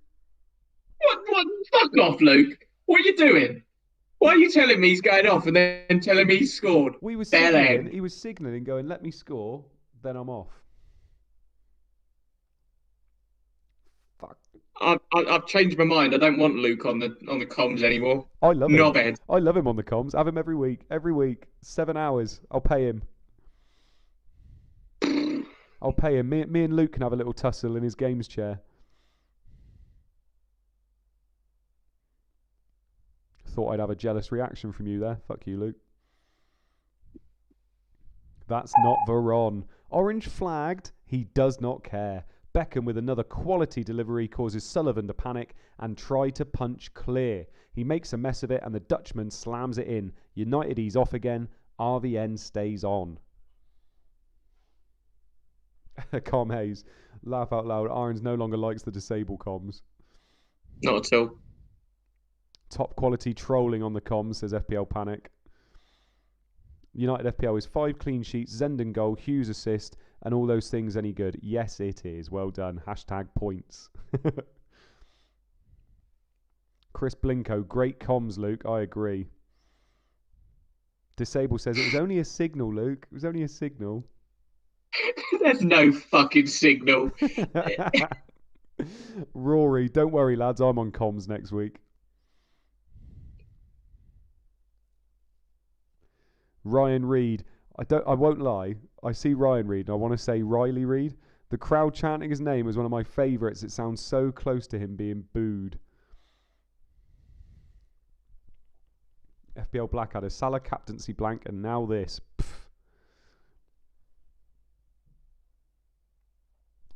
What? Fuck off, Luke. What are you doing? Why are you telling me he's going off and then telling me he's scored? He was signalling, going, let me score, then I'm off. Fuck. I've changed my mind. I don't want Luke on the comms anymore. I love him. Knobhead. I love him on the comms. Have him every week. 7 hours. I'll pay him. Me and Luke can have a little tussle in his games chair. Thought I'd have a jealous reaction from you there. Fuck you, Luke. That's not Veron. Orange flagged. He does not care. Beckham with another quality delivery causes Sullivan to panic and try to punch clear. He makes a mess of it and the Dutchman slams it in. United ease off again. RVN stays on. Com Hayes. Laugh out loud. Irons no longer likes the disabled comms. Not at all. Top quality trolling on the comms, says FPL Panic. United FPL is 5 clean sheets, Zenden goal, Hughes assist, and all those things any good. Yes, it is. Well done. #points. Chris Blinko, great comms, Luke. I agree. Disable says, it was only a signal, Luke. It was only a signal. There's no fucking signal. Rory, don't worry, lads. I'm on comms next week. Ryan Reed. I won't lie. I see Ryan Reed and I want to say Riley Reed. The crowd chanting his name is one of my favourites. It sounds so close to him being booed. FPL Blackadder. Salah captaincy blank and now this. Pff.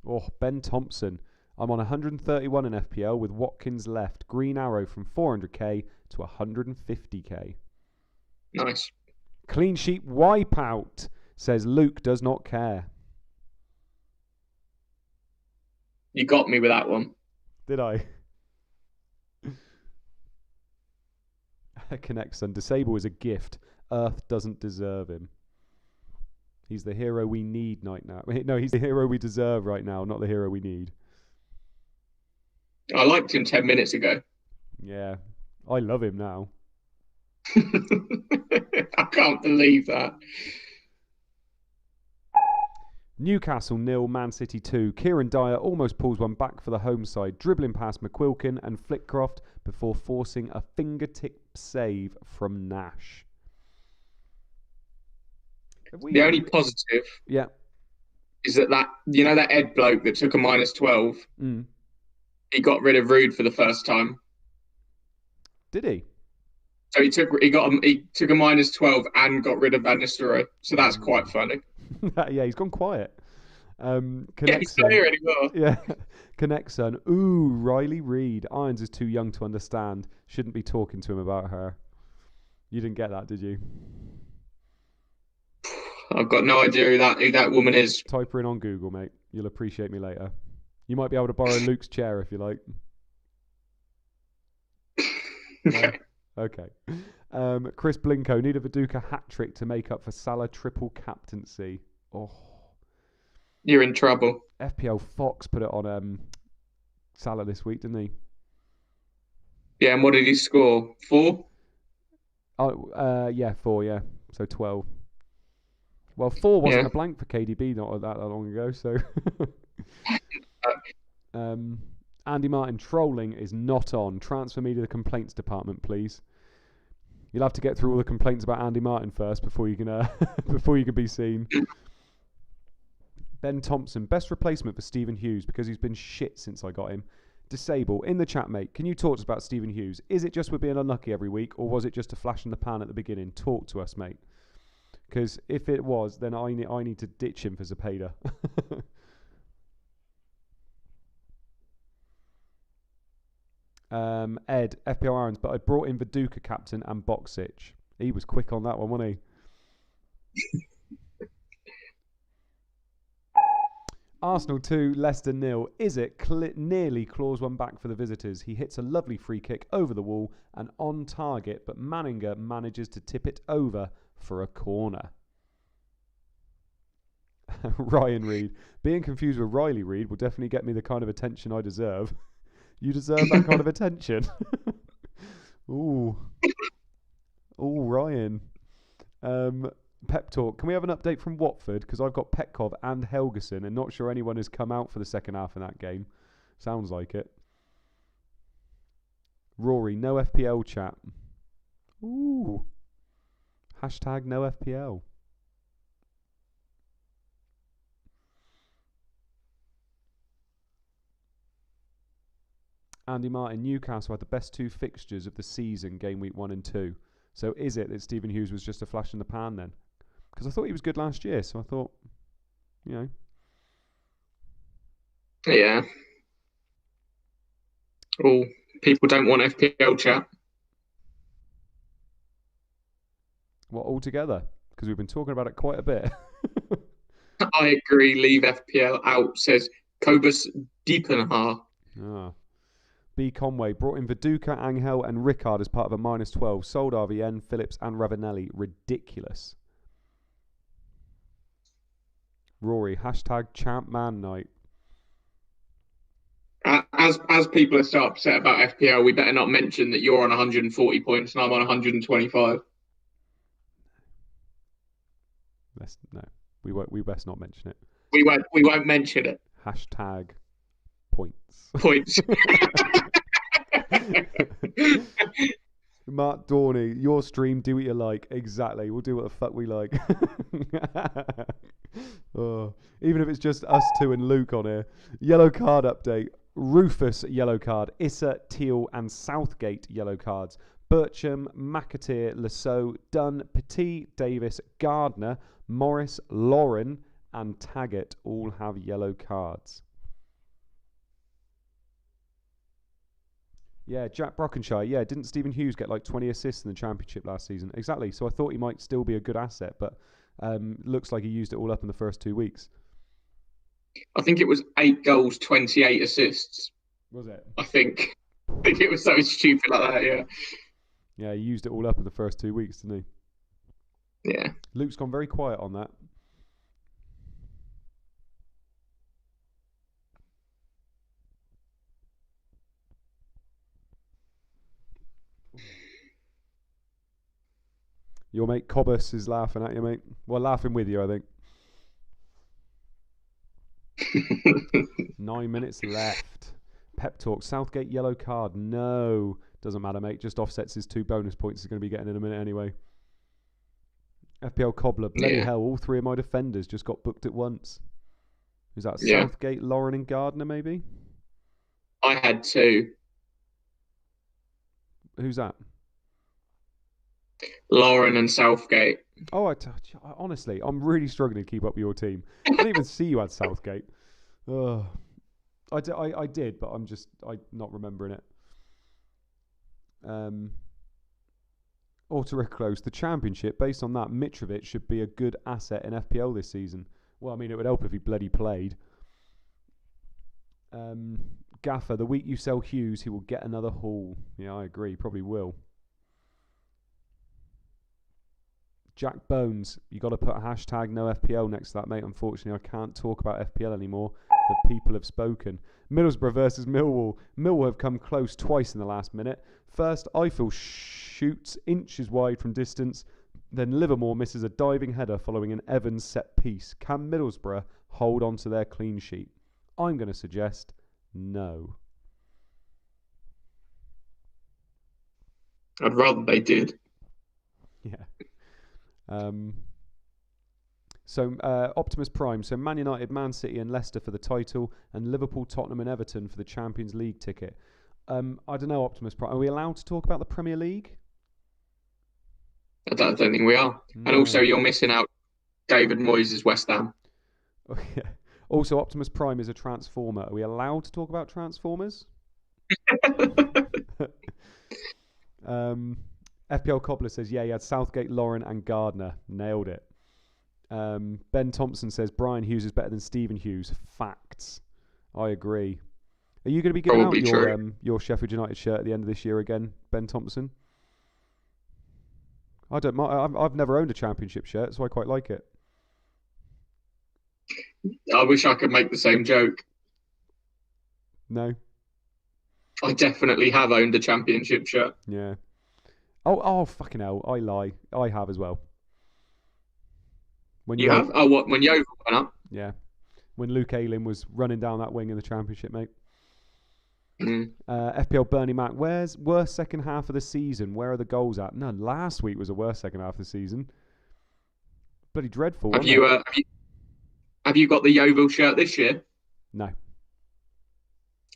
Oh, Ben Thompson. I'm on 131 in FPL with Watkins left. Green arrow from 400k to 150k. Nice. Clean sheet wipeout, says Luke does not care. You got me with that one. Did I? Connect son. Disable is a gift. Earth doesn't deserve him. He's the hero we need right now. No, he's the hero we deserve right now, not the hero we need. I liked him 10 minutes ago. Yeah, I love him now. I can't believe that. Newcastle 0, Man City 2. Kieran Dyer almost pulls one back for the home side, dribbling past McQuilkin and Flitcroft before forcing a fingertip save from Nash. The only positive is that Ed bloke that took a -12, he got rid of Ruud for the first time. Did he? So he took a -12 and got rid of Van Nistelrooy. So that's quite funny. Yeah, he's gone quiet. He's not here anymore. Yeah, Connect son. Ooh, Riley Reed. Irons is too young to understand. Shouldn't be talking to him about her. You didn't get that, did you? I've got no idea who that woman is. Type her in on Google, mate. You'll appreciate me later. You might be able to borrow Luke's chair if you like. Okay. Chris Blinko, need a Viduka hat-trick to make up for Salah triple captaincy. Oh, You're in trouble. FPL Fox put it on Salah this week, didn't he? Yeah, and what did he score? 4? Oh, yeah, 4, yeah. So 12. Well, 4 wasn't Yeah. a blank for KDB not that long ago, so... Andy Martin, trolling is not on. Transfer me to the complaints department, please. You'll have to get through all the complaints about Andy Martin first before you can before you can be seen. Ben Thompson, best replacement for Stephen Hughes because he's been shit since I got him. Disable in the chat, mate. Can you talk to us about Stephen Hughes? Is it just we're being unlucky every week, or was it just a flash in the pan at the beginning? Talk to us, mate. Because if it was, then I need to ditch him for Zepeda. Ed, FPL Irons, but I brought in Viduka captain and Boxic. He was quick on that one, wasn't he? Arsenal 2, Leicester 0. Is it nearly claws one back for the visitors? He hits a lovely free kick over the wall and on target, but Manninger manages to tip it over for a corner. Ryan Reed. Being confused with Riley Reed will definitely get me the kind of attention I deserve. You deserve that kind of attention. Ooh. Ooh, Ryan. Pep talk. Can we have an update from Watford? Because I've got Petkov and Helgeson and not sure anyone has come out for the second half in that game. Sounds like it. Rory, no FPL chat. Ooh. Hashtag no FPL. Andy Martin, Newcastle had the best 2 fixtures of the season, game week 1 and 2. So is it that Stephen Hughes was just a flash in the pan then? Because I thought he was good last year, so I thought, you know. Yeah. Oh, people don't want FPL chat. What, altogether? Because we've been talking about it quite a bit. I agree, leave FPL out, says Cobus Diepenhaar. Ah. B. Conway brought in Viduka, Angel, and Rickard as part of a -12. Sold RVN, Phillips, and Ravanelli. Ridiculous. Rory, hashtag ChampMan night. As people are so upset about FPL, we better not mention that you're on 140 points and I'm on 125. No, we best not mention it. We won't mention it. Hashtag points. Points. Mark Dorney, your stream, do what you like. Exactly. We'll do what the fuck we like. Oh, even if it's just us two and Luke on here. Yellow card update. Rufus, yellow card. Issa, Teal, and Southgate, yellow cards. Bircham, McAteer, Lasso, Dunn, Petit, Davis, Gardner, Morris, Lauren, and Taggart all have yellow cards. Yeah, Jack Brockenshire. Yeah, didn't Stephen Hughes get like 20 assists in the Championship last season? Exactly. So I thought he might still be a good asset, but looks like he used it all up in the first 2 weeks. I think it was 8 goals, 28 assists. Was it? I think it was something stupid like that, yeah. Yeah, he used it all up in the first 2 weeks, didn't he? Yeah. Luke's gone very quiet on that. Your mate Cobus is laughing at you, mate. Well, laughing with you, I think. 9 minutes left. Pep talk. Southgate yellow card. No. Doesn't matter, mate. Just offsets his 2 bonus points he's going to be getting in a minute anyway. FPL Cobbler. Bloody hell. All 3 of my defenders just got booked at once. Is that Southgate, Lauren, and Gardner, maybe? I had 2. Who's that? Lauren and Southgate. Oh, honestly, I'm really struggling to keep up with your team. I didn't even see you had Southgate. I did, but I'm not remembering it. Auto-reclose. The Championship, based on that, Mitrovic should be a good asset in FPL this season. Well, I mean, it would help if he bloody played. Gaffer, the week you sell Hughes, he will get another haul. Yeah, I agree. Probably will. Jack Bones, you got to put a hashtag no FPL next to that, mate. Unfortunately, I can't talk about FPL anymore. The people have spoken. Middlesbrough versus Millwall. Millwall have come close twice in the last minute. First, Eiffel shoots inches wide from distance. Then Livermore misses a diving header following an Evans set piece. Can Middlesbrough hold on to their clean sheet? I'm going to suggest no. I'd rather they did. Yeah. Optimus Prime. So Man United, Man City and Leicester for the title, and Liverpool, Tottenham and Everton for the Champions League ticket. I don't know, Optimus Prime. Are we allowed to talk about the Premier League? I don't think we are. No. And also, you're missing out David Moyes' West Ham. Okay. Also, Optimus Prime is a transformer. Are we allowed to talk about Transformers? FPL Cobbler says, yeah, he had Southgate, Lauren and Gardner. Nailed it. Ben Thompson says, Brian Hughes is better than Stephen Hughes. Facts. I agree. Are you going to be giving Probably out your Sheffield United shirt at the end of this year again, Ben Thompson? I don't mind. I've never owned a Championship shirt, so I quite like it. I wish I could make the same joke. No? I definitely have owned a Championship shirt. Yeah. Oh, fucking hell. I lie. I have as well. When you have? Oh, what? When Yeovil went up? Yeah. When Luke Ayling was running down that wing in the Championship, mate. FPL Bernie Mac, where's worst second half of the season? Where are the goals at? None. Last week was the worst second half of the season. Bloody dreadful. Have you got the Yeovil shirt this year? No.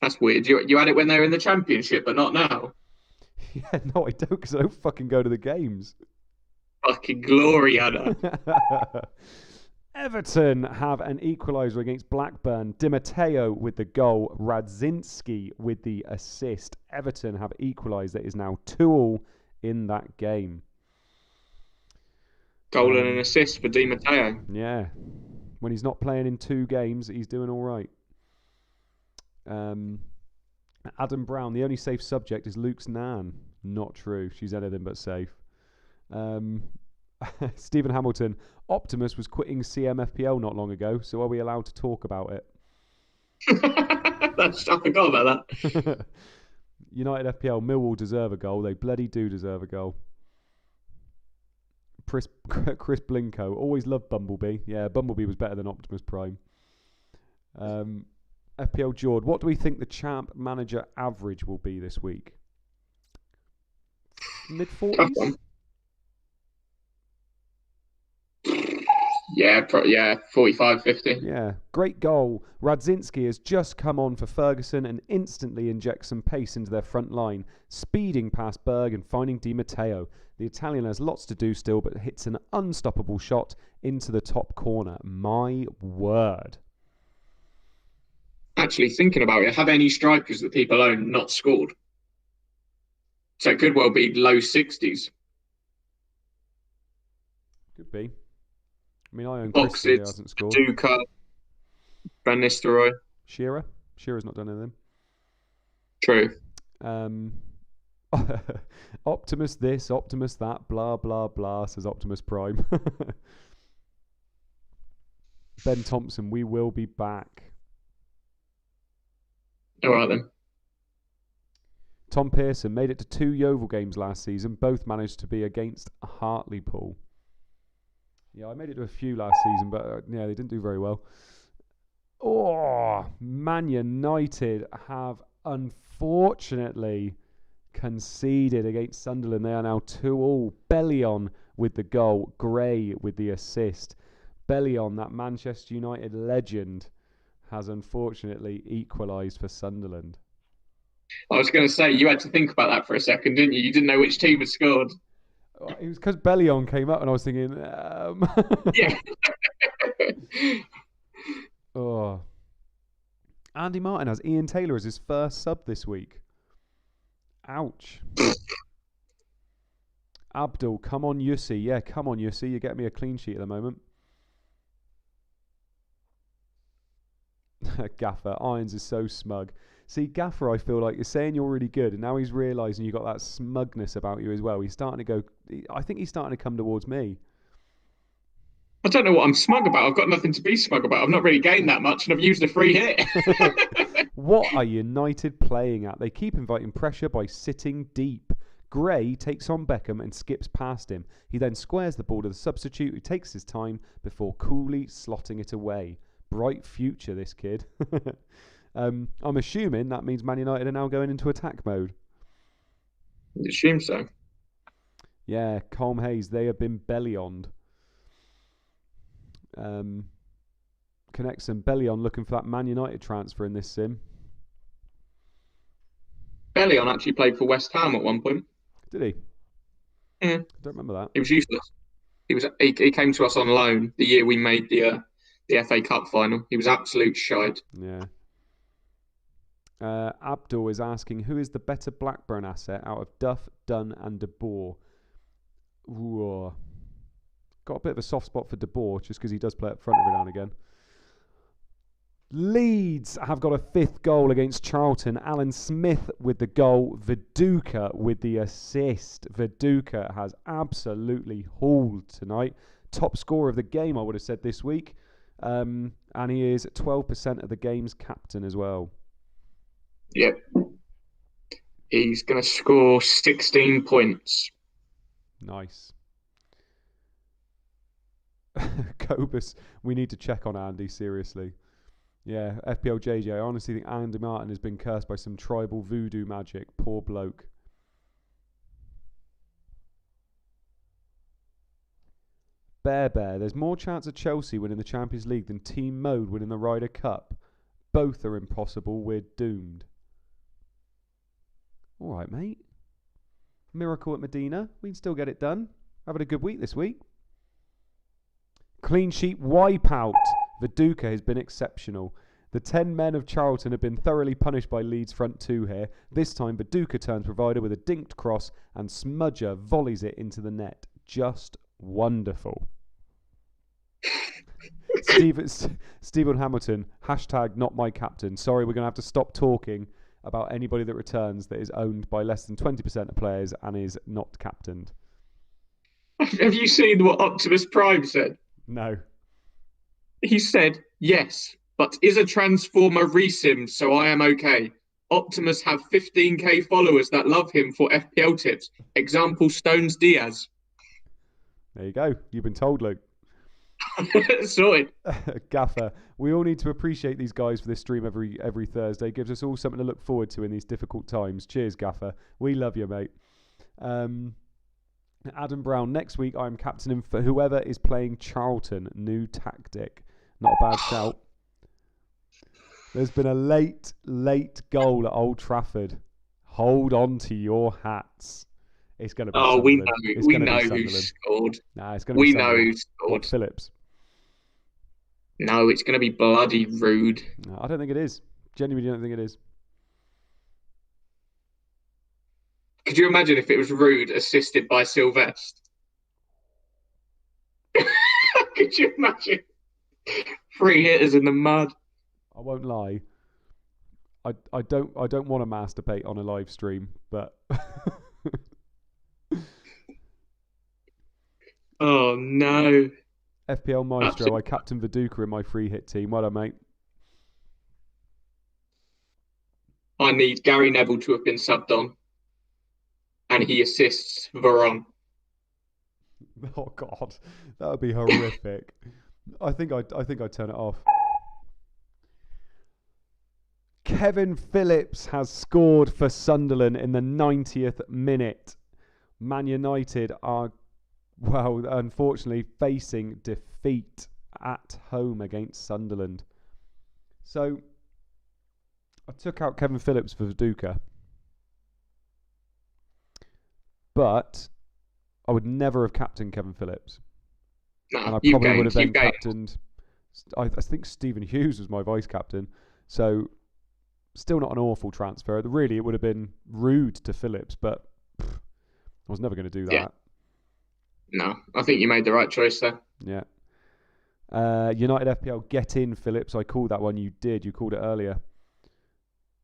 That's weird. You had it when they were in the Championship, but not now. Yeah, no, I don't, because I don't fucking go to the games. Fucking glory, Anna. Everton have an equaliser against Blackburn. Di Matteo with the goal. Radzinski with the assist. Everton have equalised. It is now 2-2 in that game. Goal and an assist for Di Matteo. Yeah. When he's not playing in 2 games, he's doing all right. Adam Brown, the only safe subject is Luke's nan. Not true. She's anything but safe. Stephen Hamilton, Optimus was quitting CMFPL not long ago, so are we allowed to talk about it? I forgot about that. United FPL, Millwall deserve a goal. They bloody do deserve a goal. Chris Blinko, always loved Bumblebee. Yeah, Bumblebee was better than Optimus Prime. FPL Jord, what do we think the champ manager average will be this week? Mid-40s? Yeah, 45, 50. Yeah, great goal. Radzinski has just come on for Ferguson and instantly injects some pace into their front line, speeding past Berg and finding Di Matteo. The Italian has lots to do still, but hits an unstoppable shot into the top corner. My word. Actually, thinking about it, have any strikers that people own not scored? So it could well be low 60s. Could be. I mean, I own Boxes, Christie, who hasn't scored. Duca, Van Nistelrooy. Shearer? Shearer's not done anything. True. Optimus this, Optimus that, blah, blah, blah, says Optimus Prime. Ben Thompson, we will be back. All right, then. Tom Pearson made it to 2 Yeovil games last season. Both managed to be against Hartlepool. Yeah, I made it to a few last season, but yeah, they didn't do very well. Oh, Man United have unfortunately conceded against Sunderland. They are now 2-2. Bellion with the goal. Gray with the assist. Bellion, that Manchester United legend, has unfortunately equalised for Sunderland. I was going to say, you had to think about that for a second, didn't you? You didn't know which team had scored. It was because Bellion came up and I was thinking... Yeah. Oh. Andy Martin has Ian Taylor as his first sub this week. Ouch. Abdul, come on, Yussi. Yeah, come on, Yussi. You get me a clean sheet at the moment. Gaffer, Irons is so smug. See, Gaffer, I feel like you're saying you're really good, and now he's realising you've got that smugness about you as well. He's starting to go... I think he's starting to come towards me. I don't know what I'm smug about. I've got nothing to be smug about. I've not really gained that much, and I've used a free hit. What are United playing at? They keep inviting pressure by sitting deep. Gray takes on Beckham and skips past him. He then squares the ball to the substitute, who takes his time before coolly slotting it away. Bright future, this kid. I'm assuming that means Man United are now going into attack mode. I assume so. Yeah, Colm Hayes, they have been belly-oned. Connexon, belly-on looking for that Man United transfer in this sim. Bellion actually played for West Ham at one point. Did he? Yeah. I don't remember that. He was useless. He came to us on loan the year we made the FA Cup final. He was absolute shite. Yeah. Abdul is asking, who is the better Blackburn asset out of Duff, Dunn and De Boer? Ooh. Got a bit of a soft spot for De Boer just because he does play up front every now and again. Leeds have got a 5th goal against Charlton. Alan Smith with the goal. Viduka with the assist. Viduka has absolutely hauled tonight. Top scorer of the game, I would have said this week. And he is 12% of the game's captain as well. Yep. He's going to score 16 points. Nice. Cobus, we need to check on Andy, seriously. Yeah, FPL JJ, I honestly think Andy Martin has been cursed by some tribal voodoo magic. Poor bloke. Bear, there's more chance of Chelsea winning the Champions League than Team Mode winning the Ryder Cup. Both are impossible, we're doomed. Alright, mate. Miracle at Medina. We can still get it done. Having a good week this week. Clean sheet wipeout. Viduka has been exceptional. The 10 men of Charlton have been thoroughly punished by Leeds front 2 here. This time Viduka turns provider with a dinked cross and Smudger volleys it into the net. Just wonderful. Stephen Hamilton, hashtag not my captain. Sorry, we're going to have to stop talking about anybody that returns that is owned by less than 20% of players and is not captained. Have you seen what Optimus Prime said? No. He said, yes, but is a transformer resim, so I am okay. Optimus have 15k followers that love him for FPL tips. Example, Stones Diaz. There you go. You've been told, Luke. Sorted. Gaffer, we all need to appreciate these guys for this stream every Thursday. Gives us all something to look forward to in these difficult times. Cheers, Gaffer. We love you, mate. Adam Brown, next week I'm captaining for whoever is playing Charlton. New tactic. Not a bad shout. There's been a late goal at Old Trafford. Hold on to your hats. It's going to be Sunderland. We know who scored. Nah, it's going to be Sunderland. We know who scored. What, Phillips? No, it's going to be bloody Rude. No, I don't think it is. Genuinely don't think it is. Could you imagine if it was Rude assisted by Sylvester? Could you imagine? 3 hitters in the mud. I won't lie. I don't want to masturbate on a live stream, but oh no. FPL Maestro, I captain Viduka in my free hit team. Well done, mate. I need Gary Neville to have been subbed on. And he assists Varane. Oh God, that would be horrific. I think I'd turn it off. Kevin Phillips has scored for Sunderland in the 90th minute. Man United are, well, unfortunately facing defeat at home against Sunderland. So I took out Kevin Phillips for Viduka. But I would never have captained Kevin Phillips. No, and I probably would have then captained... I think Stephen Hughes was my vice-captain. So, still not an awful transfer. Really, it would have been rude to Phillips, but I was never going to do that. Yeah. No, I think you made the right choice there. Yeah. United FPL, get in, Phillips. I called that one. You did. You called it earlier.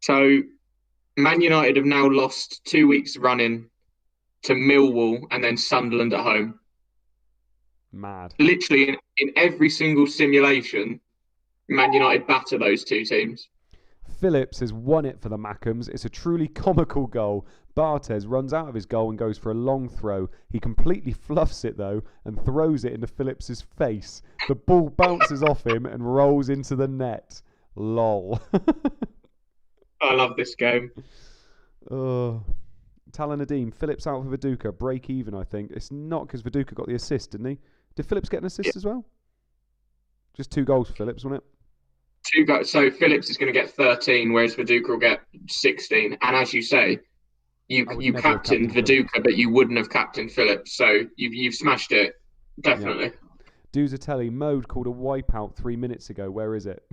So, Man United have now lost 2 weeks running to Millwall and then Sunderland at home. Mad. Literally in every single simulation, Man United batter those two teams. Phillips has won it for the Mackhams. It's a truly comical goal. Barthez runs out of his goal and goes for a long throw. He completely fluffs it though and throws it into Phillips's face. The ball bounces off him and rolls into the net. Lol. I love this game. Oh. Talon Nadeem, Phillips out for Viduka. Break even, I think. It's not because Viduka got the assist, didn't he? Did Phillips get an assist as well? Just 2 goals for Phillips, wasn't it? 2 goals. So Phillips is going to get 13, whereas Viduka will get 16. And as you say, you captained Viduka, but you wouldn't have captained Phillips. So you've smashed it, definitely. Yeah. Duzatelli, Mode called a wipeout 3 minutes ago. Where is it?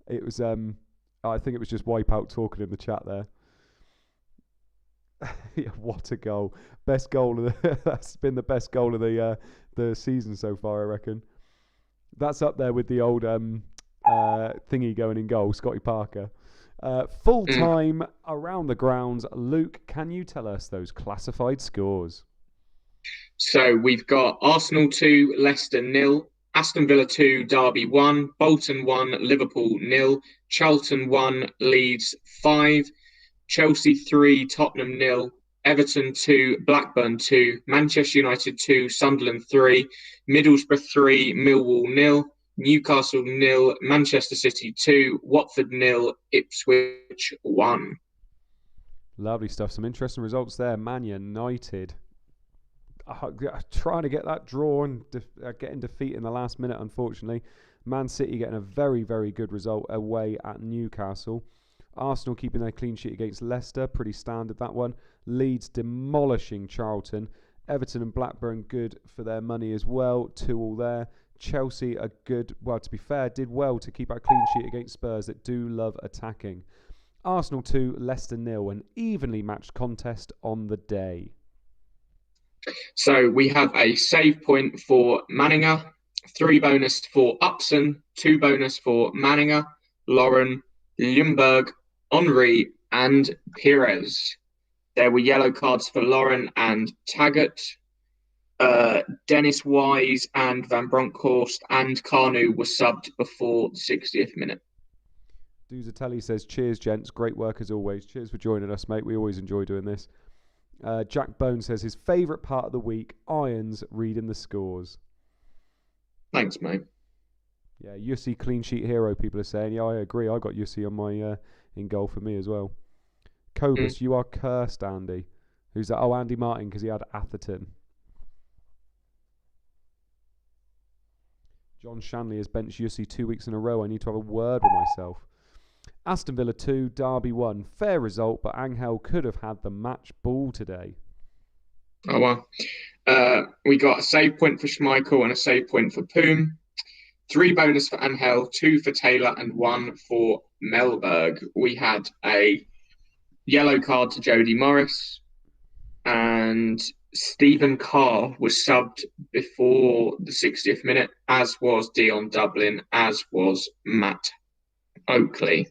It was I think it was just Wipeout talking in the chat there. Yeah, what a goal! Best goal of that's been the best goal of the season so far, I reckon. That's up there with the old thingy going in goal, Scotty Parker. Full time around the grounds. Luke, can you tell us those classified scores? So we've got Arsenal 2, Leicester 0, Aston Villa 2, Derby 1, Bolton 1, Liverpool 0, Charlton 1, Leeds 5, Chelsea 3, Tottenham 0, Everton 2, Blackburn 2, Manchester United 2, Sunderland 3, Middlesbrough 3, Millwall 0, Newcastle 0, Manchester City 2, Watford 0, Ipswich 1. Lovely stuff. Some interesting results there. Man United trying to get that draw and getting defeat in the last minute, unfortunately. Man City getting a very, very good result away at Newcastle. Arsenal keeping their clean sheet against Leicester. Pretty standard, that one. Leeds demolishing Charlton. Everton and Blackburn good for their money as well. 2-2 there. Chelsea are good. Well, to be fair, did well to keep our clean sheet against Spurs that do love attacking. Arsenal 2, Leicester 0. An evenly matched contest on the day. So we have a save point for Manninger, 3 bonus for Upson, 2 bonus for Manninger, Lauren, Ljungberg, Henry, and Perez. There were yellow cards for Lauren and Taggart, Dennis Wise and Van Bronckhorst, and Carnu were subbed before the 60th minute. Duzatelli says, cheers, gents. Great work as always. Cheers for joining us, mate. We always enjoy doing this. Jack Bone says his favourite part of the week, Irons reading the scores. Thanks, mate. Yeah, Yussi clean sheet hero, people are saying. Yeah, I agree. I got Yussi on my in goal for me as well. Cobus, you are cursed, Andy. Who's that? Oh, Andy Martin, because he had Atherton. John Shanley has benched Yussi 2 weeks in a row. I need to have a word with myself. Aston Villa 2, Derby 1. Fair result, but Angel could have had the match ball today. Oh, well. We got a save point for Schmeichel and a save point for Poom. 3 bonus for Angel, 2 for Taylor, and 1 for Melberg. We had a yellow card to Jody Morris, and Stephen Carr was subbed before the 60th minute, as was Dion Dublin, as was Matt Oakley.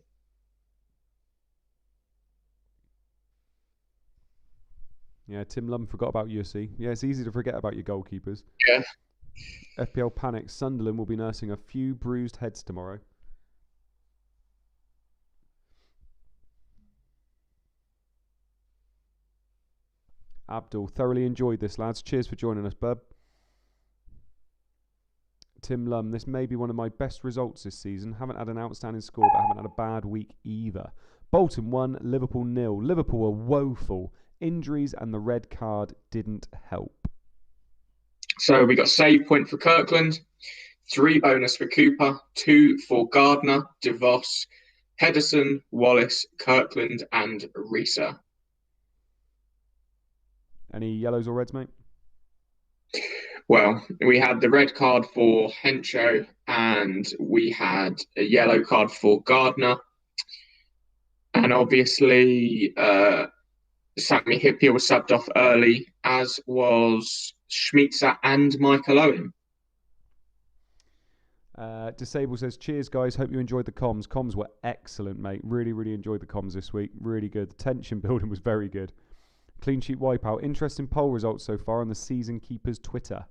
Yeah, Tim Lum forgot about Yussi. Yeah, it's easy to forget about your goalkeepers. Yeah. FPL panic. Sunderland will be nursing a few bruised heads tomorrow. Abdul, thoroughly enjoyed this, lads. Cheers for joining us, bub. Tim Lum, this may be one of my best results this season. Haven't had an outstanding score, but haven't had a bad week either. Bolton 1, Liverpool 0. Liverpool were woeful. Injuries and the red card didn't help. So we got save point for Kirkland, 3 bonus for Cooper, 2 for Gardner, DeVos, Pedersen, Wallace, Kirkland, and Risa. Any yellows or reds, mate? Well, we had the red card for Hencho, and we had a yellow card for Gardner. And obviously, Sammy Hippier was subbed off early, as was Schmitzer and Michael Owen. Disable says, cheers, guys. Hope you enjoyed the comms. Comms were excellent, mate. Really, really enjoyed the comms this week. Really good. The tension building was very good. Clean sheet wipeout. Interesting poll results so far on the season keepers Twitter.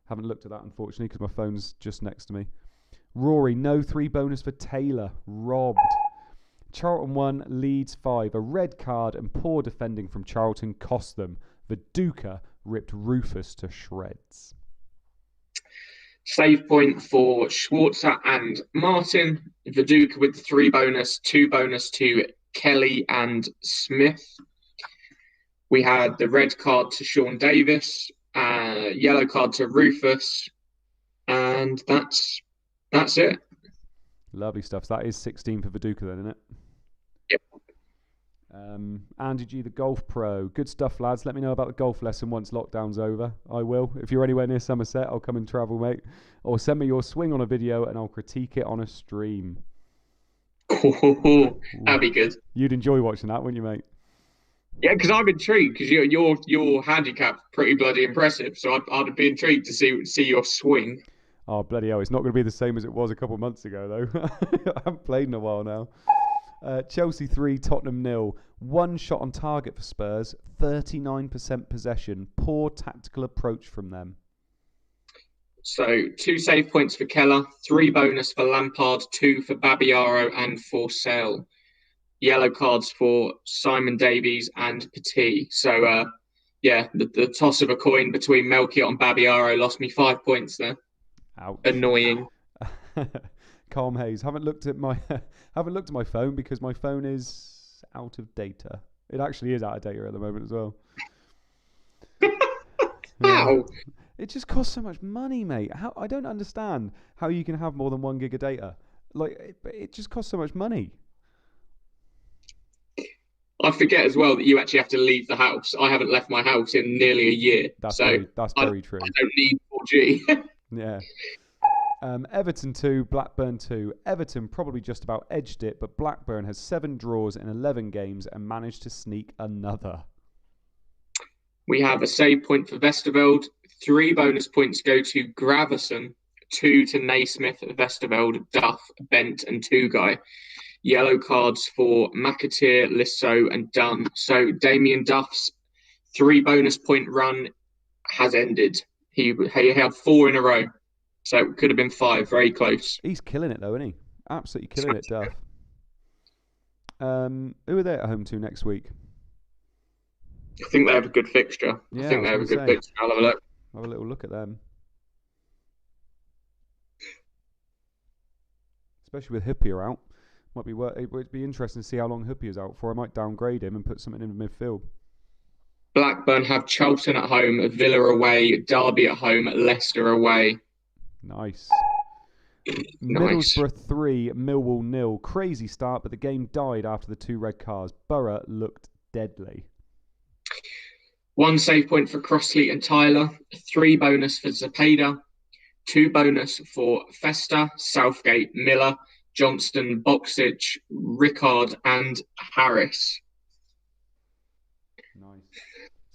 Haven't looked at that, unfortunately, because my phone's just next to me. Rory, no 3 bonus for Taylor. Robbed. Charlton 1, Leeds 5. A red card and poor defending from Charlton cost them. Viduka ripped Rufus to shreds. Save point for Schwarzer and Martin. Viduka with the 3 bonus, 2 bonus to Kelly and Smith. We had the red card to Sean Davis, yellow card to Rufus, and that's it. Lovely stuff. So that is 16 for Viduka then, isn't it? Yep. Andy G, the golf pro. Good stuff, lads. Let me know about the golf lesson once lockdown's over. I will. If you're anywhere near Somerset, I'll come and travel, mate. Or send me your swing on a video and I'll critique it on a stream. Oh, that'd be good. You'd enjoy watching that, wouldn't you, mate? Yeah, because I'm intrigued, because your handicap's pretty bloody impressive. So I'd be intrigued to see your swing. Oh, bloody hell. It's not going to be the same as it was a couple of months ago, though. I haven't played in a while now. Chelsea 3, Tottenham 0. 1 shot on target for Spurs. 39% possession. Poor tactical approach from them. So 2 save points for Keller. 3 bonus for Lampard. 2 for Babiaro and for Sale. Yellow cards for Simon Davies and Petit. So, the toss of a coin between Melchiot and Babiaro lost me 5 points there. Ouch. Annoying. Calm Hayes. Haven't looked at my phone because my phone is out of data. It actually is out of data at the moment as well. How? It just costs so much money, mate. I don't understand how you can have more than 1 gig of data. Like, it just costs so much money. I forget as well that you actually have to leave the house. I haven't left my house in nearly a year. That's very true. I don't need 4G. Yeah. Everton 2, Blackburn 2. Everton probably just about edged it, but Blackburn has 7 draws in 11 games and managed to sneak another. We have a save point for Vesterveld. 3 bonus points go to Gravison. 2 to Naismith, Vesterveld, Duff, Bent and Tugai. Yellow cards for McAteer, Lissow and Dunn. So Damien Duff's 3 bonus point run has ended. He had 4 in a row. So it could have been 5, very close. He's killing it though, isn't he? Absolutely killing it, Duff. Who are they at home to next week? I think they have a good fixture. Yeah, I think they have a good fixture. I'll have a look. Have a little look at them. Especially with Hippier out. It would be interesting to see how long Hippier's out for. I might downgrade him and put something in midfield. Blackburn have Charlton at home, Villa away, Derby at home, Leicester away. Nice. Middlesbrough 3, Millwall 0. Crazy start, but the game died after the 2 red cards. Borough looked deadly. 1 save point for Crossley and Tyler. 3 bonus for Zepeda. 2 bonus for Festa, Southgate, Miller, Johnston, Boxic, Rickard and Harris. Nice.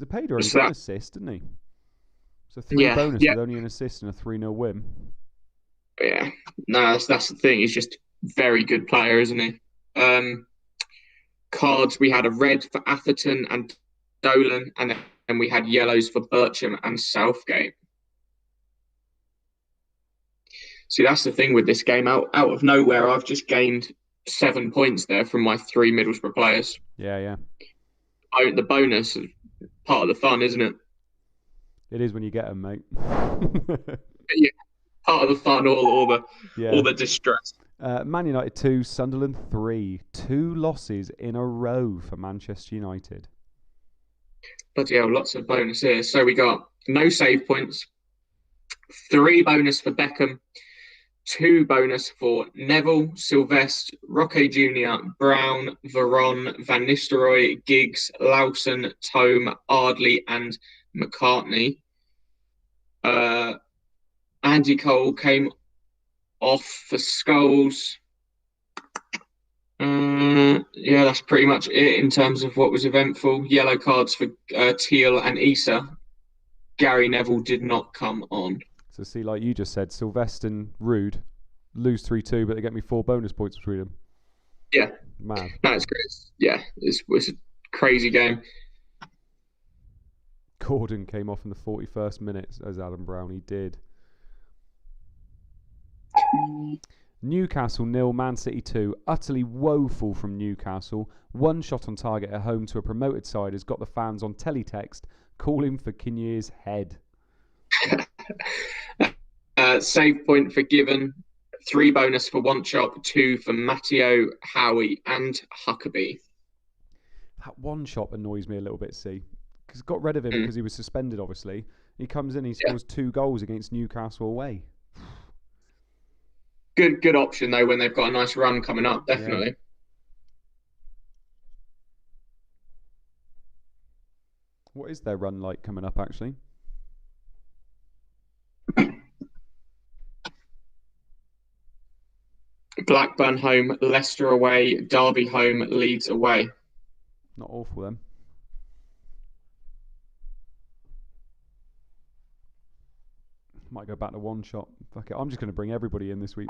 Zepeda only got an assist, didn't he? So 3 bonus with only an assist and a 3-0 win. Yeah. No, that's the thing. He's just very good player, isn't he? Cards, we had a red for Atherton and Dolan, and then we had yellows for Bircham and Southgate. See, that's the thing with this game. Out of nowhere, I've just gained 7 points there from my 3 Middlesbrough players. Yeah. The bonus is part of the fun, isn't it? It is when you get them, mate. Yeah, part of the fun, all the distress. Man United 2, Sunderland 3. 2 losses in a row for Manchester United. Bloody hell, lots of bonus here. So we got no save points, 3 bonus for Beckham, 2 bonus for Neville, Sylvestre, Roque Jr., Brown, Veron, Van Nistelrooy, Giggs, Lawson, Tome, Ardley and McCartney. Andy Cole came off for Scholes. That's pretty much it in terms of what was eventful. Yellow cards for Teal and Issa. Gary Neville did not come on. So see, like you just said, Sylvester and Rude lose 3-2, but they get me 4 bonus points between them. Yeah. Man. No, it's great. Yeah, it's a crazy game. Gordon came off in the 41st minute as Adam Brown. He did. Newcastle 0, Man City 2. Utterly woeful from Newcastle. One shot on target at home to a promoted side has got the fans on teletext calling for Kinnear's head. Save point for Given. 3 bonus for One Shot, 2 for Matteo, Howie, and Huckabee. That One Shot annoys me a little bit, because got rid of him because he was suspended, obviously. He comes in, he scores 2 goals against Newcastle away. Good option, though, when they've got a nice run coming up, definitely. Yeah. What is their run like coming up, actually? Blackburn home, Leicester away, Derby home, Leeds away. Not awful, then. Might go back to One Shot. Fuck it. I'm just going to bring everybody in this week,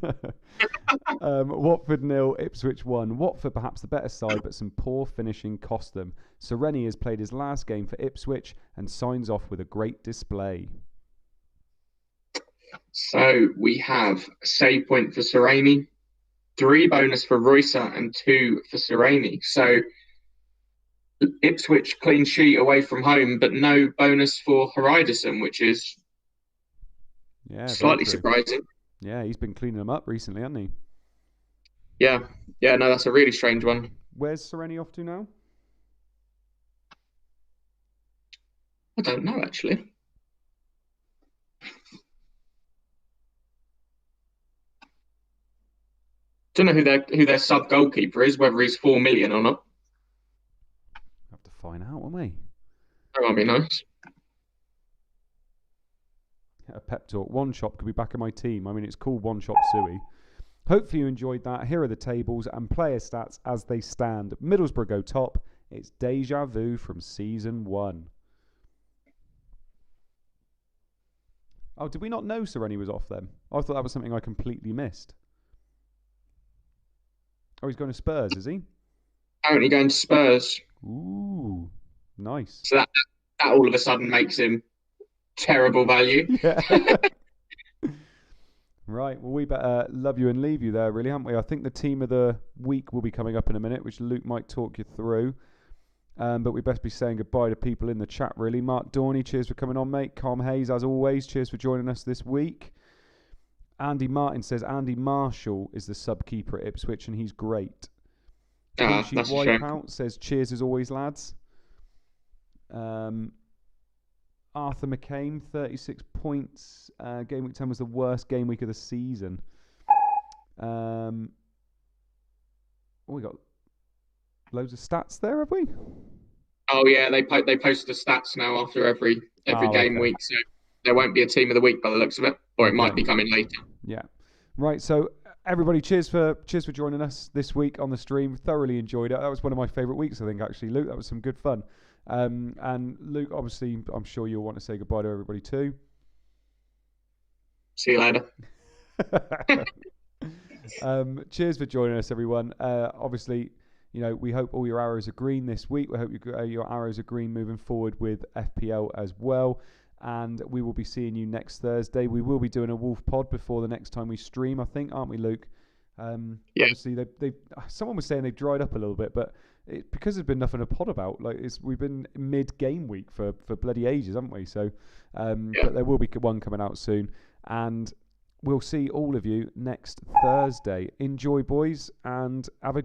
mate. Watford 0, Ipswich 1. Watford perhaps the better side, but some poor finishing cost them. Sereni has played his last game for Ipswich and signs off with a great display. So we have a save point for Sereni, 3 bonus for Roycer, and 2 for Sereni. So Ipswich clean sheet away from home, but no bonus for Haridason, which is slightly surprising. Yeah, he's been cleaning them up recently, hasn't he? Yeah, no, that's a really strange one. Where's Sereni off to now? I don't know, actually. Don't know who their sub goalkeeper is, whether he's 4 million or not. Have to find out, won't we? That might be nice. A pep talk. One Shot could be back in my team. I mean, it's called One Shot Suey. Hopefully you enjoyed that. Here are the tables and player stats as they stand. Middlesbrough go top. It's deja vu from season 1. Oh, did we not know Sereni was off then? I thought that was something I completely missed. Oh, he's going to Spurs, is he? Apparently going to Spurs. Ooh, nice. So that all of a sudden makes him terrible value. Yeah. Right, well, we better love you and leave you there, really, haven't we? I think the team of the week will be coming up in a minute, which Luke might talk you through. But we best be saying goodbye to people in the chat, really. Mark Dorney, cheers for coming on, mate. Com Hayes, as always, cheers for joining us this week. Andy Martin says Andy Marshall is the sub-keeper at Ipswich, and he's great. That's a shame. Wipeout says, cheers as always, lads. Arthur McCain, 36 points. Game week 10 was the worst game week of the season. We got loads of stats there, have we? Oh yeah, they post the stats now after every game week, so there won't be a team of the week by the looks of it, or it might be coming later. Yeah, right. So everybody, cheers for joining us this week on the stream. Thoroughly enjoyed it. That was one of my favourite weeks, I think, actually, Luke. That was some good fun. And Luke, obviously, I'm sure you'll want to say goodbye to everybody too. See you later. Cheers for joining us, everyone. Obviously, we hope all your arrows are green this week. We hope your arrows are green moving forward with FPL as well. And we will be seeing you next Thursday. We will be doing a Wolf pod before the next time we stream, I think, aren't we, Luke? Yeah. Obviously, someone was saying they've dried up a little bit, but because there's been nothing to pod about. We've been mid-game week for bloody ages, haven't we? So, but there will be one coming out soon. And we'll see all of you next Thursday. Enjoy, boys, and have a